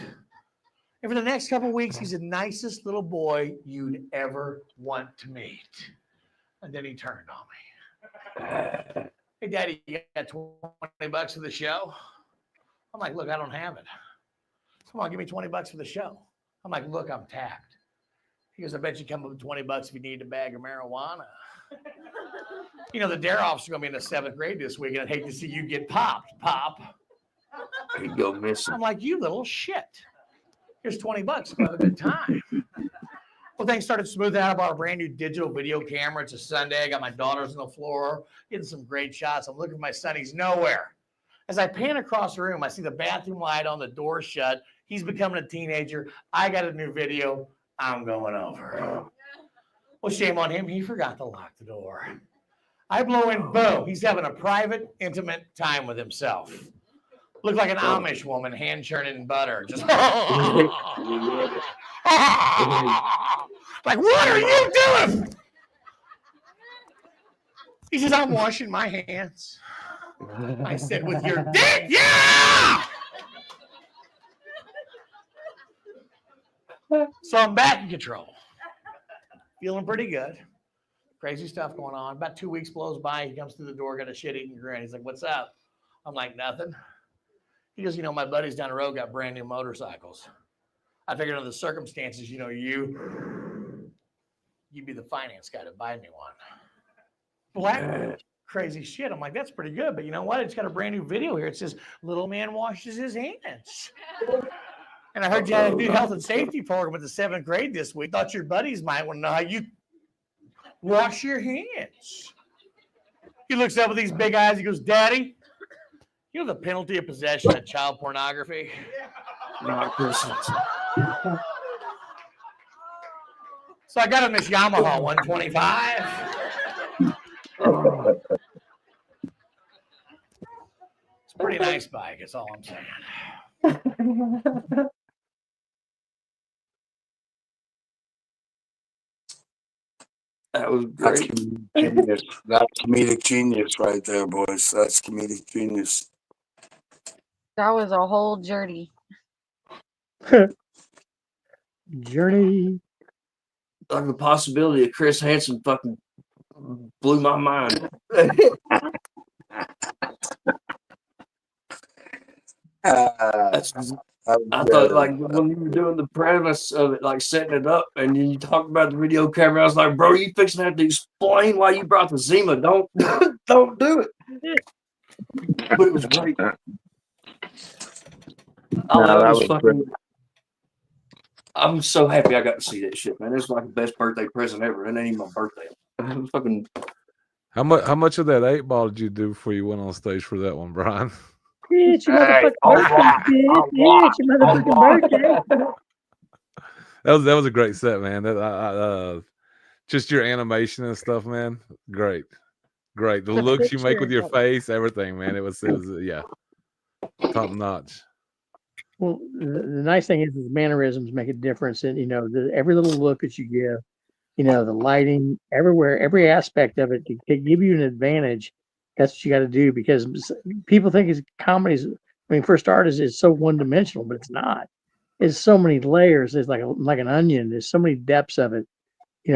And for the next couple of weeks, he's the nicest little boy you'd ever want to meet. And then he turned on me. Hey, Daddy, you got $20 for the show? I'm like, look, I don't have it. Come on, give me $20 for the show. I'm like, look, I'm tapped. He goes, I bet you come up with $20 if you need a bag of marijuana. You know, the dare officer going to be in the 7th grade this week, and I'd hate to see you get popped, Pop. He'd go missing. I'm like, you little shit. Here's $20. Have a good time. Well, things started smoothing out. I bought a brand new digital video camera. It's a Sunday. I got my daughters on the floor, getting some great shots. I'm looking for my son. He's nowhere. As I pan across the room, I see the bathroom light on, the door shut. He's becoming a teenager. I got a new video. I'm going over. Well, shame on him. He forgot to lock the door. I blow in, boom. He's having a private, intimate time with himself. Looked like an Amish woman hand churning butter. Just like, what are you doing? He says, I'm washing my hands. I said, with your dick, yeah! So I'm back in control. Feeling pretty good. Crazy stuff going on. About 2 weeks blows by. He comes through the door, got a shit-eating grin. He's like, what's up? I'm like, nothing. He goes, my buddies down the road got brand new motorcycles. I figured under the circumstances, you'd be the finance guy to buy me one. Black crazy shit. I'm like, that's pretty good. But you know what? It's got a brand new video here. It says, little man washes his hands. And I heard you had a new health and safety program with the 7th grade this week. Thought your buddies might want to know how you wash your hands. He looks up with these big eyes. He goes, Daddy, you know the penalty of possession of child pornography? Not Christmas. So I got him this Yamaha 125. It's a pretty nice bike, that's all I'm saying. That was That's great. genius. That's comedic genius right there, boys. That's comedic genius. That was a whole journey. Journey. Like the possibility of Chris Hansen fucking blew my mind. I thought, like, when you were doing the premise of it, like setting it up, and then you talked about the video camera, I was like, bro, you fixing to have to explain why you brought the Zima. Don't do it. But it was great. I'm so happy I got to see that shit, man. It's like the best birthday present ever. It ain't even my birthday. It was fucking. How much of that 8-ball did you do before you went on stage for that one, Brian? It's your motherfucking birthday, bitch. It's your motherfucking birthday. That was a great set, man. Just your animation and stuff, man. Great. The looks you make with your face, everything, man. It was yeah, top notch. Well, the nice thing is mannerisms make a difference, and every little look that you give, the lighting everywhere, every aspect of it to give you an advantage. That's what you got to do, because people think comedies. I mean, for starters, it's so one dimensional, but it's not. It's so many layers. It's like an onion. There's so many depths of it.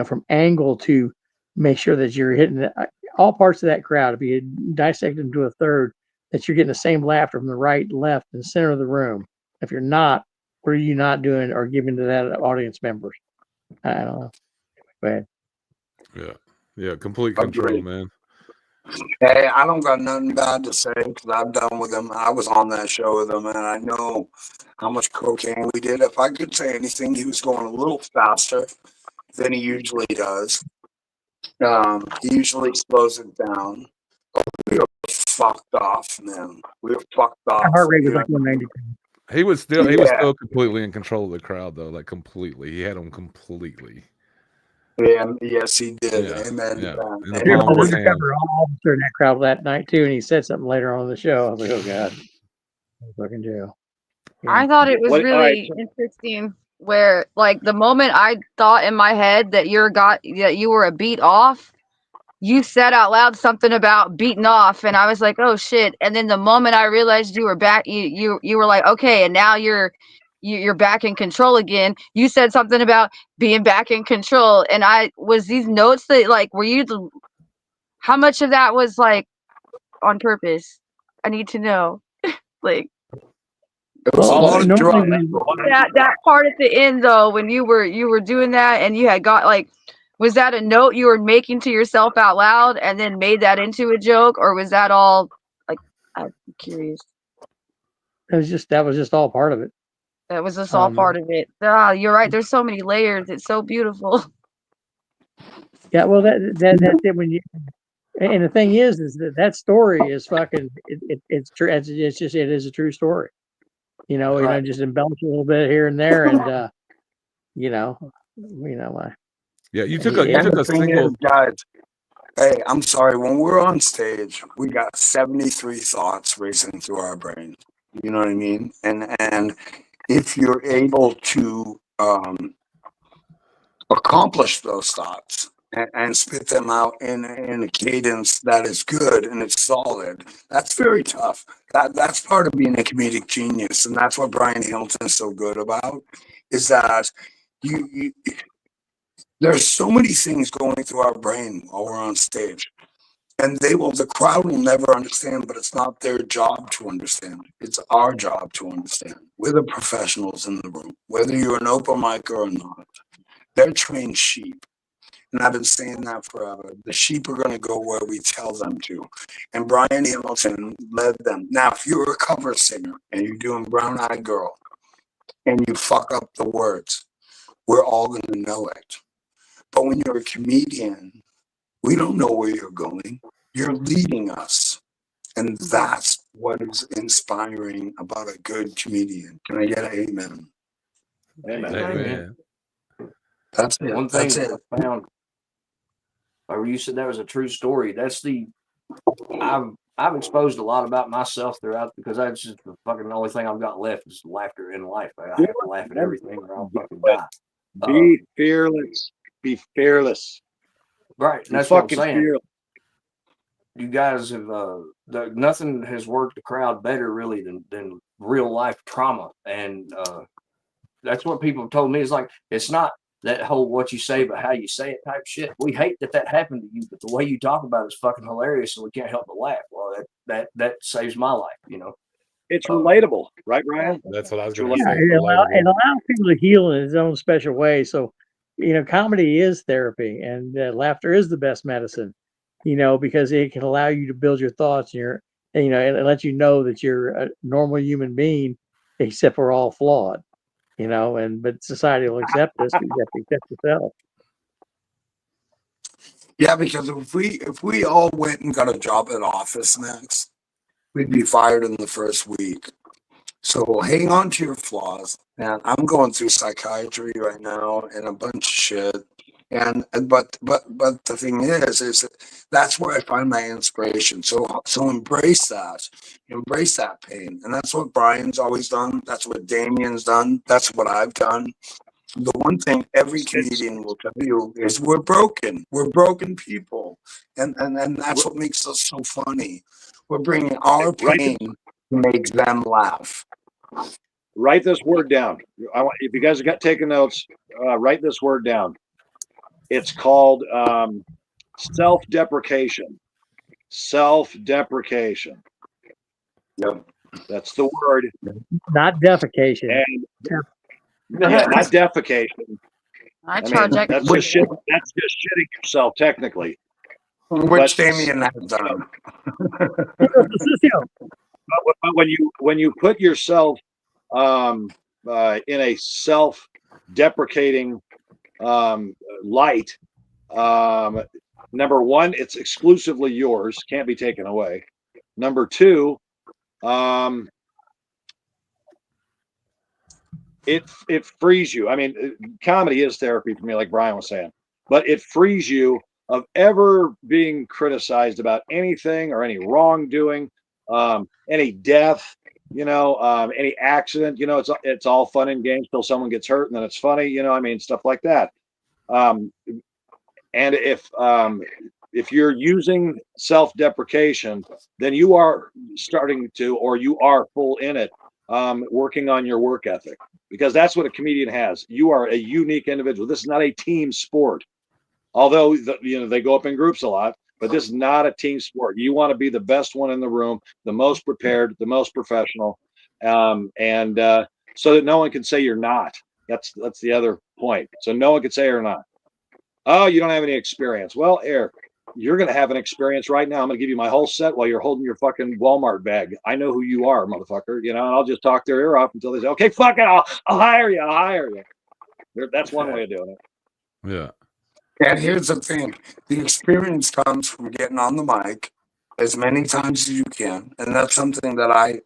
From angle to make sure that you're hitting all parts of that crowd. If you dissect them to a third, that you're getting the same laughter from the right, left, and center of the room. If you're not, what are you not doing or giving to that audience members? I don't know. Go ahead. Yeah, complete control, man. Hey, I don't got nothing bad to say because I've done with him. I was on that show with him, and I know how much cocaine we did. If I could say anything, he was going a little faster than he usually does. He usually slows it down. We were fucked off, man. We were fucked off. My heart rate was like 190. He was still completely in control of the crowd, though. Like completely, he had them completely. Yeah, yes, he did. Yeah, Amen. yeah. He was an undercover officer in that crowd that night too, and he said something later on in the show. I was like, "Oh God, fucking jail." Yeah. I thought it was really interesting. Where, like, the moment I thought in my head that you were a beat off, you said out loud something about beating off, and I was like, "Oh shit!" And then the moment I realized you were back, you were like, "Okay," and now you're back in control again. You said something about being back in control, and these notes that, like, how much of that was like on purpose? I need to know. Like, that part at the end though, when you were doing that and you had got, like, was that a note you were making to yourself out loud and then made that into a joke, or was that all, like, I'm curious. That was just all part of it. That was just all part of it. You're right. There's so many layers. It's so beautiful. Yeah, well, that's it. When you, and the thing is that story is fucking. It's true. It is a true story. Just embellish a little bit here and there, and Yeah, you took a single. Guys, hey, I'm sorry. When we're on stage, we got 73 thoughts racing through our brains. You know what I mean? And if you're able to accomplish those thoughts, and spit them out in a cadence that is good and it's solid. That's very tough. That's part of being a comedic genius, and that's what Brian Hamilton is so good about. Is that you there's so many things going through our brain while we're on stage. And the crowd will never understand, but it's not their job to understand. It's our job to understand. We're the professionals in the room, whether you're an open micer or not. They're trained sheep. And I've been saying that forever. The sheep are going to go where we tell them to. And Brian Hamilton led them. Now, if you're a cover singer and you're doing Brown Eyed Girl and you fuck up the words, we're all going to know it. But when you're a comedian, we don't know where you're going. You're leading us. And that's what is inspiring about a good comedian. Can I get an amen? Amen. Amen. That's it. One thing That's it. that I found, or you said that was a true story. That's I've exposed a lot about myself throughout because that's just the fucking only thing I've got left is laughter in life. I have to laugh at everything or I'll fucking die. Be fearless. Be fearless. Right. Be That's what I'm fucking saying. fearless. You guys have nothing has worked the crowd better really than real life trauma. And that's what people have told me. It's like it's not that whole what you say but how you say it type shit. We hate that happened to you, but the way you talk about it is fucking hilarious, and we can't help but laugh. Well, that saves my life, you know. It's relatable, right, Ryan? That's what I was It's going to Yeah, say. it Relatable. allows people to heal in its own special way. So, comedy is therapy, and laughter is the best medicine. Because it can allow you to build your thoughts, and let you know that you're a normal human being, except we're all flawed. But society will accept us. You have to accept yourself. Yeah, because if we all went and got a job at Office Max, we'd be fired in the first week. So hang on to your flaws. And I'm going through psychiatry right now and a bunch of shit. But the thing is that's where I find my inspiration. So embrace that pain, and that's what Brian's always done. That's what Damien's done. That's what I've done. The one thing every comedian will tell you is we're broken. We're broken people, and that's what makes us so funny. We're bringing our pain to make them laugh. Write this word down. If you guys got taking notes, write this word down. It's called self-deprecation. Self-deprecation. Yep. That's the word. Not defecation. And yeah, not defecation. I mean, charge that's extra. just shitting yourself technically. Which Damien has done. But when you put yourself in a self-deprecating light, number one, it's exclusively yours, can't be taken away. Number two, it frees you. I mean, comedy is therapy for me, like Brian was saying, but it frees you of ever being criticized about anything or any wrongdoing, any death, any accident. It's all fun and games till someone gets hurt, and then it's funny. I mean, stuff like that. And if you're using self-deprecation, then you are starting to, or you are full in it, working on your work ethic, because that's what a comedian has. You are a unique individual. This is not a team sport, although they go up in groups a lot, but this is not a team sport. You want to be the best one in the room, the most prepared, the most professional, and so that no one can say you're not. That's the other point. So no one can say you're not. Oh, you don't have any experience. Well, Eric, you're going to have an experience right now. I'm going to give you my whole set while you're holding your fucking Walmart bag. I know who you are, motherfucker. And I'll just talk their ear off until they say, okay, fuck it. I'll hire you. I'll hire you. That's one way of doing it. Yeah. And here's the thing. The experience comes from getting on the mic as many times as you can. And that's something that I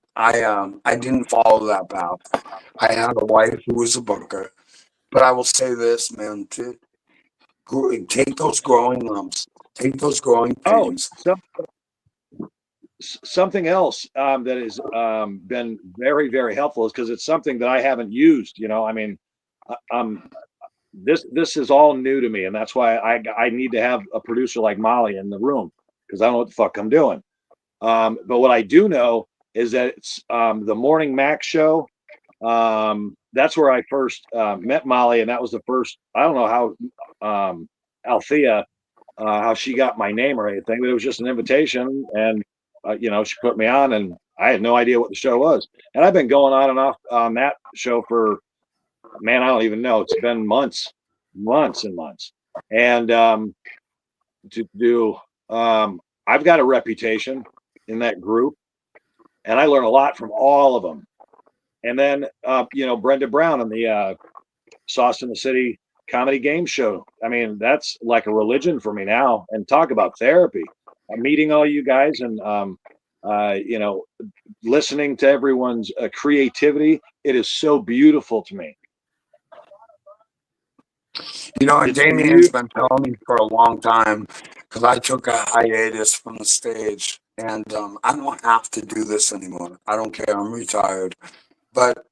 didn't follow that path. I had a wife who was a booker. But I will say this, man, take those growing lumps, take those growing pains. Something else that has been very, very helpful is because it's something that I haven't used. I mean, this is all new to me, and that's why I need to have a producer like Molly in the room because I don't know what the fuck I'm doing. But what I do know is that it's the Morning Mac show. That's where I first met Molly, and that was the first. I don't know how Althea how she got my name or anything, but it was just an invitation, and you know, she put me on, and I had no idea what the show was. And I've been going on and off on that show for, man, I don't even know. It's been months, months and months. And to do, I've got a reputation in that group, and I learn a lot from all of them. And then, you know, Brenda Brown and the Sauce in the City comedy game show. I mean, that's like a religion for me now. And talk about therapy. Meeting all you guys and, you know, listening to everyone's creativity. It is so beautiful to me. You know, and It's Damien's been telling me for a long time because I took a hiatus from the stage, and I don't have to do this anymore. I don't care. I'm retired, but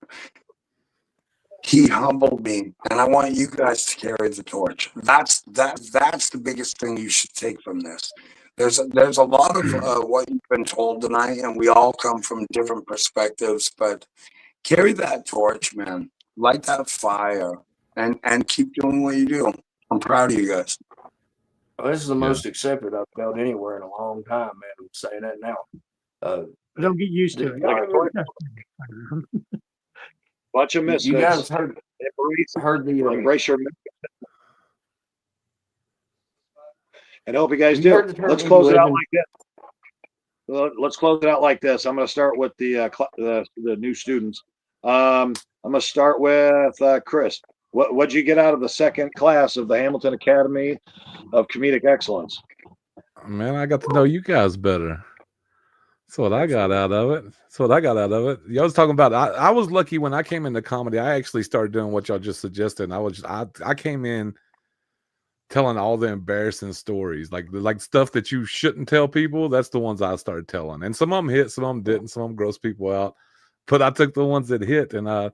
he humbled me, and I want you guys to carry the torch. That's the biggest thing you should take from this. There's a lot of what you've been told tonight, and we all come from different perspectives, but carry that torch, man. Light that fire, and keep doing what you do. I'm proud of you guys. Well, this is the most accepted I've felt anywhere in a long time, man. I'm saying that now. Don't get used to it. Bunch of misfits. You guys heard the embrace your. And I hope you guys do. Let's close it out like this. Let's close it out like this. I'm going to start with the new students. I'm going to start with Chris. What'd you get out of the second class of the Hamilton Academy of Comedic Excellence? Man, I got to know you guys better. That's what I got out of it. Y'all was talking about. I was lucky when I came into comedy. I actually started doing what y'all just suggested. I came in telling all the embarrassing stories, like stuff that you shouldn't tell people. That's the ones I started telling, and some of them hit, some of them didn't, some of them gross people out. But I took the ones that hit, and I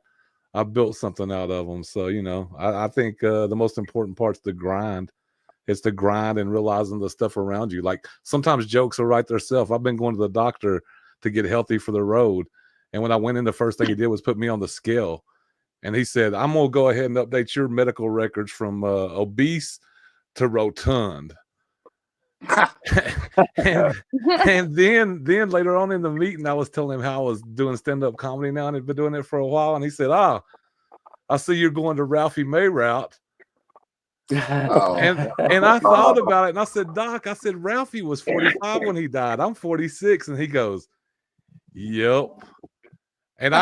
built something out of them. So you know, I think the most important part's the grind. It's the grind and realizing the stuff around you. Like sometimes jokes will write themselves. I've been going to the doctor to get healthy for the road. And when I went in, the first thing he did was put me on the scale. And he said, I'm going to go ahead and update your medical records from obese to rotund. and then later on in the meeting, I was telling him how I was doing stand-up comedy now and had been doing it for a while. And he said, I see you're going to Ralphie May route. And I thought about it, and I said, Doc, I said, Ralphie was 45 when he died. I'm 46. And he goes, yep. And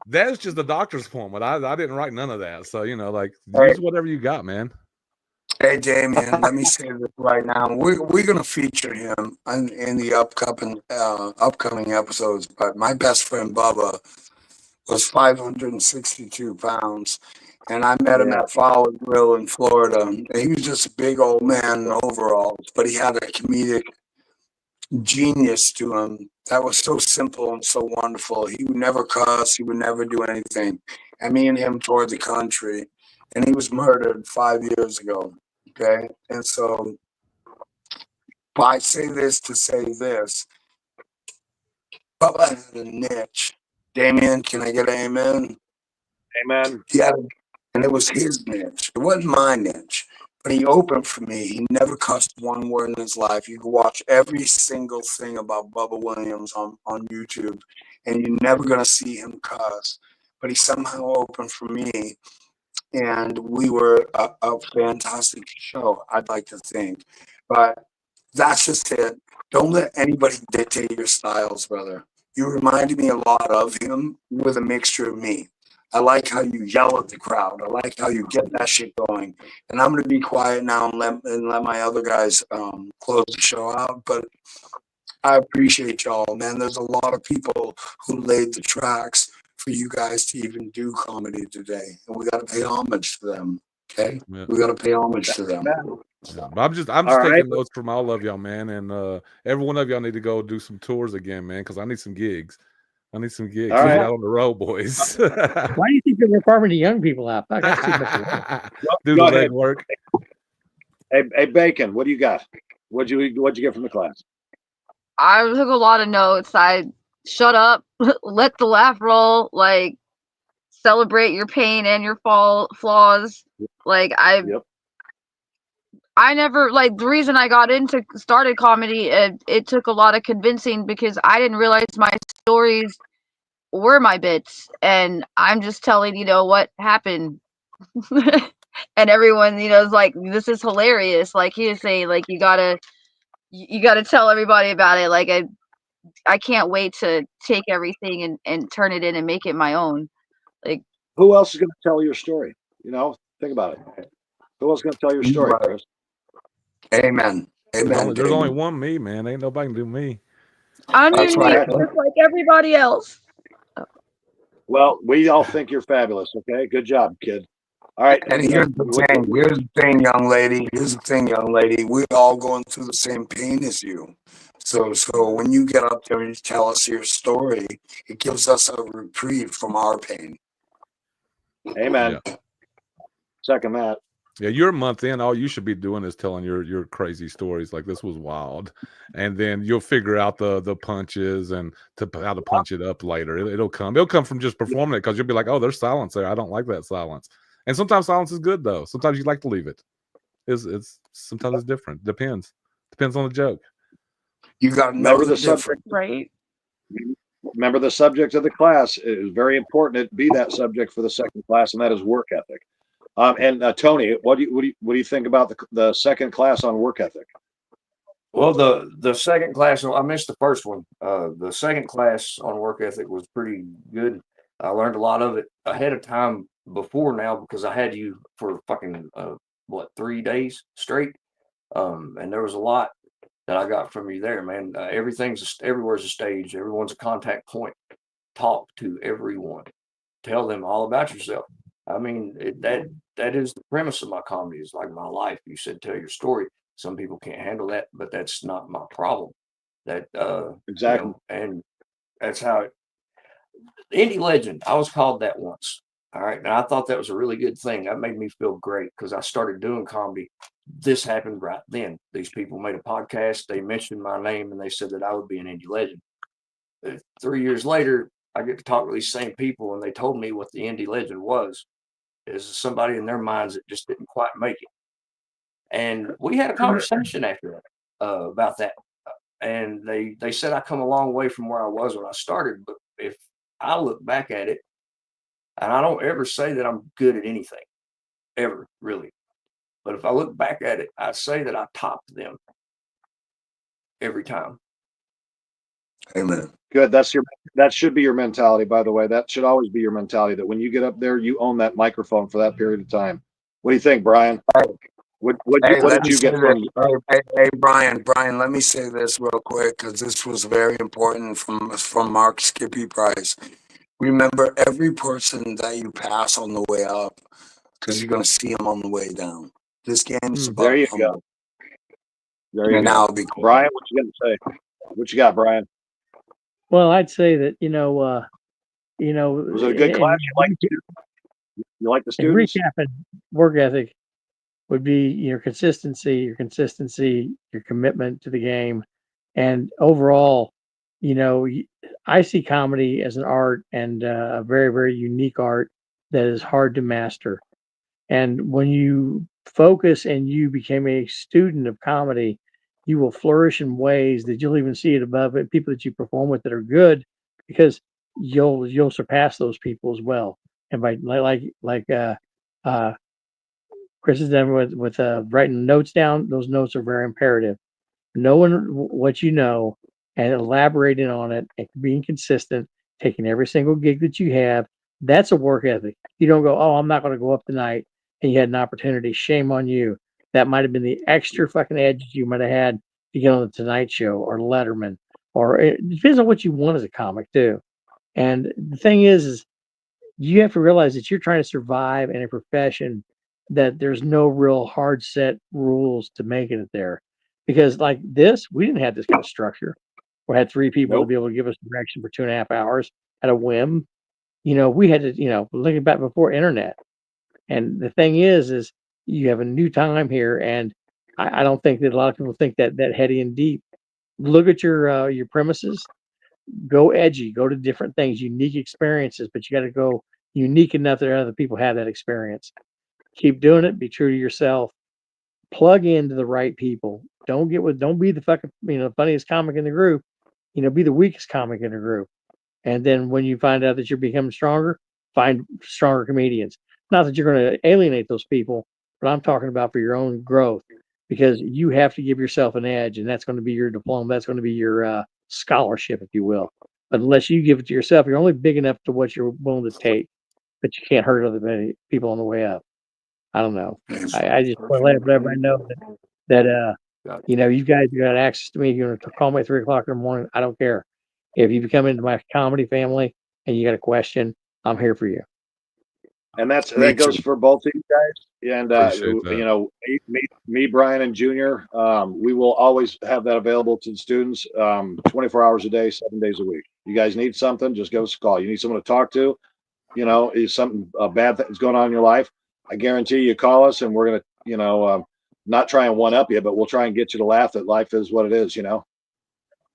that's just the doctor's appointment. I didn't write none of that. So, you know, like, use whatever you got, man. Hey, Damien, let me say this right now. We're going to feature him in the upcoming episodes. But my best friend, Bubba, was 562 pounds. And I met him at Flower Grill in Florida. And he was just a big old man in overalls, but he had a comedic genius to him that was so simple and so wonderful. He would never cuss. He would never do anything. And me and him toured the country. And he was murdered 5 years ago. Okay? And so I say this to say this. Bubba had a niche. Damien, can I get an amen? Amen. He had and it was his niche. It wasn't my niche. But he opened for me. He never cussed one word in his life. You can watch every single thing about Bubba Williams on YouTube, and you're never going to see him cuss. But he somehow opened for me, and we were a fantastic show, I'd like to think. But that's just it. Don't let anybody dictate your styles, brother. You reminded me a lot of him with a mixture of me. I like how you yell at the crowd. I like how you get that shit going. And I'm going to be quiet now and let my other guys close the show out. But I appreciate y'all, man. There's a lot of people who laid the tracks for you guys to even do comedy today. And we got to pay homage to them. Okay? Yeah. We got to pay homage to them. Yeah, I'm just taking notes from all of y'all, man. And every one of y'all need to go do some tours again, man, because I need some gigs. I need some gigs. All Get right. out on the road, boys. Why do you think they're farming the young people out? Fuck, that's too much work. Do Go the ahead. legwork. Hey, Bacon, what do you got? What'd you get from the class? I took a lot of notes. I shut up, let the laugh roll, like celebrate your pain and your flaws. Like I never like the reason I got into started comedy. It took a lot of convincing because I didn't realize my stories were my bits, and I'm just telling what happened. And everyone is like, this is hilarious. Like he was saying, like you gotta tell everybody about it. Like I can't wait to take everything and turn it in and make it my own. Like Who else is going to tell your story? Think about it. Who else is going to tell your story, Right. Chris? Amen. Amen. There's only Damon. one me, man. Ain't nobody can do me. I'm That's unique, right. just like everybody else. Well, we all think you're fabulous. Okay, good job, kid. All right. And here's the thing. Here's the thing, young lady. Here's the thing, young lady. We're all going through the same pain as you. So when you get up there and you tell us your story, it gives us a reprieve from our pain. Amen. Yeah. Second that. Yeah, you're a month in. All you should be doing is telling your crazy stories. Like this was wild, and then you'll figure out the punches and how to punch it up later. It'll come. It'll come from just performing it because you'll be like, oh, there's silence there. I don't like that silence. And sometimes silence is good though. Sometimes you like to leave it. It's sometimes it's different. Depends on the joke. You got to Remember the subject, right? Remember the subject of the class. It is very important to be that subject for the second class, and that is work ethic. And Tony, what do you think about the second class on work ethic? Well, the second class, I missed the first one. The second class on work ethic was pretty good. I learned a lot of it ahead of time before now because I had you for fucking 3 days straight. And there was a lot that I got from you there, man. Everywhere's a stage. Everyone's a contact point. Talk to everyone. Tell them all about yourself. I mean, that is the premise of my comedy. Is like my life. You said tell your story. Some people can't handle that, but that's not my problem. That Exactly. and that's how indie legend. I was called that once. All right, and I thought that was a really good thing. That made me feel great because I started doing comedy. This happened right then. These people made a podcast. They mentioned my name and they said that I would be an indie legend. 3 years later, I get to talk to these same people and they told me what the indie legend was. Is somebody in their minds that just didn't quite make it. And we had a conversation after that about that. And they said I come a long way from where I was when I started. But if I look back at it, and I don't ever say that I'm good at anything, ever, really. But if I look back at it, I say that I topped them every time. Amen. Good. That should be your mentality, by the way. That should always be your mentality that when you get up there, you own that microphone for that period of time. What do you think, Brian? What did you get from? Hey, Brian, let me say this real quick because this was very important from Mark Skippy Price. Remember every person that you pass on the way up because you're going to see them on the way down. This game is about There you humble. go. There you And go. now it'll be cool. Brian, what you going to say? What you got, Brian? Well, I'd say that Was it a good class? You like the and students? recapping work ethic would be your consistency, your commitment to the game, and overall, I see comedy as an art and a very, very unique art that is hard to master. And when you focus and you become a student of comedy, you will flourish in ways that you'll even see it above it. People that you perform with that are good, because you'll surpass those people as well. And by uh, Chris has done with writing notes down, those notes are very imperative. Knowing what you know and elaborating on it and being consistent, taking every single gig that you have, that's a work ethic. You don't go, oh, I'm not going to go up tonight, and you had an opportunity. Shame on you. That might have been the extra fucking edge you might have had to get on the Tonight Show or Letterman, or it depends on what you want as a comic too. And the thing is you have to realize that you're trying to survive in a profession that there's no real hard set rules to making it there. Because like this, we didn't have this kind of structure. We had 3 people to be able to give us direction for 2.5 hours. at a whim. We had to, looking back before internet. And the thing is you have a new time here, and I don't think that a lot of people think that heady and deep. Look at your premises, go edgy, go to different things, unique experiences, but you got to go unique enough that other people have that experience. Keep doing it. Be true to yourself. Plug into the right people. Don't be the fucking, funniest comic in the group. Be the weakest comic in the group. And then when you find out that you're becoming stronger, find stronger comedians. Not that you're going to alienate those people, but I'm talking about for your own growth, because you have to give yourself an edge, and that's going to be your diploma. That's going to be your scholarship, if you will. But unless you give it to yourself, you're only big enough to what you're willing to take, but you can't hurt other people on the way up. I don't know. I just want to let everybody know that you guys got access to me. If you want to call me at 3:00 in the morning, I don't care. If you come into my comedy family and you got a question, I'm here for you. And that goes for both of you guys. And me, Brian, and Junior, we will always have that available to the students, 24 hours a day, 7 days a week. You guys need something, just give us a call. You need someone to talk to, is something bad that's going on in your life. I guarantee you call us, and we're gonna, not try and one up you, but we'll try and get you to laugh that life is what it is, And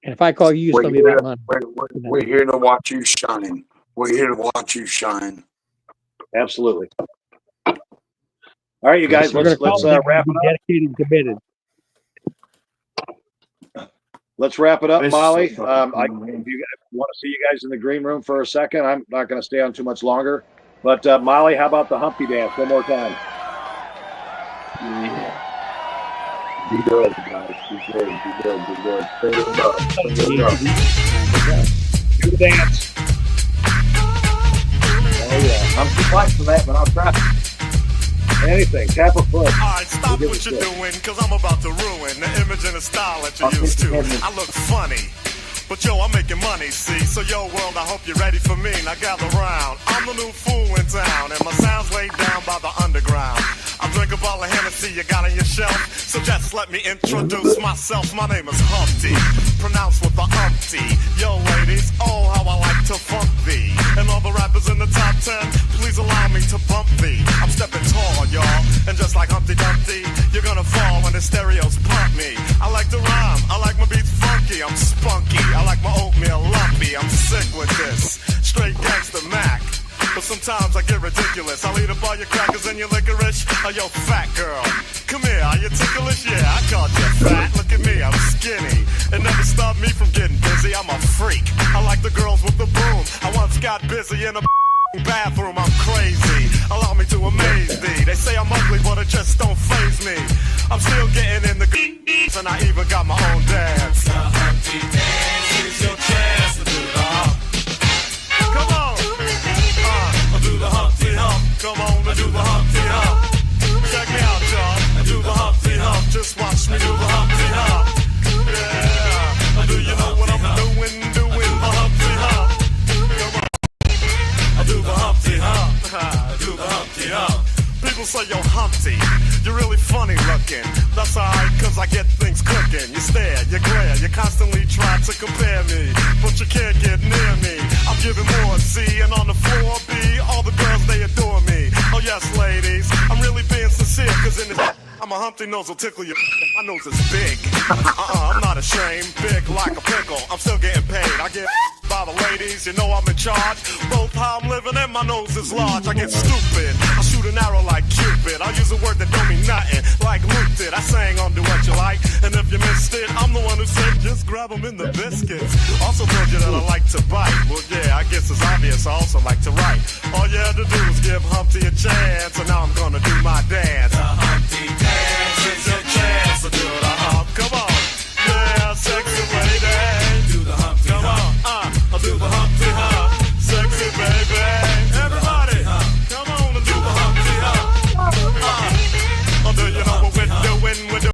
if I call you, it's gonna be about money. We're here to watch you shine. We're here to watch you shine. Absolutely. All right, you guys, let's wrap it up. Dedicated and committed. Let's wrap it up, Molly. If you want to see you guys in the green room for a second, I'm not going to stay on too much longer. But Molly, how about the Humpty dance one more time? Yeah. Be good, guys. Be good. Be good. Be good. Bring it up. Bring it up. Do the dance. Oh yeah, I'm too quiet for that, but I'll try. Anything, tap a foot. All right, stop what you're doing, because I'm about to ruin the image and the style that you're used to. I look funny, but yo, I'm making money, see? So yo, world, I hope you're ready for me. Now gather round. I'm the new fool in town, and my sound's laid down by the underground. I drink a bottle of Hennessy you got on your shelf, so just let me introduce myself. My name is Humpty, pronounced with the umpty. Yo, ladies, oh, how I like to funk thee. And all the rappers in the top 10, please allow me to bump thee. I'm stepping tall, y'all, and just like Humpty Dumpty, you're gonna fall when the stereos pump me. I like to rhyme, I like my beats funky, I'm spunky. I like my oatmeal lumpy, I'm sick with this. Straight gangster Mac. But sometimes I get ridiculous. I'll eat up all your crackers and your licorice. Oh, yo, fat girl, come here. Are you ticklish? Yeah, I called you fat. Look at me, I'm skinny. It never stopped me from getting busy. I'm a freak. I like the girls with the boom. I once got busy in a bathroom. I'm crazy. Allow me to amaze thee. They say I'm ugly, but it just don't faze me. I'm still getting in the and I even got my own dance. The Humpty dance is your chance to do the hump. Come on. Do the Humpty Hump, come on and do the Humpty Hump. Check me out, y'all, I do the Humpty Hump. Just watch me do the Humpty Hump. Yeah, do you know what I'm doing the Humpty Hump? Come on, I do the Humpty Hump, I do the Humpty Hump. People say, yo, Humpty, you're really funny looking. That's alright, cause I get things cooking. You stare, you glare, you constantly try to compare me, but you can't get near me. I'm giving more C, and on the floor B, all the girls, they adore me. Oh yes, ladies, I'm really being sincere, cause in the I'm a Humpty nose will tickle you. My nose is big. I'm not ashamed. Big like a pickle. I'm still getting paid. I get by the ladies. You know I'm in charge. Both how I'm living and my nose is large. I get stupid. I shoot an arrow like Cupid. I use a word that don't mean nothing. Like Luke did. I sang on Do What You Like. And if you missed it, I'm the one who said just grab them in the biscuits. Also told you that I like to bite. Well, yeah, I guess it's obvious. I also like to write. All you had to do was give Humpty a chance. And now I'm gonna do